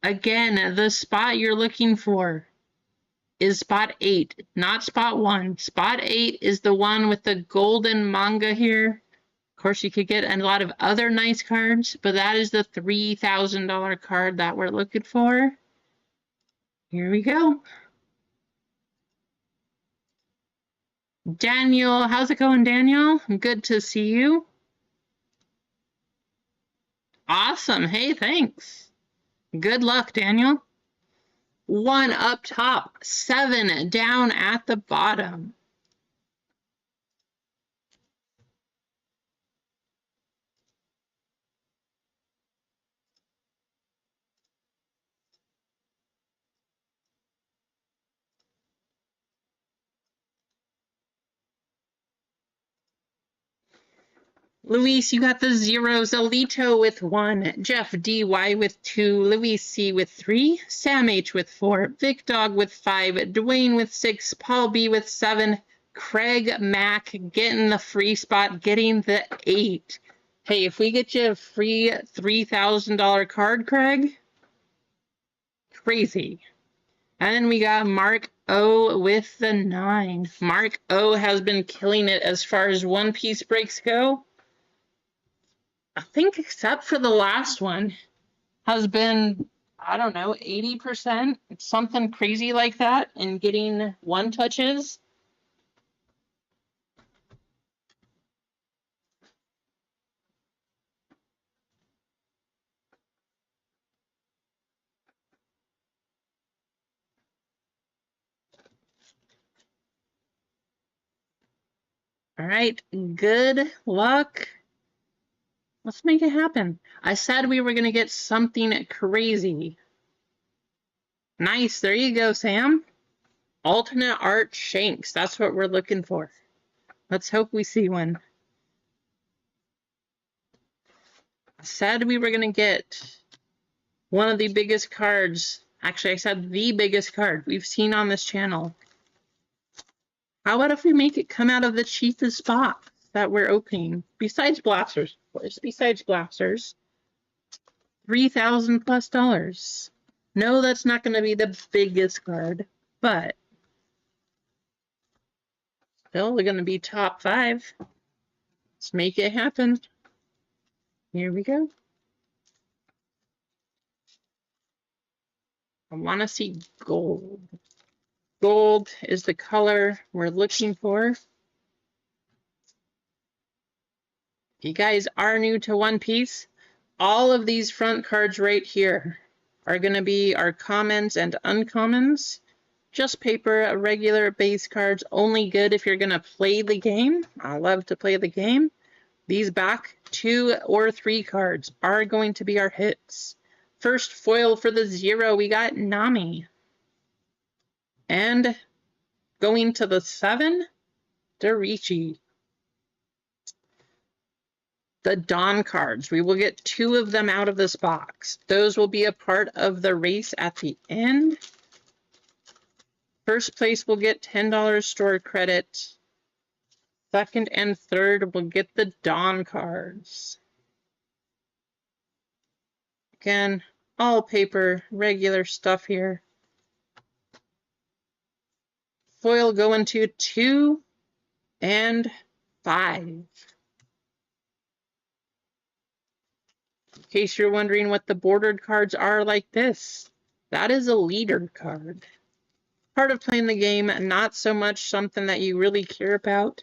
[SPEAKER 1] Again, the spot you're looking for is spot 8, not spot 1. Spot 8 is the one with the golden manga here. Of course, you could get a lot of other nice cards, but that is the $3,000 card that we're looking for. Here we go. Daniel, how's it going, Daniel? Good to see you. Awesome. Hey, thanks. Good luck, Daniel. 1 up top, 7 down at the bottom. Luis, you got the 0. Zolito with 1. Jeff DY with 2. Luis C with 3. Sam H with 4. Vic Dog with 5. Dwayne with 6. Paul B with 7. Craig Mack getting the free spot, getting the 8. Hey, if we get you a free $3,000 card, Craig, crazy. And then we got Mark O with the 9. Mark O has been killing it as far as One Piece breaks go. I think except for the last one, has been, I don't know, 80%, something crazy like that, in getting 1 touches. All right, good luck. Let's make it happen. I said we were going to get something crazy. Nice, there you go, Sam. Alternate art Shanks, that's what we're looking for. Let's hope we see one. I said we were going to get one of the biggest cards. Actually, I said the biggest card we've seen on this channel. How about if we make it come out of the cheapest box that we're opening? Besides blasters, of course. Besides blasters. $3,000+. No, that's not going to be the biggest card, but still going to be top 5. Let's make it happen. Here we go. I want to see gold. Gold is the color we're looking for. If you guys are new to One Piece, all of these front cards right here are going to be our commons and uncommons. Just paper, regular base cards, only good if you're going to play the game. I love to play the game. These back 2 or 3 cards are going to be our hits. First foil for the 0, we got Nami. And going to the 7, Dorichi. The Dawn cards, we will get 2 of them out of this box. Those will be a part of the race at the end. First place will get $10 store credit. Second and third will get the Dawn cards. Again, all paper, regular stuff here. Foil going to 2 and 5. In case you're wondering what the bordered cards are like this, that is a leader card. Part of playing the game, not so much something that you really care about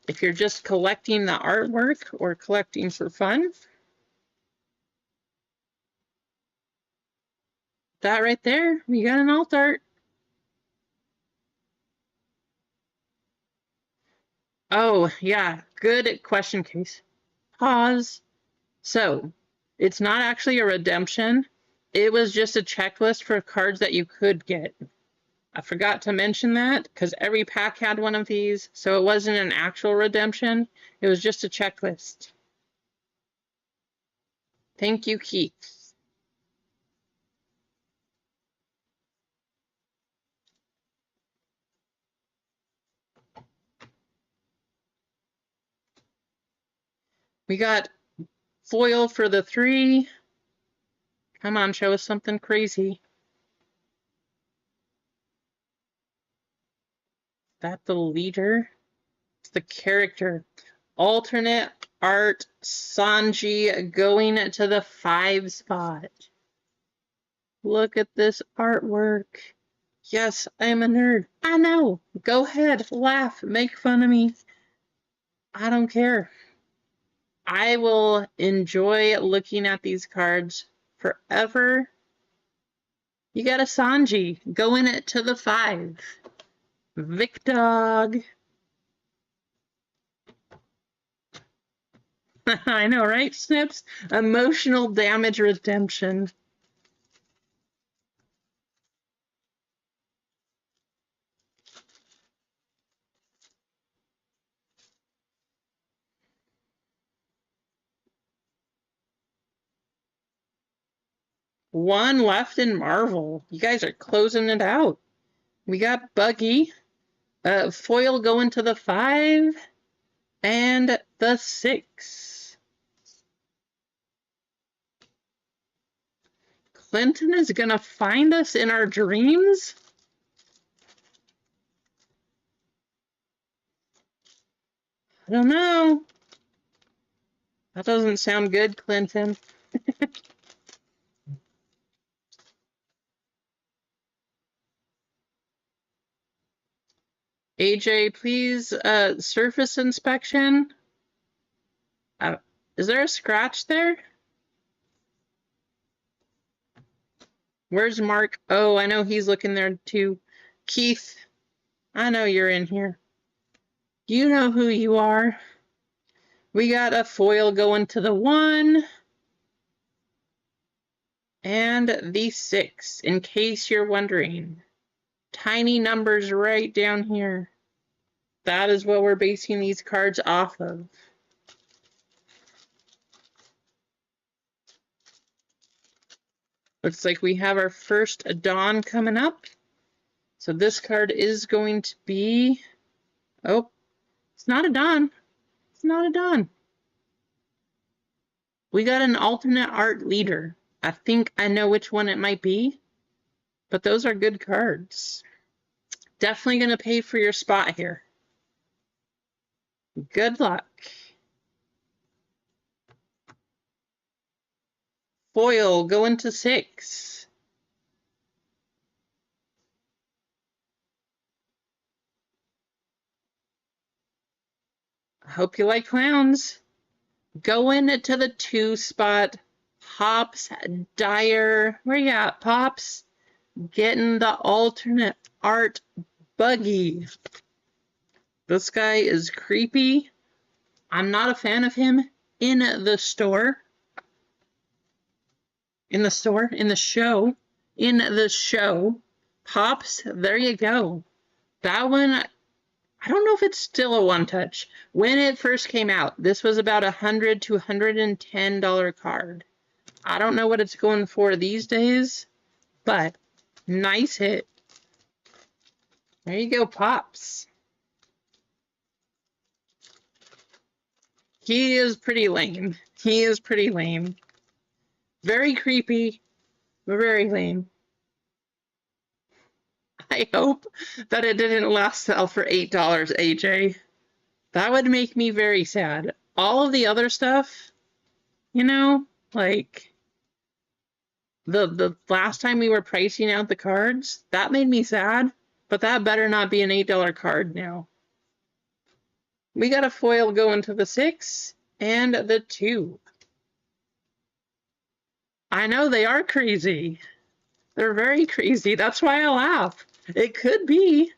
[SPEAKER 1] if you're just collecting the artwork or collecting for fun. That right there, we got an alt art. Oh, yeah, good question, Case. Pause. So, it's not actually a redemption. It was just a checklist for cards that you could get. I forgot to mention that because every pack had one of these, so it wasn't an actual redemption. It was just a checklist. Thank you, Keith. We got foil for the 3. Come on, show us something crazy. Is that the leader? It's the character. Alternate art Sanji going to the 5 spot. Look at this artwork. Yes, I am a nerd. I know. Go ahead, laugh, make fun of me. I don't care. I will enjoy looking at these cards forever. You got a Sanji going it to the 5. Vic Dog. I know, right, Snips? Emotional damage redemption. One left in Marvel. You guys are closing it out. We got Buggy. Foil going to the 5. And the 6. Clinton is going to find us in our dreams? I don't know. That doesn't sound good, Clinton. AJ, please, surface inspection. Is there a scratch there? Where's Mark? Oh, I know he's looking there too. Keith, I know you're in here. You know who you are. We got a foil going to the 1 and the 6, in case you're wondering. Tiny numbers right down here. That is what we're basing these cards off of. Looks like we have our first Dawn coming up. So this card is going to be... Oh, it's not a Dawn. It's not a Dawn. We got an alternate art leader. I think I know which one it might be. But those are good cards. Definitely going to pay for your spot here. Good luck. Foil going to 6. I hope you like clowns. Going to the 2 spot. Pops Dyer. Where you at, Pops? Getting the alternate art buggy. This guy is creepy. I'm not a fan of him in the store. In the store? In the show. In the show. Pops, there you go. That one, I don't know if it's still a one-touch. When it first came out, this was about $100 to $110 card. I don't know what it's going for these days, but nice hit. There you go, Pops. He is pretty lame. He is pretty lame. Very creepy, but very lame. I hope that it didn't last sell for $8, AJ. That would make me very sad. All of the other stuff, you know, like the last time we were pricing out the cards, that made me sad, but that better not be an $8 card now. We got a foil going to the 6 and the 2. I know they are crazy. They're very crazy. That's why I laugh. It could be,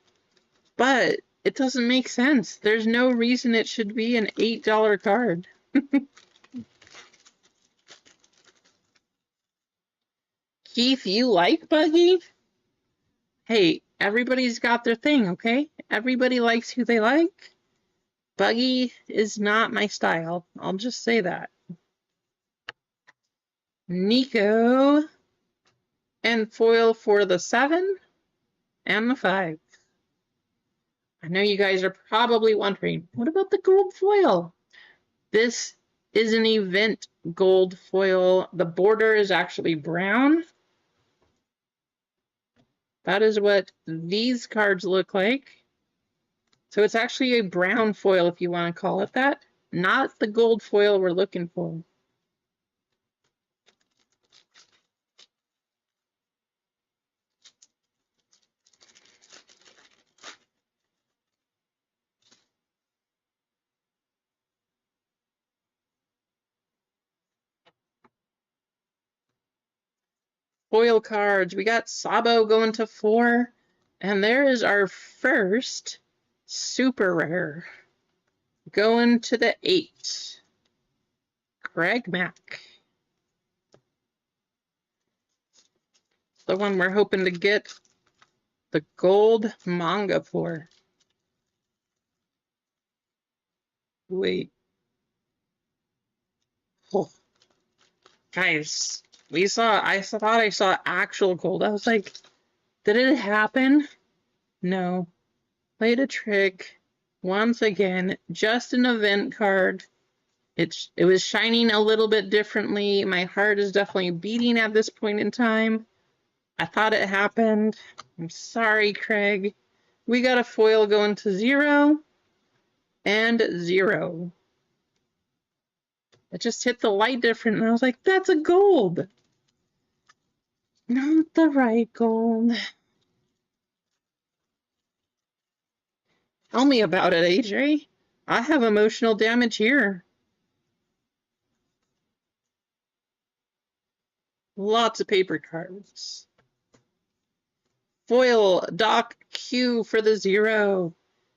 [SPEAKER 1] but it doesn't make sense. There's no reason it should be an $8 card. Keith, you like Buggy? Hey, everybody's got their thing, okay? Everybody likes who they like. Buggy is not my style. I'll just say that. Nico. And foil for the 7 and the 5. I know you guys are probably wondering, what about the gold foil? This is an event gold foil. The border is actually brown. That is what these cards look like. So it's actually a brown foil, if you want to call it that. Not the gold foil we're looking for. Foil cards. We got Sabo going to 4. And there is our first super rare. Going to the 8. Greg Mack. The one we're hoping to get the gold manga for. Wait. Oh. Guys, I thought I saw actual gold. I was like, did it happen? No. Played a trick. Once again, just an event card. It was shining a little bit differently. My heart is definitely beating at this point in time. I thought it happened. I'm sorry, Craig. We got a foil going to 0 and 0. It just hit the light different, and I was like, that's a gold. Not the right gold. Tell me about it, AJ. I have emotional damage here. Lots of paper cards. Foil Doc Q for the 0.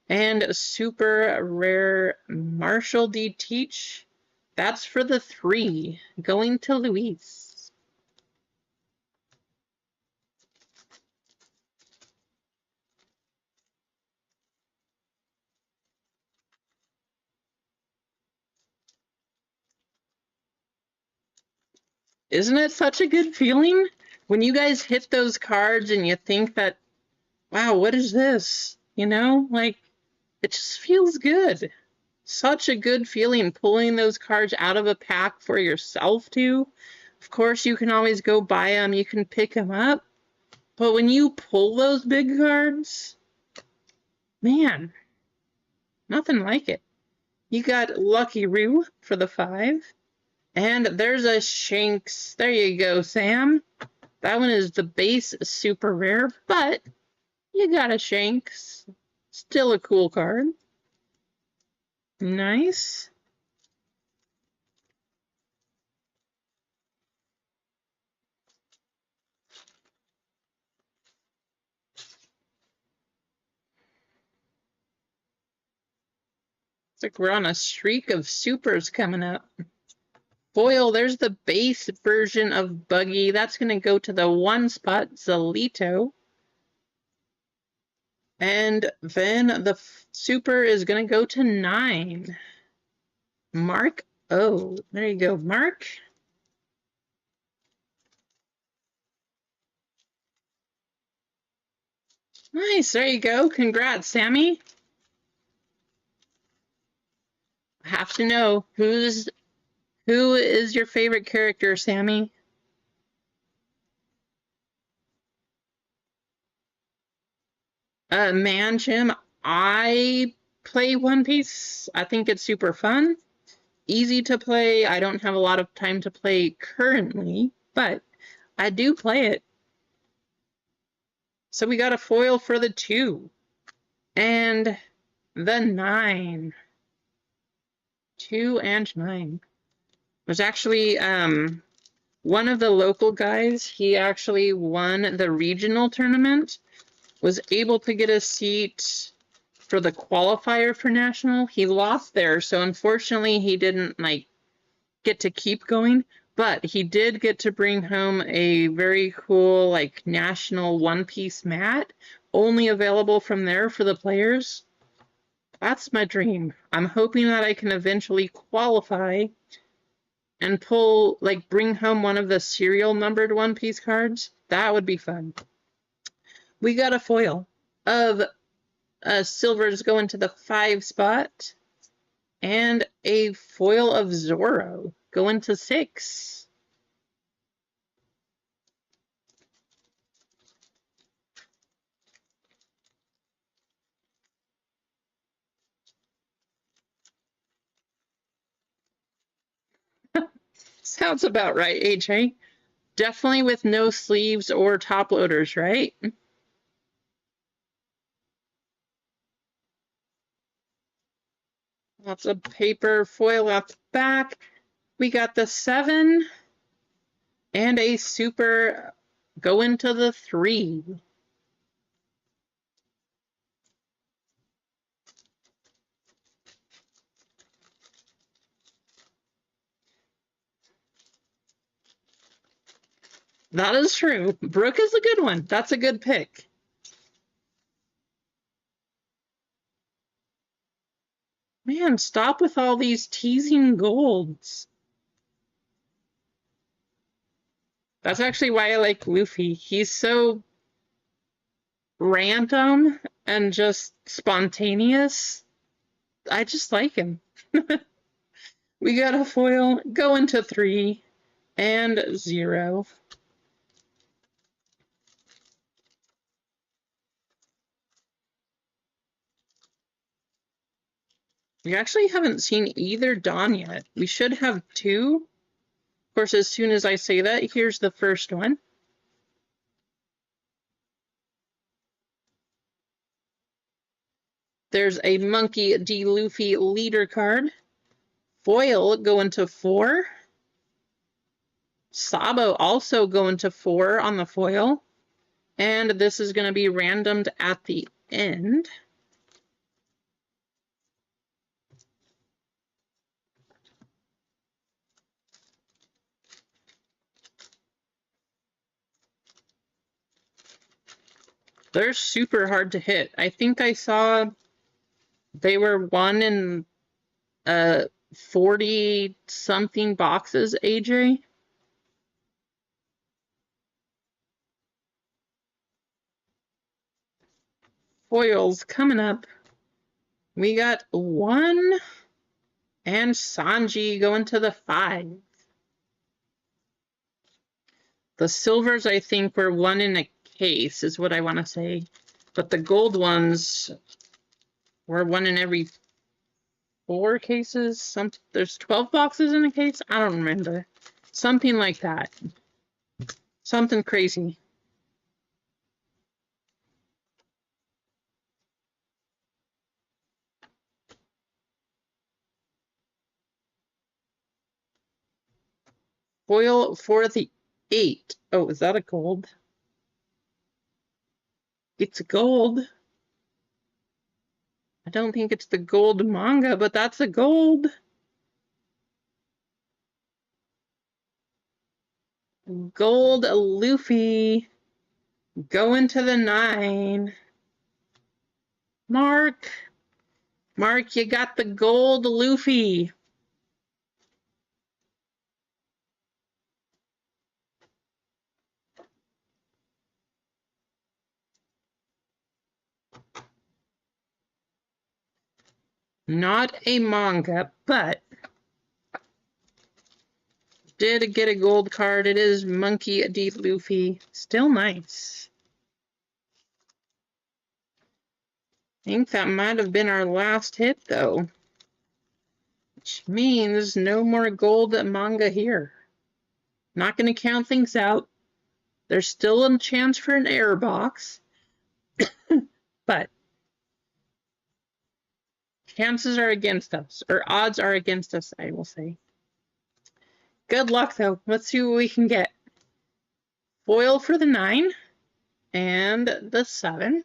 [SPEAKER 1] And a super rare Marshall D. Teach. That's for the 3. Going to Luis. Isn't it such a good feeling when you guys hit those cards and you think that, wow, what is this? You know, like, it just feels good. Such a good feeling pulling those cards out of a pack for yourself too. Of course, you can always go buy them. You can pick them up. But when you pull those big cards, man, nothing like it. You got Lucky Roo for the 5. And there's a Shanks. There you go, Sam. That one is the base super rare, but you got a Shanks. Still a cool card. Nice. It's like we're on a streak of supers coming up. Foil, there's the base version of Buggy. That's going to go to the 1 spot, Zalito. And then the super is going to go to 9. Mark O. There you go, Mark. Nice, there you go. Congrats, Sammy. I have to know who is your favorite character, Sammy? Man, Jim, I play One Piece. I think it's super fun, easy to play. I don't have a lot of time to play currently, but I do play it. So we got a foil for the 2 and the 9. 2 and 9. There's actually one of the local guys. He actually won the regional tournament, was able to get a seat for the qualifier for national. He lost there, so unfortunately he didn't get to keep going, but he did get to bring home a very cool national One Piece mat, only available from there for the players. That's my dream. I'm hoping that I can eventually qualify and bring home one of the serial numbered One Piece cards. That would be fun. We got a foil of silvers going to the 5 spot, and a foil of Zoro going to 6. Sounds about right, AJ. Definitely with no sleeves or top loaders, right? Lots of paper foil at the back. We got the 7 and a super going to the 3. That is true. Brooke is a good one. That's a good pick. Man, stop with all these teasing golds. That's actually why I like Luffy. He's so random and just spontaneous. I just like him. We got a foil going to 3 and 0. We actually haven't seen either Dawn yet. We should have 2. Of course, as soon as I say that, here's the first one. There's a Monkey D. Luffy leader card. Foil going to 4. Sabo also going to 4 on the foil. And this is going to be randomed at the end. They're super hard to hit. I think I saw they were 1 in 40-something boxes, AJ. Foils coming up. We got 1 and Sanji going to the 5. The silvers, I think, were 1 in a case, is what I want to say. But the gold ones were 1 in every 4 cases. There's 12 boxes in a case? I don't remember. Something like that. Something crazy. Foil for the 8. Oh, is that a gold? It's a gold. I don't think it's the gold manga, but that's a gold. Gold Luffy. Going to the 9. Mark. Mark, you got the gold Luffy. Not a manga, but did get a gold card. It is Monkey D. Luffy. Still nice. I think that might have been our last hit, though. Which means no more gold manga here. Not going to count things out. There's still a chance for an error box. But chances are against us. Or odds are against us, I will say. Good luck, though. Let's see what we can get. Foil for the 9 and the 7.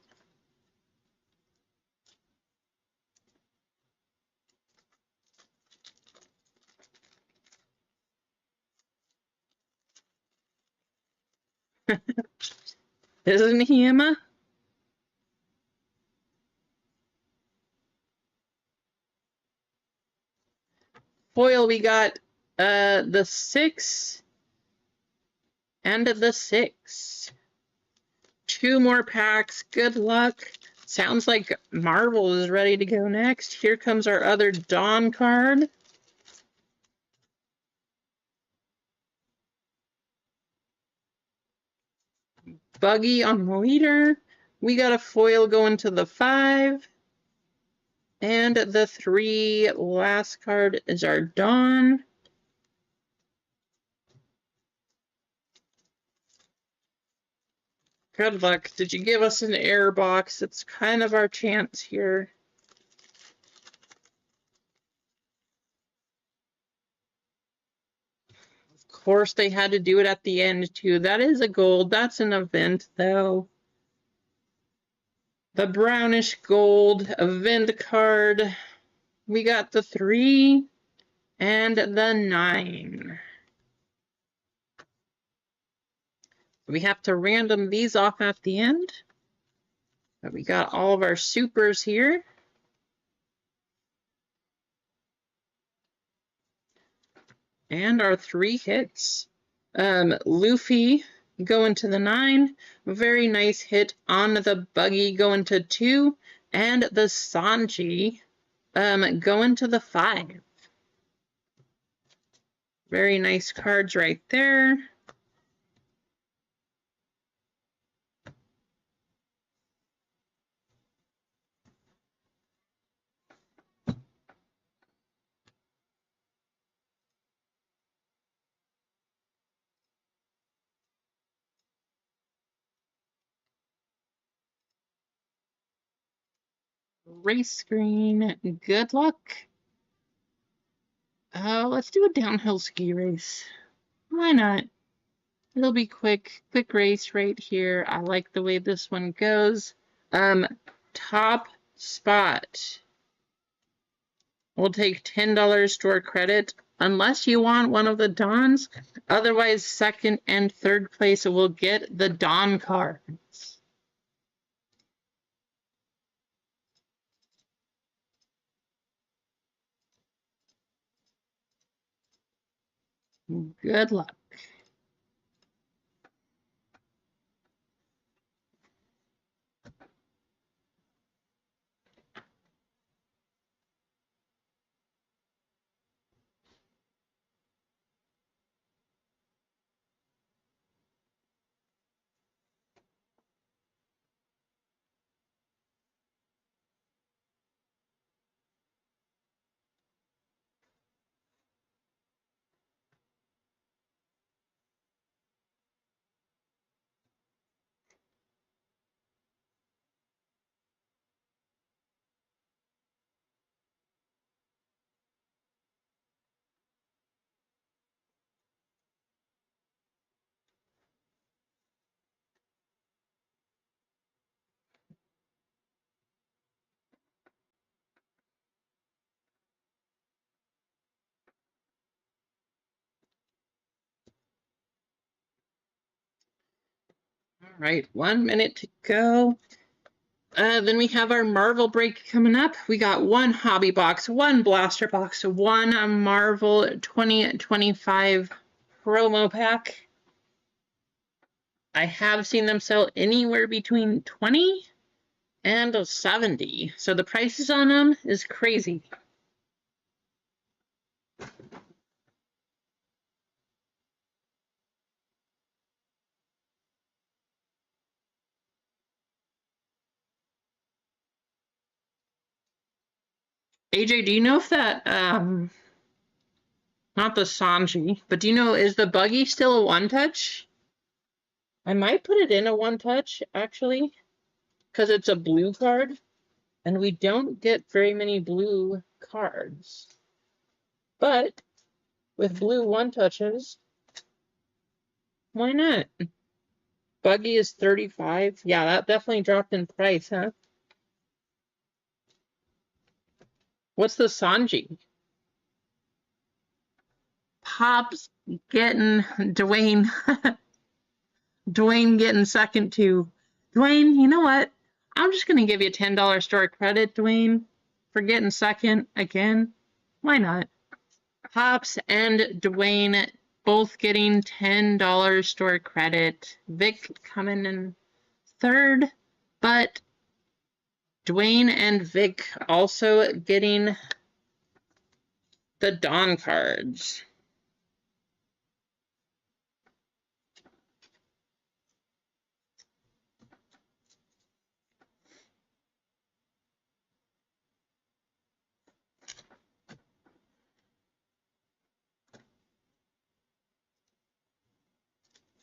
[SPEAKER 1] Isn't he, Emma? Foil, we got the 6 and the 6. 2 more packs. Good luck. Sounds like Marvel is ready to go next. Here comes our other Dawn card. Buggy on the leader. We got a foil going to the 5. And the 3 last card is our Dawn. Good luck. Did you give us an error box? It's kind of our chance here. Of course, they had to do it at the end, too. That is a gold. That's an event, though. The brownish gold event card. We got the 3 and the 9. We have to random these off at the end. But we got all of our supers here. And our 3 hits. Luffy going to the 9. Very nice hit on the Buggy going to 2. And the Sanji going to the 5. Very nice cards right there. Race screen. Good luck. Let's do a downhill ski race. Why not? It'll be quick race right here. I like the way this one goes. Top spot. We'll take $10 store credit unless you want one of the Dons. Otherwise, second and third place will get the Don cards. Good luck. right, 1 minute to go. Then we have our Marvel break coming up. We got one hobby box, one blaster box, one Marvel 2025 promo pack. I have seen them sell anywhere between 20 and 70. So the prices on them is crazy. AJ, do you know if that, not the Sanji, but do you know, is the Buggy still a one-touch? I might put it in a one-touch, actually, because it's a blue card, and we don't get very many blue cards. But with blue one-touches, why not? Buggy is 35. Yeah, that definitely dropped in price, huh? What's the Sanji? Pop's getting Dwayne. Dwayne getting second too. Dwayne, you know what? I'm just going to give you a $10 store credit, Dwayne, for getting second again. Why not? Pops and Dwayne both getting $10 store credit. Vic coming in third, but Dwayne and Vic also getting the Dawn cards.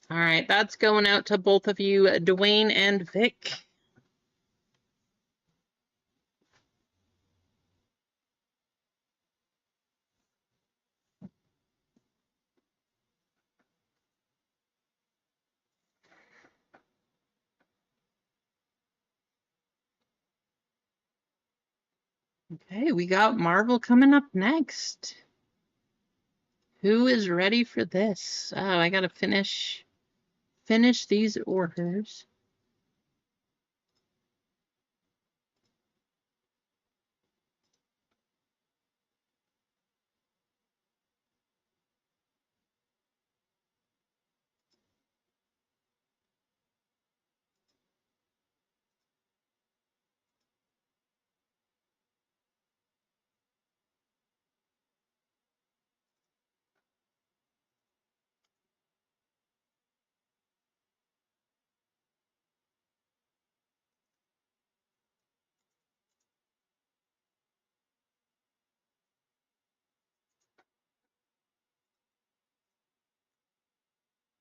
[SPEAKER 1] All right, that's going out to both of you, Dwayne and Vic. Okay, we got Marvel coming up next. Who is ready for this? Oh, I gotta finish these orders.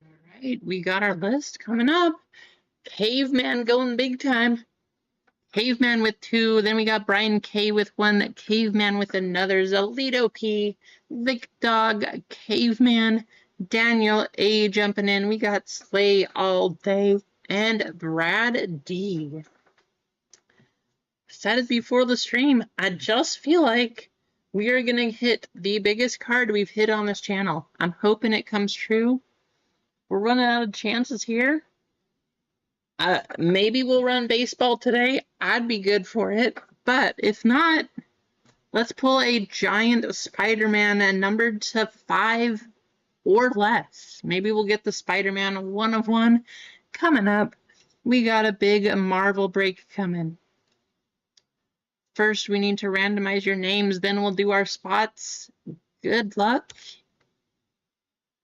[SPEAKER 1] All right, we got our list coming up. Caveman going big time. Caveman with 2. Then we got Brian K with 1. Caveman with another. Zalito P. Vic Dog. Caveman. Daniel A jumping in. We got Slay all day. And Brad D. Said it before the stream. I just feel like we are going to hit the biggest card we've hit on this channel. I'm hoping it comes true. We're running out of chances here. Maybe we'll run baseball today. I'd be good for it. But if not, let's pull a giant Spider-Man numbered to 5 or less. Maybe we'll get the Spider-Man 1 of 1 coming up. We got a big Marvel break coming. First, we need to randomize your names, then we'll do our spots. Good luck.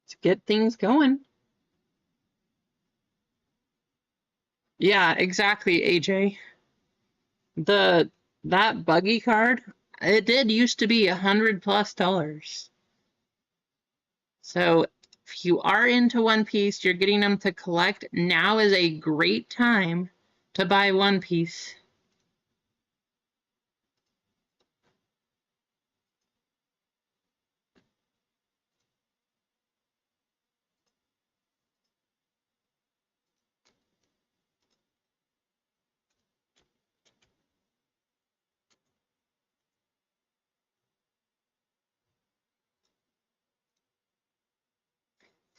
[SPEAKER 1] Let's get things going. Yeah, exactly, AJ. That buggy card, it did used to be $100+. So if you are into One Piece, you're getting them to collect, now is a great time to buy One Piece.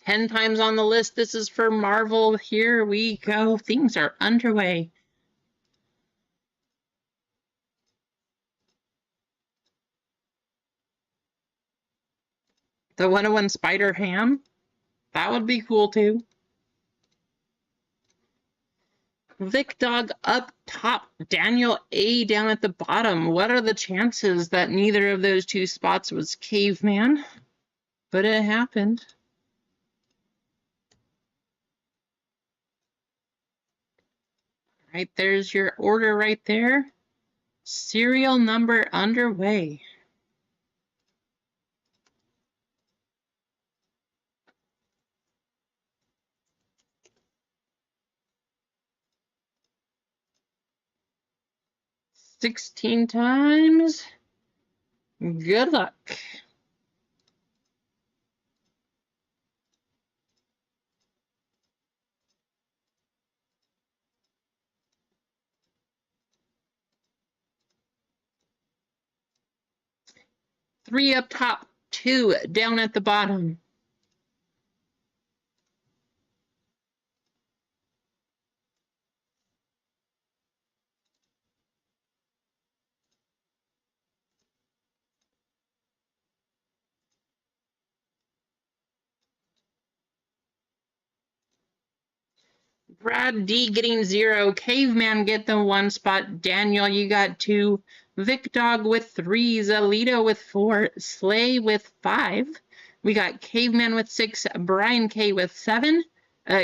[SPEAKER 1] 10 times on the list. This is for Marvel. Here we go. Things are underway. The 101 Spider Ham. That would be cool too. Vic Dog up top, Daniel A down at the bottom. What are the chances that neither of those two spots was Caveman? But it happened. Right, there's your order right there. Serial number underway. $16 times. Good luck. Three up top, two down at the bottom. Brad D getting 0. Caveman get the 1 spot. Daniel, you got 2. Vic Dog with 3. Zalito with 4. Slay with 5. We got Caveman with 6. Brian K with 7.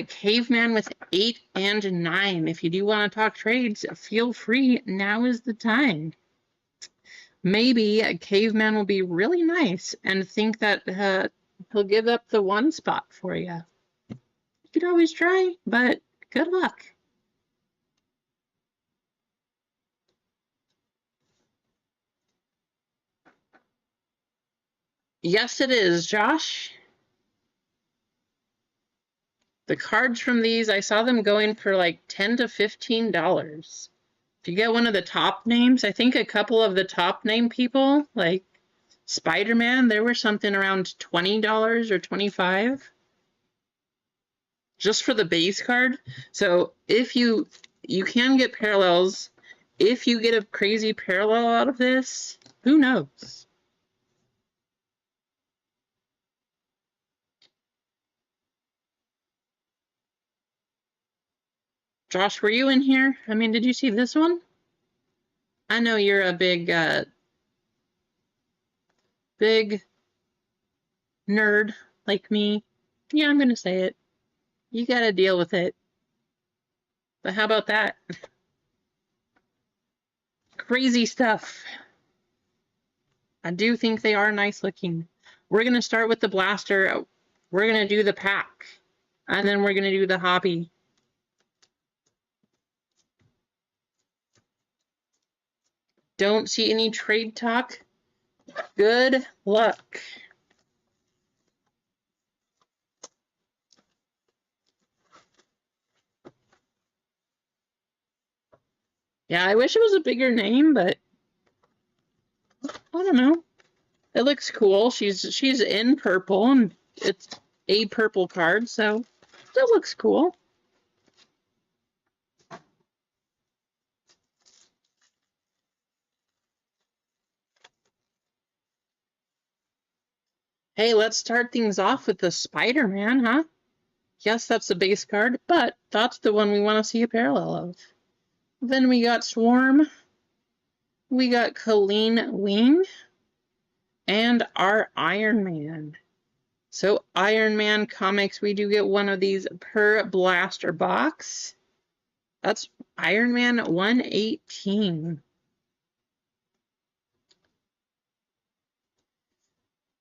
[SPEAKER 1] Caveman with 8 and 9. If you do want to talk trades, feel free. Now is the time. Maybe a Caveman will be really nice and think that he'll give up the 1 spot for you. You could always try, but good luck. Yes, it is, Josh. The cards from these, I saw them going for like $10 to $15. If you get one of the top names, I think a couple of the top name people, like Spider-Man, there were something around $20 or $25 just for the base card. So if you can get parallels, if you get a crazy parallel out of this, who knows? Josh, were you in here? I mean, did you see this one? I know you're a big nerd like me. Yeah, I'm gonna say it. You gotta deal with it. But how about that? Crazy stuff. I do think they are nice looking. We're gonna start with the blaster. We're gonna do the pack. And then we're gonna do the hobby. Don't see any trade talk. Good luck. Yeah, I wish it was a bigger name, but I don't know. It looks cool. She's in purple, and it's a purple card, so it looks cool. Hey, let's start things off with the Spider-Man, huh? Yes, that's the base card, but that's the one we want to see a parallel of. Then we got Swarm, we got Colleen Wing, and our Iron Man. So Iron Man comics, we do get one of these per blaster box. That's Iron Man 118.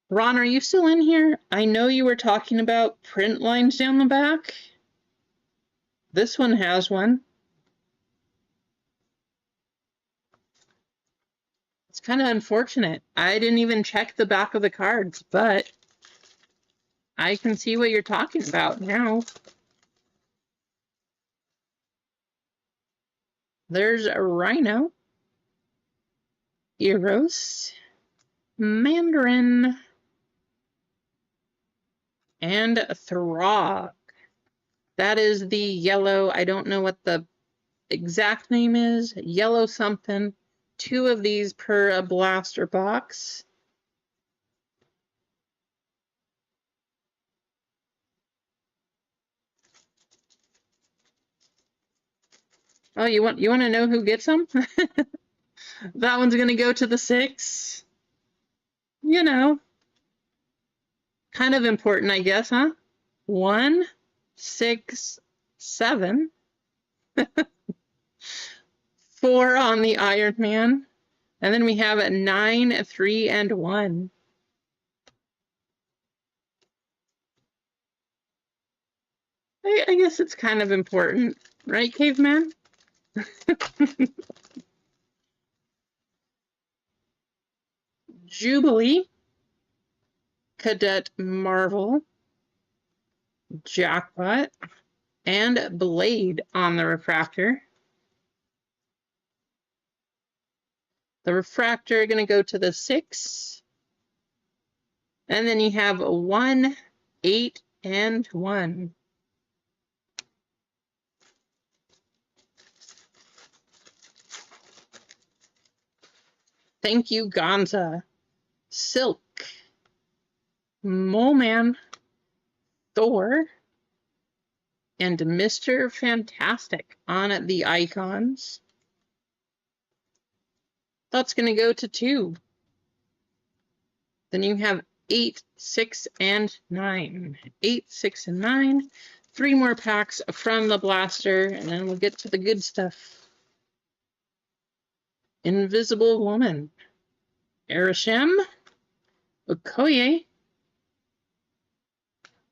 [SPEAKER 1] Ron, are you still in here? I know you were talking about print lines down the back. This one has one. It's kind of unfortunate. I didn't even check the back of the cards, but I can see what you're talking about now. There's a Rhino, Eros, Mandarin, and Throg. That is the yellow. I don't know what the exact name is. Yellow something. 2 of these per blaster box. Oh, you want to know who gets them? That one's gonna go to the 6. You know, kind of important, I guess, huh? 1, 6, 7. 4 on the Iron Man. And then we have a 9, 3, and 1. I guess it's kind of important, right, caveman? Jubilee, Cadet Marvel, Jackpot, and Blade on the refractor. The refractor going to go to the 6. And then you have 1, 8, and 1. Thank you, Gonza. Silk, Moleman, Thor, and Mr. Fantastic on the icons. That's going to go to 2. Then you have 8, 6, and 9. 8, 6, and 9. 3 more packs from the blaster, and then we'll get to the good stuff. Invisible Woman, Arishem, Okoye,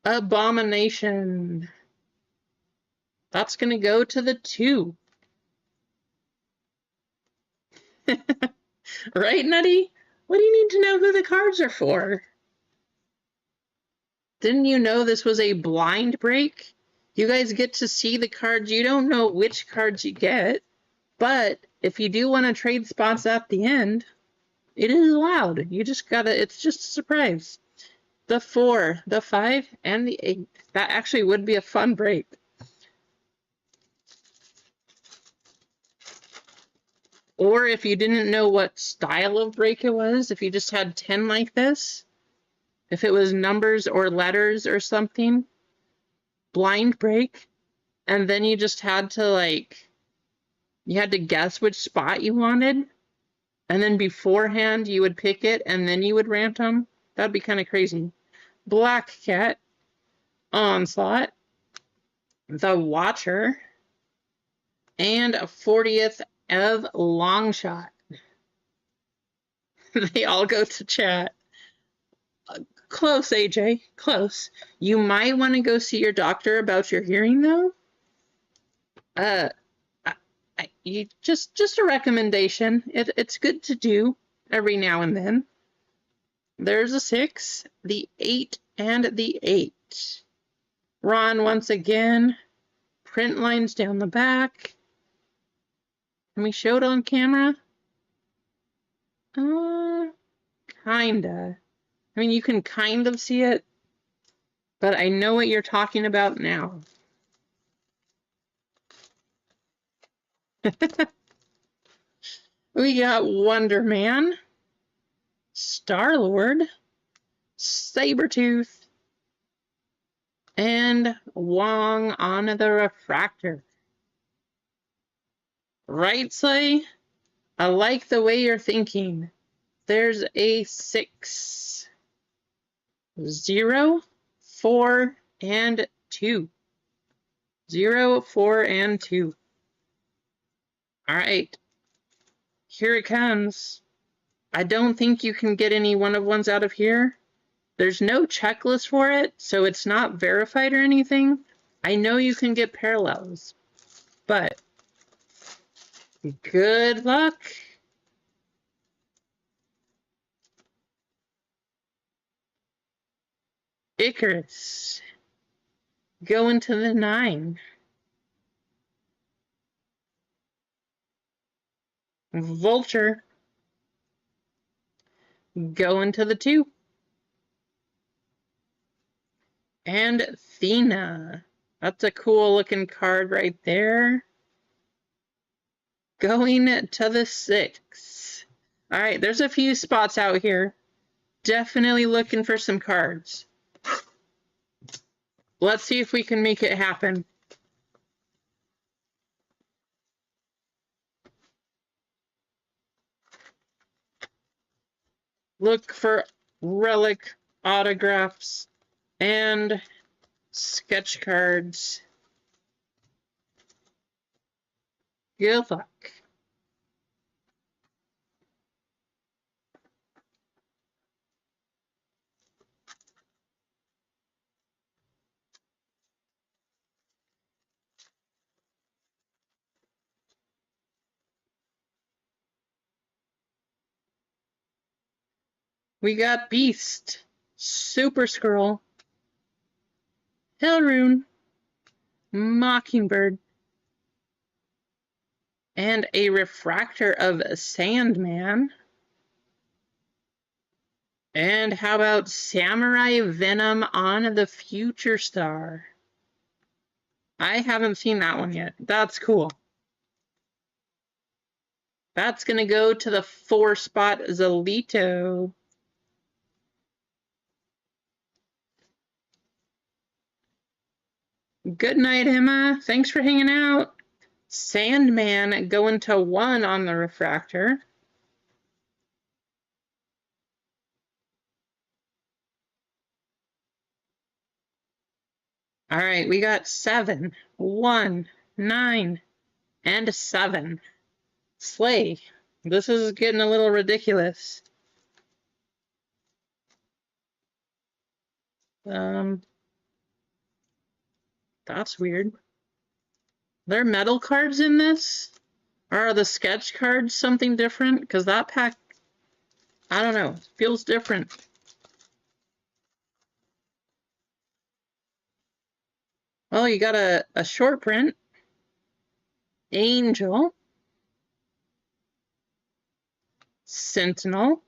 [SPEAKER 1] Abomination. That's going to go to the 2. Right, Nutty? What do you need to know who the cards are for? Didn't you know this was a blind break? You guys get to see the cards. You don't know which cards you get. But if you do want to trade spots at the end, it is allowed. You just gotta, it's just a surprise. The 4, the 5, and the 8. That actually would be a fun break. Or if you didn't know what style of break it was, if you just had 10 like this, if it was numbers or letters or something, blind break, and then you just had to you had to guess which spot you wanted, and then beforehand you would pick it and then you would rant them. That'd be kind of crazy. Black Cat, Onslaught, The Watcher, and a 40th of Longshot. They all go to chat. Close, AJ, close. You might want to go see your doctor about your hearing, though. You just a recommendation. It's good to do every now and then. There's a 6, the 8, and the 8. Ron once again. Print lines down the back. Can we show it on camera? Kinda. I mean, you can kind of see it, but I know what you're talking about now. We got Wonder Man, Star-Lord, Sabretooth, and Wong on the refractor. Right, Slay? I like the way you're thinking. There's a 6, 0, 4, and 2. 0, 4, and 2. All right. Here it comes. I don't think you can get any one of ones out of here. There's no checklist for it, so it's not verified or anything. I know you can get parallels, but good luck. Icarus, going to the 9. Vulture, going to the 2. and Thena. That's a cool looking card right there. Going to the 6. All right, there's a few spots out here. Definitely looking for some cards. Let's see if we can make it happen. Look for relic autographs and sketch cards. Good luck. We got Beast, Super Skrull, Hellrune, Mockingbird, and a refractor of Sandman. And how about Samurai Venom on the Future Star? I haven't seen that one yet. That's cool. That's going to go to the 4-spot Zelito. Good night, Emma. Thanks for hanging out. Sandman going to 1 on the refractor. All right, we got 7, 1, 9, and 7. Slay. This is getting a little ridiculous. That's weird. There are metal cards in this? Or are the sketch cards something different? Because that pack, I don't know, feels different. Well, you got a short print. Angel. Sentinel.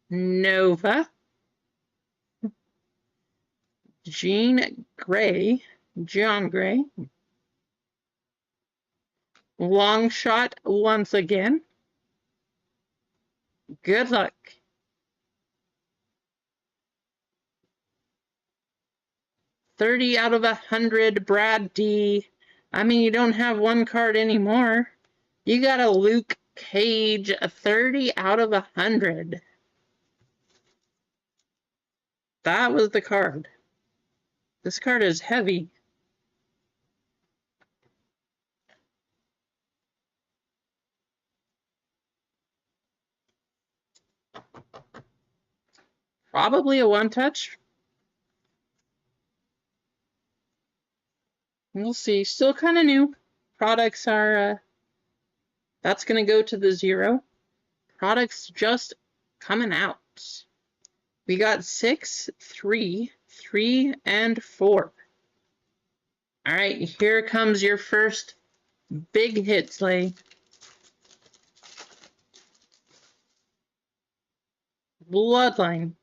[SPEAKER 1] Nova. John Gray. Long shot once again. Good luck. $30 out of 100, Brad D. I mean, you don't have one card anymore. You got a Luke Cage, a 30 out of 100. That was the card. This card is heavy. Probably a one-touch. We'll see. Still kind of new. Products are, that's going to go to the 0. Products just coming out. We got 6, 3, 3, and 4. All right, here comes your first big hit, Slay. Bloodline.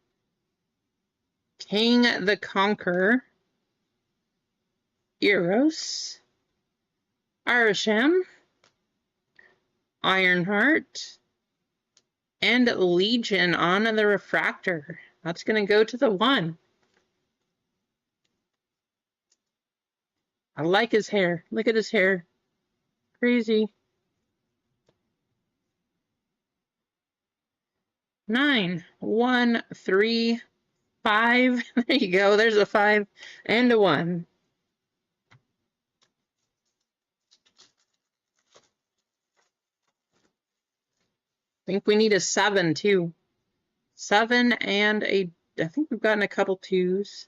[SPEAKER 1] King the Conqueror. Eros. Arasham. Ironheart. And Legion on the refractor. That's going to go to the 1. I like his hair. Look at his hair. Crazy. 9, 1, 3, 5. There you go. There's a 5 and a 1. I think we need a 7 too. 7 and a, I think we've gotten a couple 2s.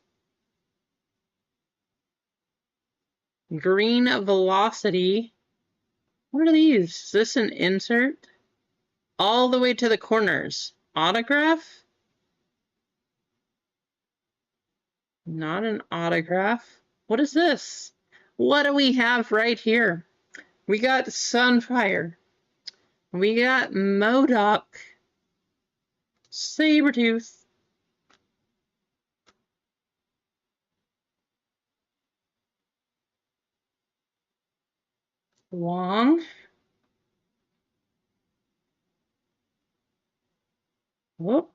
[SPEAKER 1] Green Velocity. What are these? Is this an insert? All the way to the corners. Autograph? Not an autograph. What is this? What do we have right here? We got Sunfire. We got MODOK. Sabretooth. Wong. Whoop.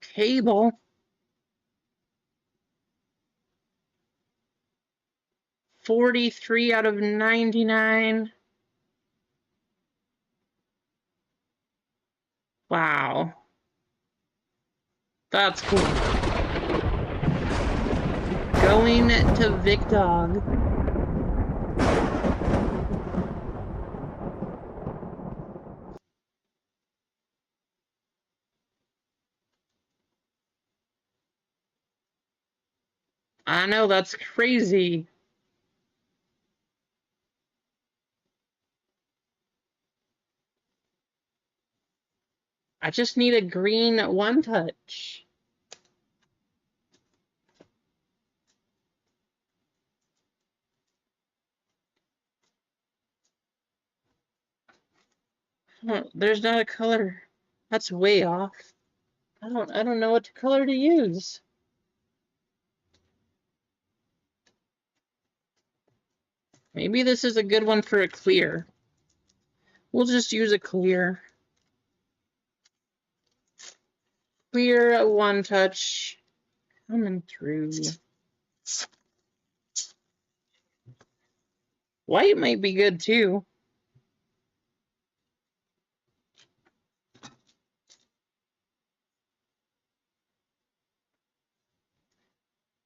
[SPEAKER 1] Cable. $43 out of 99. Wow. That's cool. Going to Vic Dog. I know, that's crazy. I just need a green one touch. Oh, there's not a color. That's way off. I don't know what color to use. Maybe this is a good one for a clear. We'll just use a clear. Clear one touch coming through. White might be good too.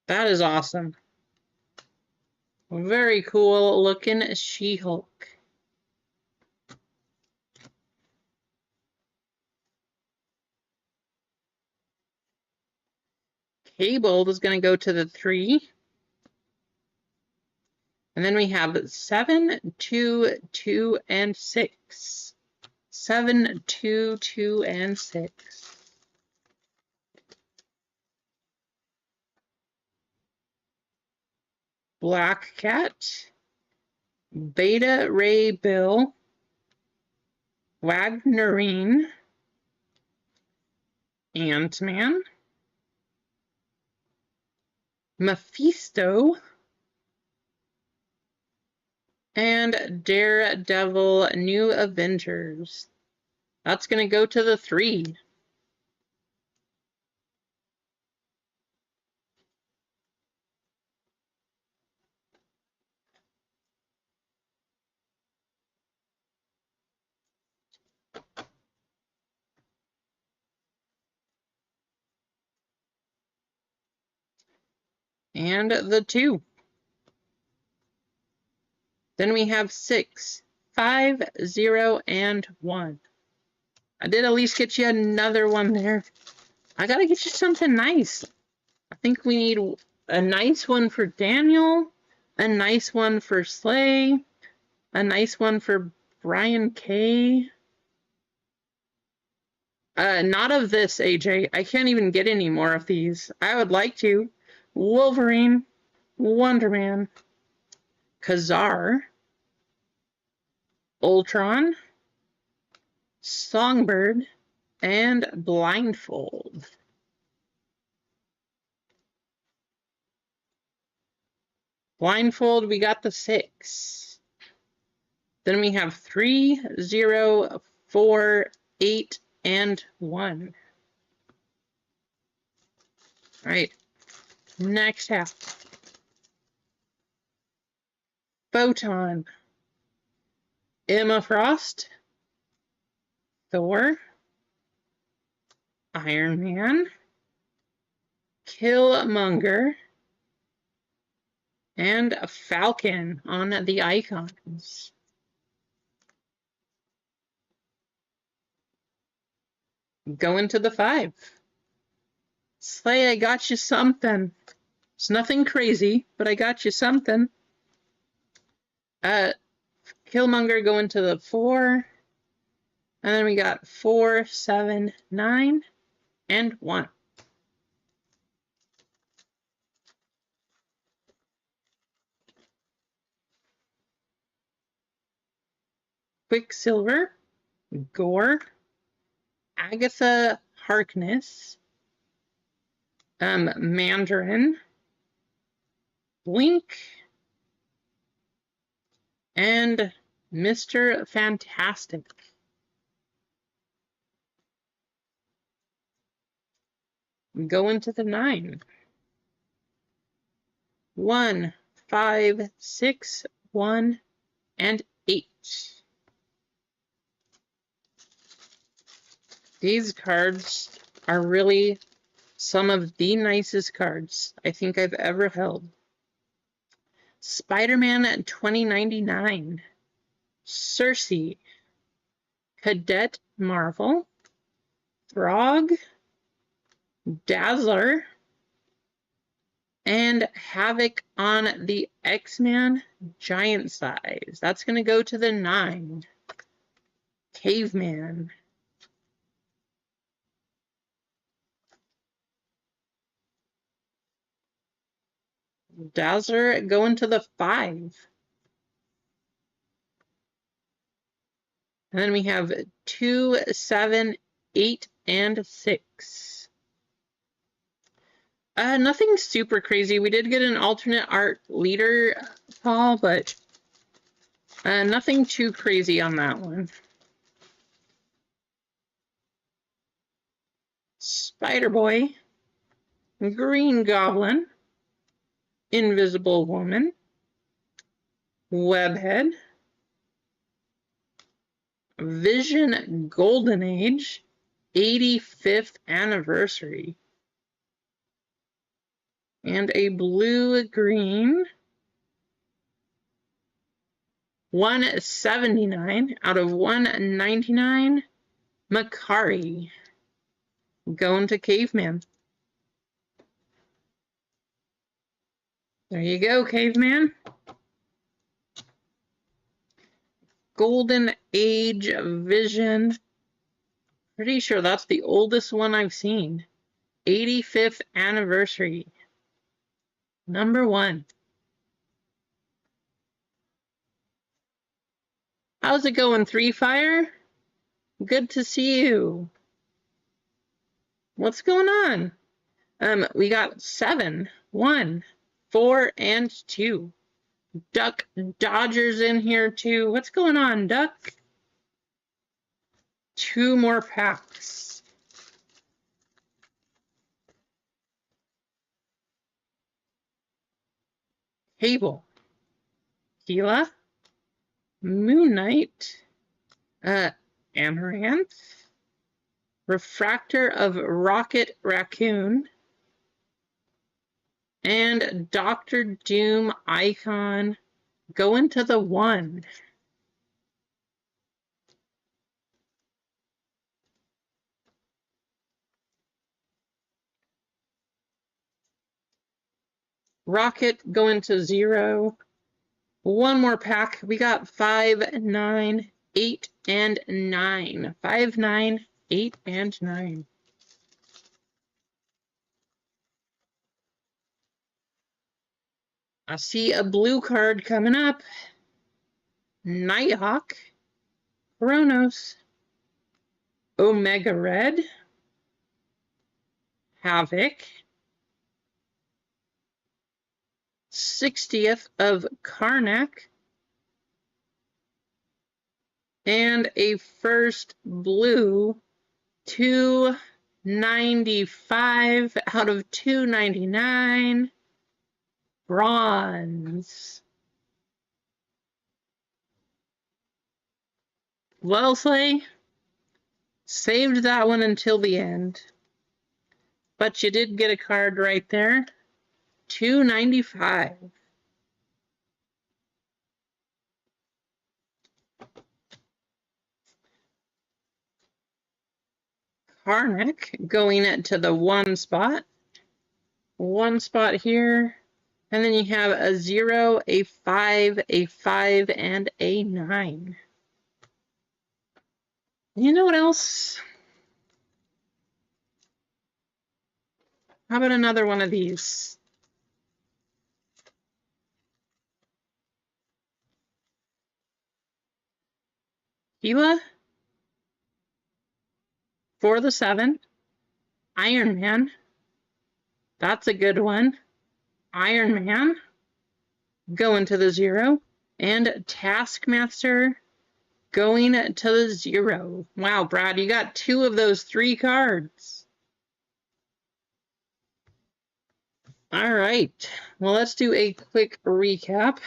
[SPEAKER 1] That is awesome. Very cool looking She-Hulk. Cable is going to go to the 3. And then we have 7, 2, 2, and 6. 7, 2, 2, and 6. Black Cat, Beta Ray Bill, Wagnerine, Ant-Man, Mephisto, and Daredevil New Avengers. That's going to go to the 3. And the 2. Then we have 6, 5, 0, and 1. I did at least get you another one there. I gotta get you something nice. I think we need a nice one for Daniel, a nice one for Slay, a nice one for Brian K. Not of this, AJ. I can't even get any more of these. I would like to. Wolverine, Wonder Man, Kazar, Ultron, Songbird, and Blindfold. Blindfold, we got the 6. Then we have 3, 0, 4, 8, and 1. All right, next half. Photon, Emma Frost, Thor, Iron Man, Killmonger, and Falcon on the icons. Going to the 5. Slay, I got you something. It's nothing crazy, but I got you something. Killmonger going to the 4. And then we got 4, 7, 9, and 1. Quicksilver, Gore, Agatha Harkness, Mandarin, Blink, and Mr. Fantastic. Going to the 9. 1, 5, 6, 1, and 8. These cards are really some of the nicest cards I think I've ever held. Spider-Man 2099, Cersei, Cadet Marvel, Throg, Dazzler, and Havoc on the X-Man Giant Size. That's going to go to the 9. Caveman. Dazzler going to the 5. And then we have 2, 7, 8, and 6. Nothing super crazy. We did get an alternate art leader, Paul, but nothing too crazy on that one. Spider-Boy, Green Goblin, Invisible Woman, Webhead, Vision Golden Age, 85th anniversary, and a blue-green 179 out of 199 Macari. Going to Caveman. There you go, Caveman. Golden Age Vision. Pretty sure that's the oldest one I've seen. 85th anniversary. Number 1. How's it going, Three Fire? Good to see you. What's going on? We got 7, 1, 4, and 2. Duck Dodgers in here too. What's going on, Duck? 2 more packs. Cable. Gila. Moon Knight. Amaranth. Refractor of Rocket Raccoon. And Dr. Doom Icon going to the 1. Rocket going to 0. 1 more pack. We got 5, 9, 8, and 9. 5, 9, 8, and 9. I see a blue card coming up. Nighthawk, Kronos, Omega Red, Havoc, 60th of Karnak, and a first blue 295 out of 299. Bronze. Well, Slay, saved that one until the end. But you did get a card right there. 295. Karnak going to the 1 spot. 1 spot here. And then you have a 0, a 5, a 5, and a 9. You know what else? How about another one of these? Gila for the 7. Iron Man. That's a good one. Iron Man going to the 0. And Taskmaster going to the 0. Wow, Brad, you got 2 of those 3 cards. All right, well, let's do a quick recap.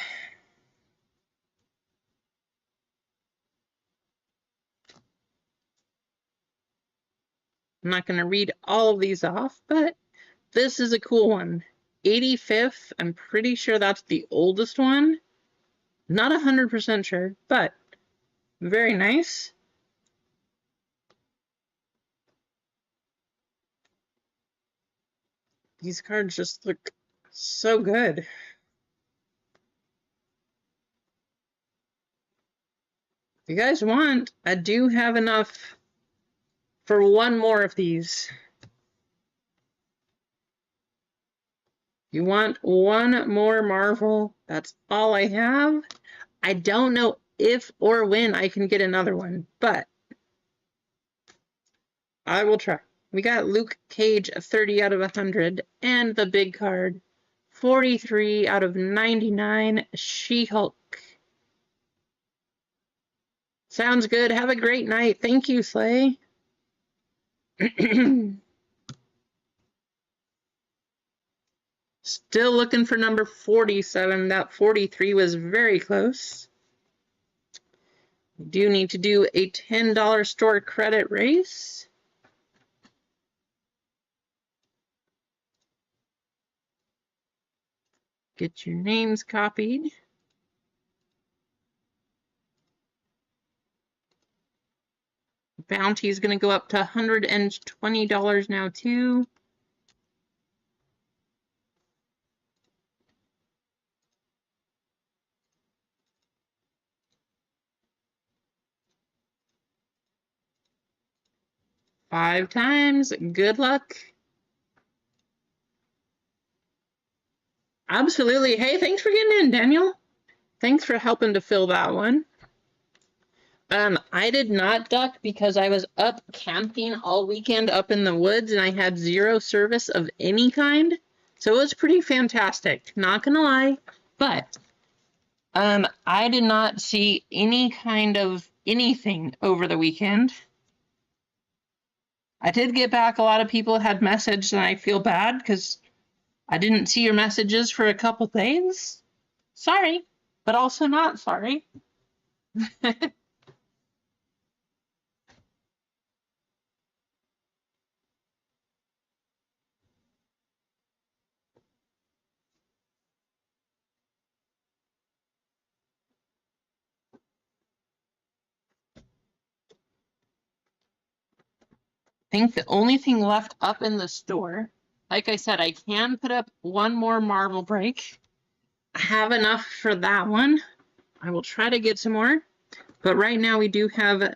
[SPEAKER 1] I'm not going to read all of these off, but this is a cool one. 85th, I'm pretty sure that's the oldest one. Not 100% sure, but very nice. These cards just look so good. If you guys want, I do have enough for 1 more of these. You want 1 more Marvel? That's all I have. I don't know if or when I can get another one, but I will try. We got Luke Cage, 30 out of 100, and the big card, 43 out of 99, She-Hulk. Sounds good. Have a great night. Thank you, Slay. Still looking for number 47. That 43 was very close. We do need to do a $10 store credit race. Get your names copied. Bounty is going to go up to $120 now, too. Five times. Good luck. Absolutely. Hey, thanks for getting in, Daniel. Thanks for helping to fill that one. I did not duck because I was up camping all weekend up in the woods and I had 0 service of any kind. So it was pretty fantastic, not gonna lie. But I did not see any kind of anything over the weekend. I did get back. A lot of people had messaged and I feel bad because I didn't see your messages for a couple days. Sorry, but also not sorry. I think the only thing left up in the store, like I said, I can put up 1 more Marvel break. I have enough for that one. I will try to get some more. But right now we do have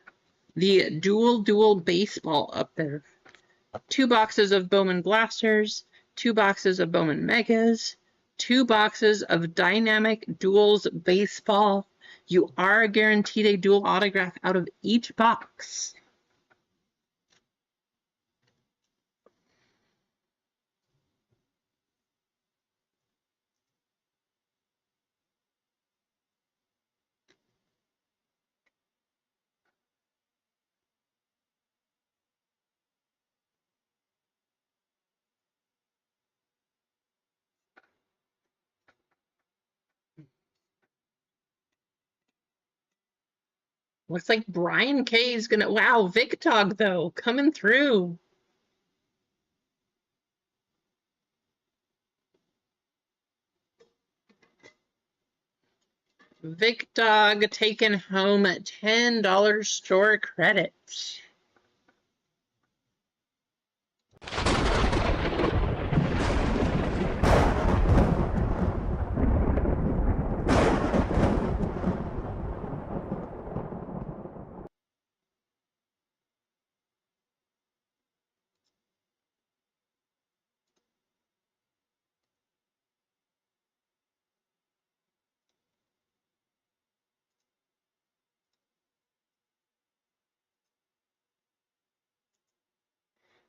[SPEAKER 1] the dual baseball up there. 2 boxes of Bowman Blasters, 2 boxes of Bowman Megas, 2 boxes of Dynamic Duals Baseball. You are guaranteed a dual autograph out of each box. Looks like Brian K is gonna, wow, Victog though, coming through. Victog taking home $10 store credit.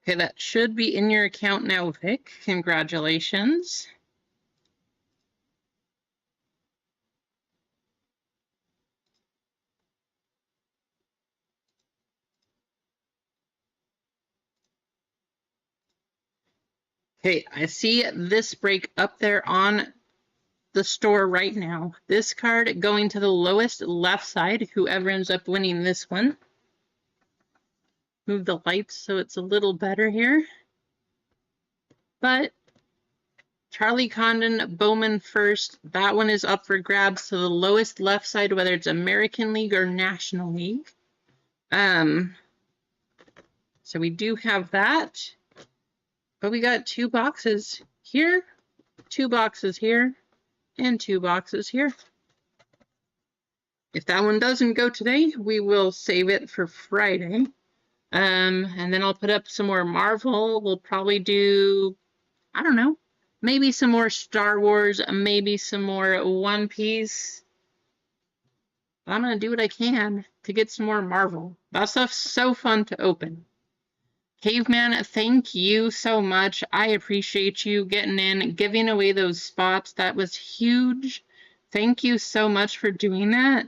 [SPEAKER 1] Okay, that should be in your account now, Vic. Congratulations. Okay, I see this break up there on the store right now. This card going to the lowest left side, whoever ends up winning this one. Move the lights so it's a little better here. But Charlie Condon, Bowman first. That one is up for grabs to the lowest left side, whether it's American League or National League. So we do have that. But we got 2 boxes here, 2 boxes here, and 2 boxes here. If that one doesn't go today, we will save it for Friday. And then I'll put up some more Marvel. We'll probably do, I don't know, maybe some more Star Wars, maybe some more One Piece. I'm going to do what I can to get some more Marvel. That stuff's so fun to open. Caveman, thank you so much. I appreciate you getting in, giving away those spots. That was huge. Thank you so much for doing that.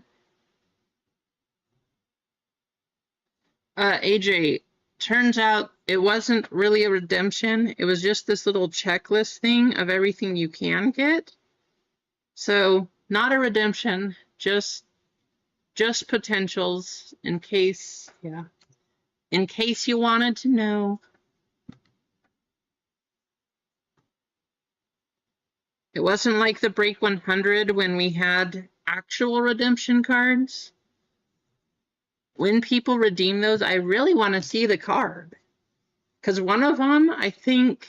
[SPEAKER 1] AJ, turns out it wasn't really a redemption. It was just this little checklist thing of everything you can get. So not a redemption, just potentials in case, yeah. In case you wanted to know. It wasn't like the Break 100 when we had actual redemption cards. When people redeem those, I really want to see the card. Because one of them, I think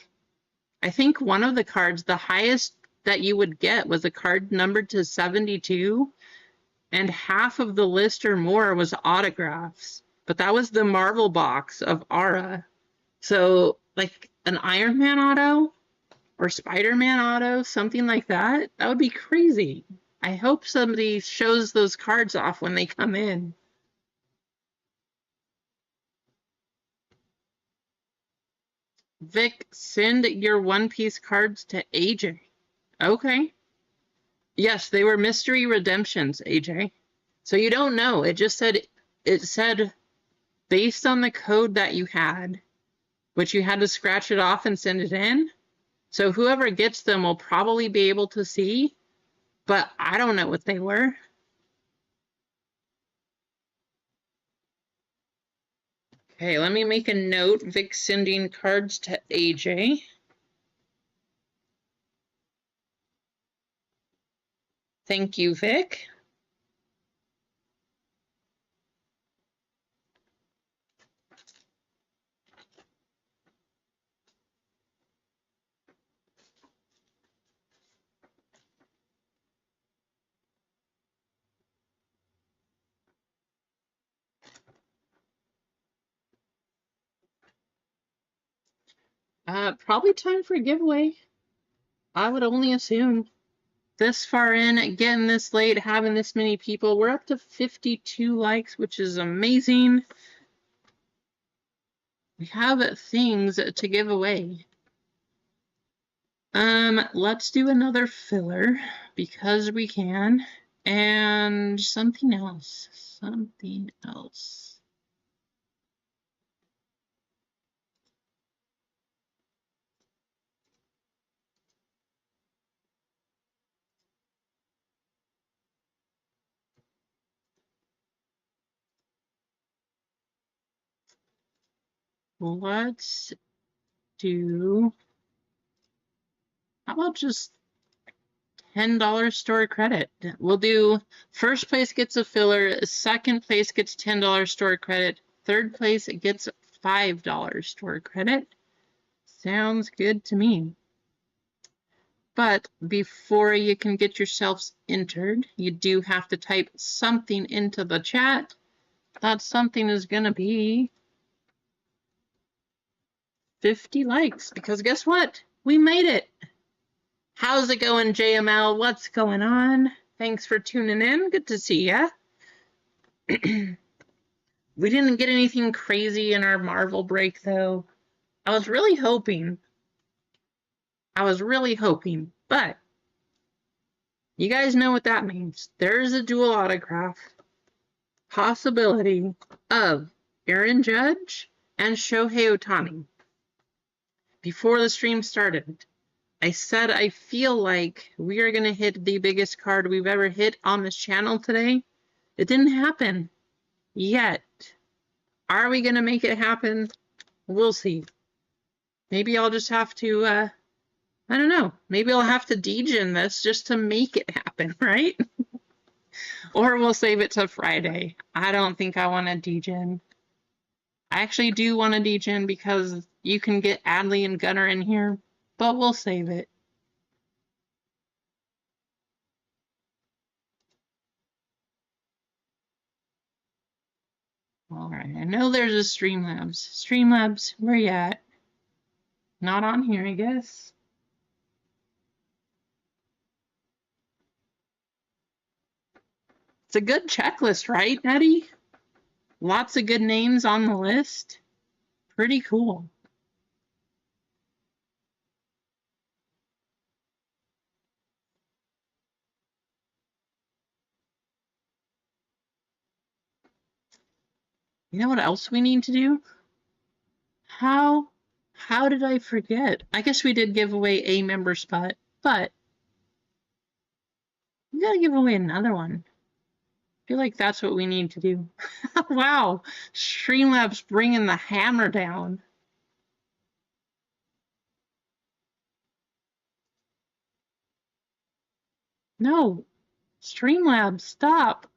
[SPEAKER 1] one of the cards, the highest that you would get was a card numbered to 72. And half of the list or more was autographs. But that was the Marvel box of Aura. So, like an Iron Man auto or Spider-Man auto, something like that, that would be crazy. I hope somebody shows those cards off when they come in. Vic, send your One Piece cards to AJ. Okay. Yes, they were mystery redemptions, AJ. So you don't know. It said based on the code that you had, which you had to scratch it off and send it in. So whoever gets them will probably be able to see, but I don't know what they were. Okay, let me make a note. Vic sending cards to AJ. Thank you, Vic. Probably time for a giveaway. I would only assume. This far in, getting this late, having this many people. We're up to 52 likes, which is amazing. We have things to give away. Let's do another filler because we can. And something else. Something else. Let's do, how about just $10 store credit? We'll do first place gets a filler, second place gets $10 store credit, third place gets $5 store credit. Sounds good to me. But before you can get yourselves entered, you do have to type something into the chat. That something is going to be 50 likes, because guess what? We made it. How's it going, JML? What's going on? Thanks for tuning in. Good to see ya. We didn't get anything crazy in our Marvel break, though. I was really hoping, but you guys know what that means. There's a dual autograph possibility of Aaron Judge and Shohei Ohtani. before the stream started, I said I feel like we are going to hit the biggest card we've ever hit on this channel today. It didn't happen yet. Are we going to make it happen? We'll see. Maybe I'll just have to, I don't know. Maybe I'll have to degen this just to make it happen, right? Or we'll save it to Friday. I don't think I want to degen. I actually do want to degen because you can get Adley and Gunner in here, but we'll save it. All right, I know there's a Streamlabs. Streamlabs, where you at? Not on here, I guess. It's a good checklist, right, Eddie? Lots of good names on the list. Pretty cool. You know what else we need to do? How did I forget? I guess we did give away a member spot, but we gotta give away another one. I feel like that's what we need to do. Wow, Streamlabs bringing the hammer down. No, Streamlabs, stop.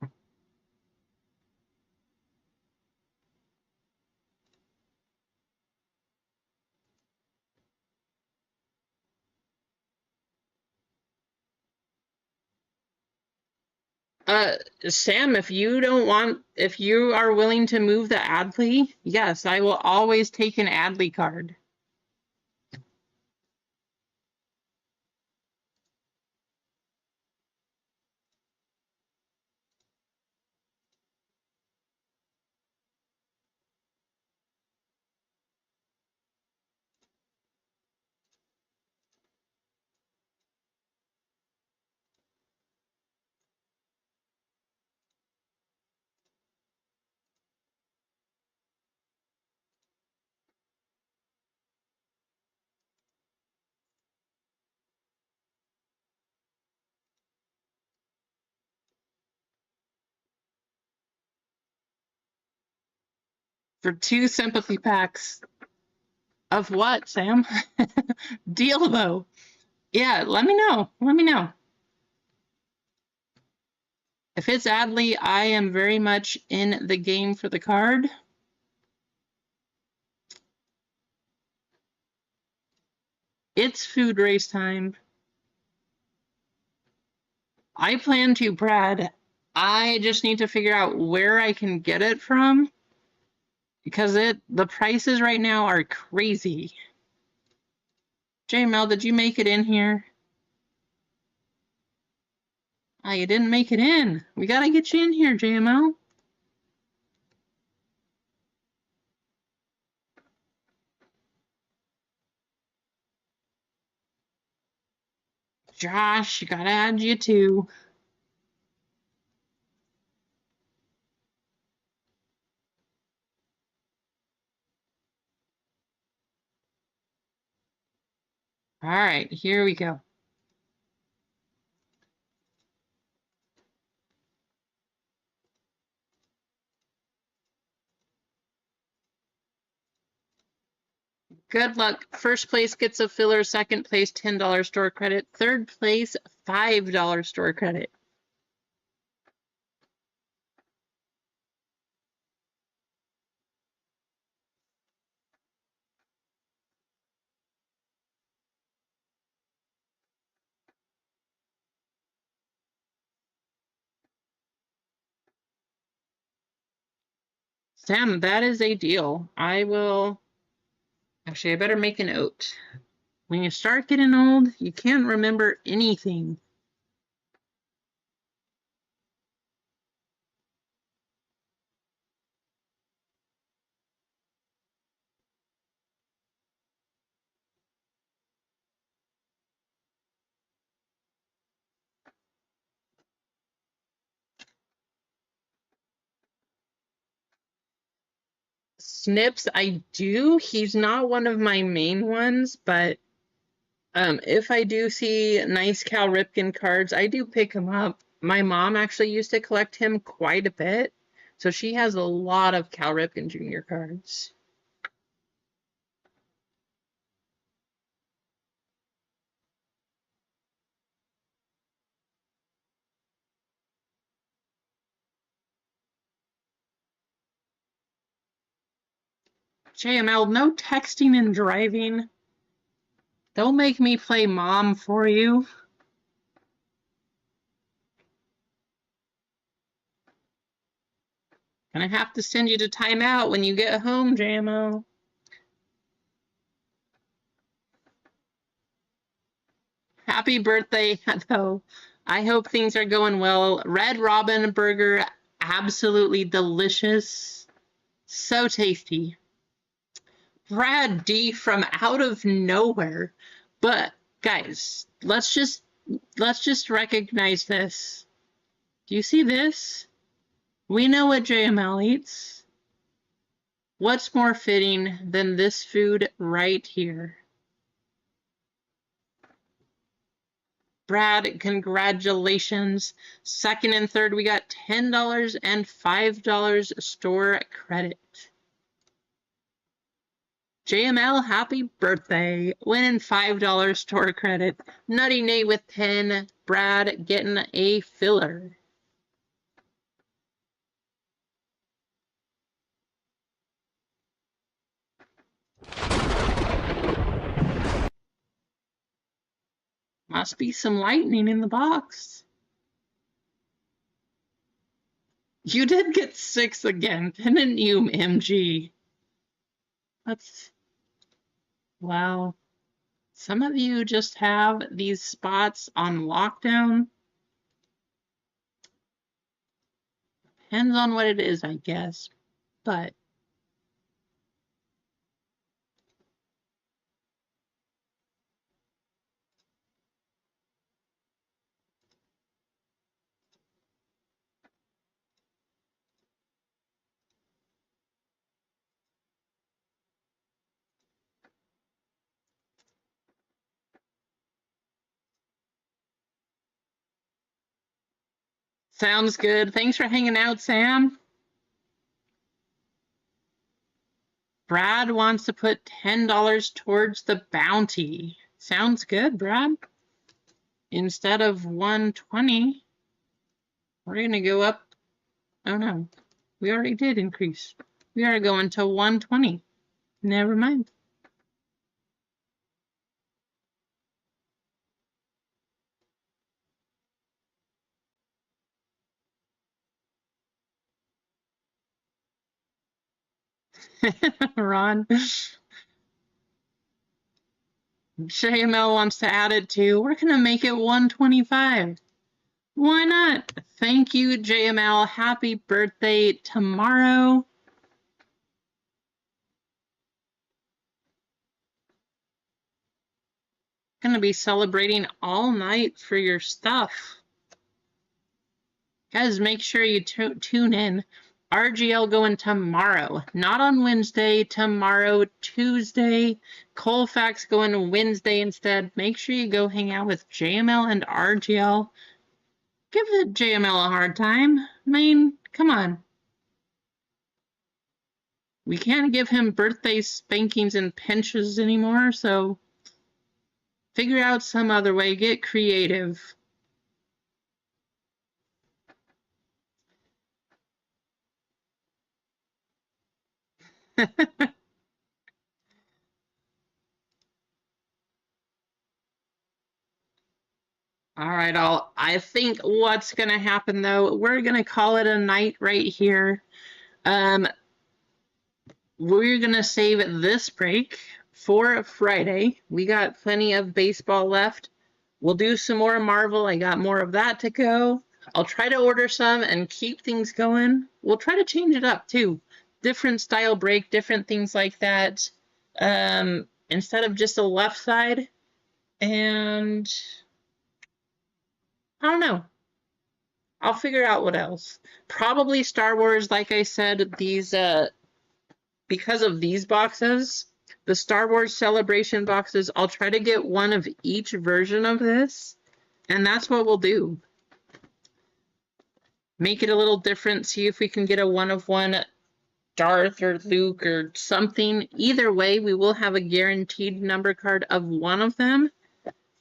[SPEAKER 1] Sam, if you are willing to move the Adley, yes, I will always take an Adley card. For 2 sympathy packs. Of what, Sam? Deal though. Yeah, let me know. Let me know. If it's Adley, I am very much in the game for the card. It's food race time. I plan to, Brad. I just need to figure out where I can get it from because the prices right now are crazy. JML, did you make it in here? Ah, you didn't make it in. We gotta get you in here, JML. Josh, you gotta add you too. All right, here we go. Good luck. First place gets a filler. Second place, $10 store credit. Third place, $5 store credit. Sam, that is a deal. I better make a note. When you start getting old, you can't remember anything. Snips, I do. He's not one of my main ones, but if I do see nice Cal Ripken cards, I do pick him up. My mom actually used to collect him quite a bit, so she has a lot of Cal Ripken Jr. cards. JML, no texting and driving. Don't make me play mom for you. Gonna have to send you to timeout when you get home, JMO. Happy birthday, though. I hope things are going well. Red Robin burger, absolutely delicious. So tasty. Brad D from out of nowhere. But guys, let's just recognize this. Do you see this? We know what JML eats. What's more fitting than this food right here? Brad, congratulations. Second and third, we got $10 and $5 store credit. JML, happy birthday. Winning $5 store credit. Nutty Nate with 10. Brad getting a filler. Must be some lightning in the box. You did get 6 again, didn't you, MG? That's... wow. Some of you just have these spots on lockdown. Depends on what it is, I guess. But sounds good. Thanks for hanging out, Sam. Brad wants to put $10 towards the bounty. Sounds good, Brad. Instead of 120, we're going to go up. Oh, no. We already did increase. We are going to 120. Never mind. Ron. JML wants to add it to. We're going to make it 125. Why not? Thank you, JML. Happy birthday tomorrow. Going to be celebrating all night for your stuff. Guys, make sure you tune in. RGL going tomorrow, not on Wednesday, tomorrow, Tuesday. Colfax going Wednesday instead. Make sure you go hang out with JML and RGL. Give the JML a hard time. I mean, come on. We can't give him birthday spankings and pinches anymore, so figure out some other way. Get creative. All right, I think what's going to happen, though, we're going to call it a night right here. We're going to save this break for Friday. We got plenty of baseball left. We'll do some more Marvel. I got more of that to go. I'll try to order some and keep things going. We'll try to change it up, too. Different style break, different things like that. Instead of just a left side. And I don't know. I'll figure out what else. Probably Star Wars, like I said, these because of these boxes, the Star Wars Celebration boxes, I'll try to get one of each version of this, and that's what we'll do. Make it a little different, see if we can get a one-of-one Darth or Luke or something. Either way, we will have a guaranteed number card of one of them.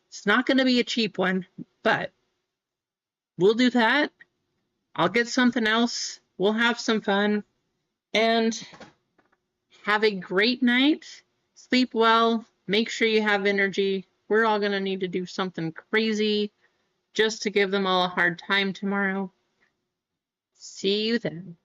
[SPEAKER 1] It's not going to be a cheap one, but we'll do that. I'll get something else. We'll have some fun. And have a great night. Sleep well. Make sure you have energy. We're all going to need to do something crazy just to give them all a hard time tomorrow. See you then.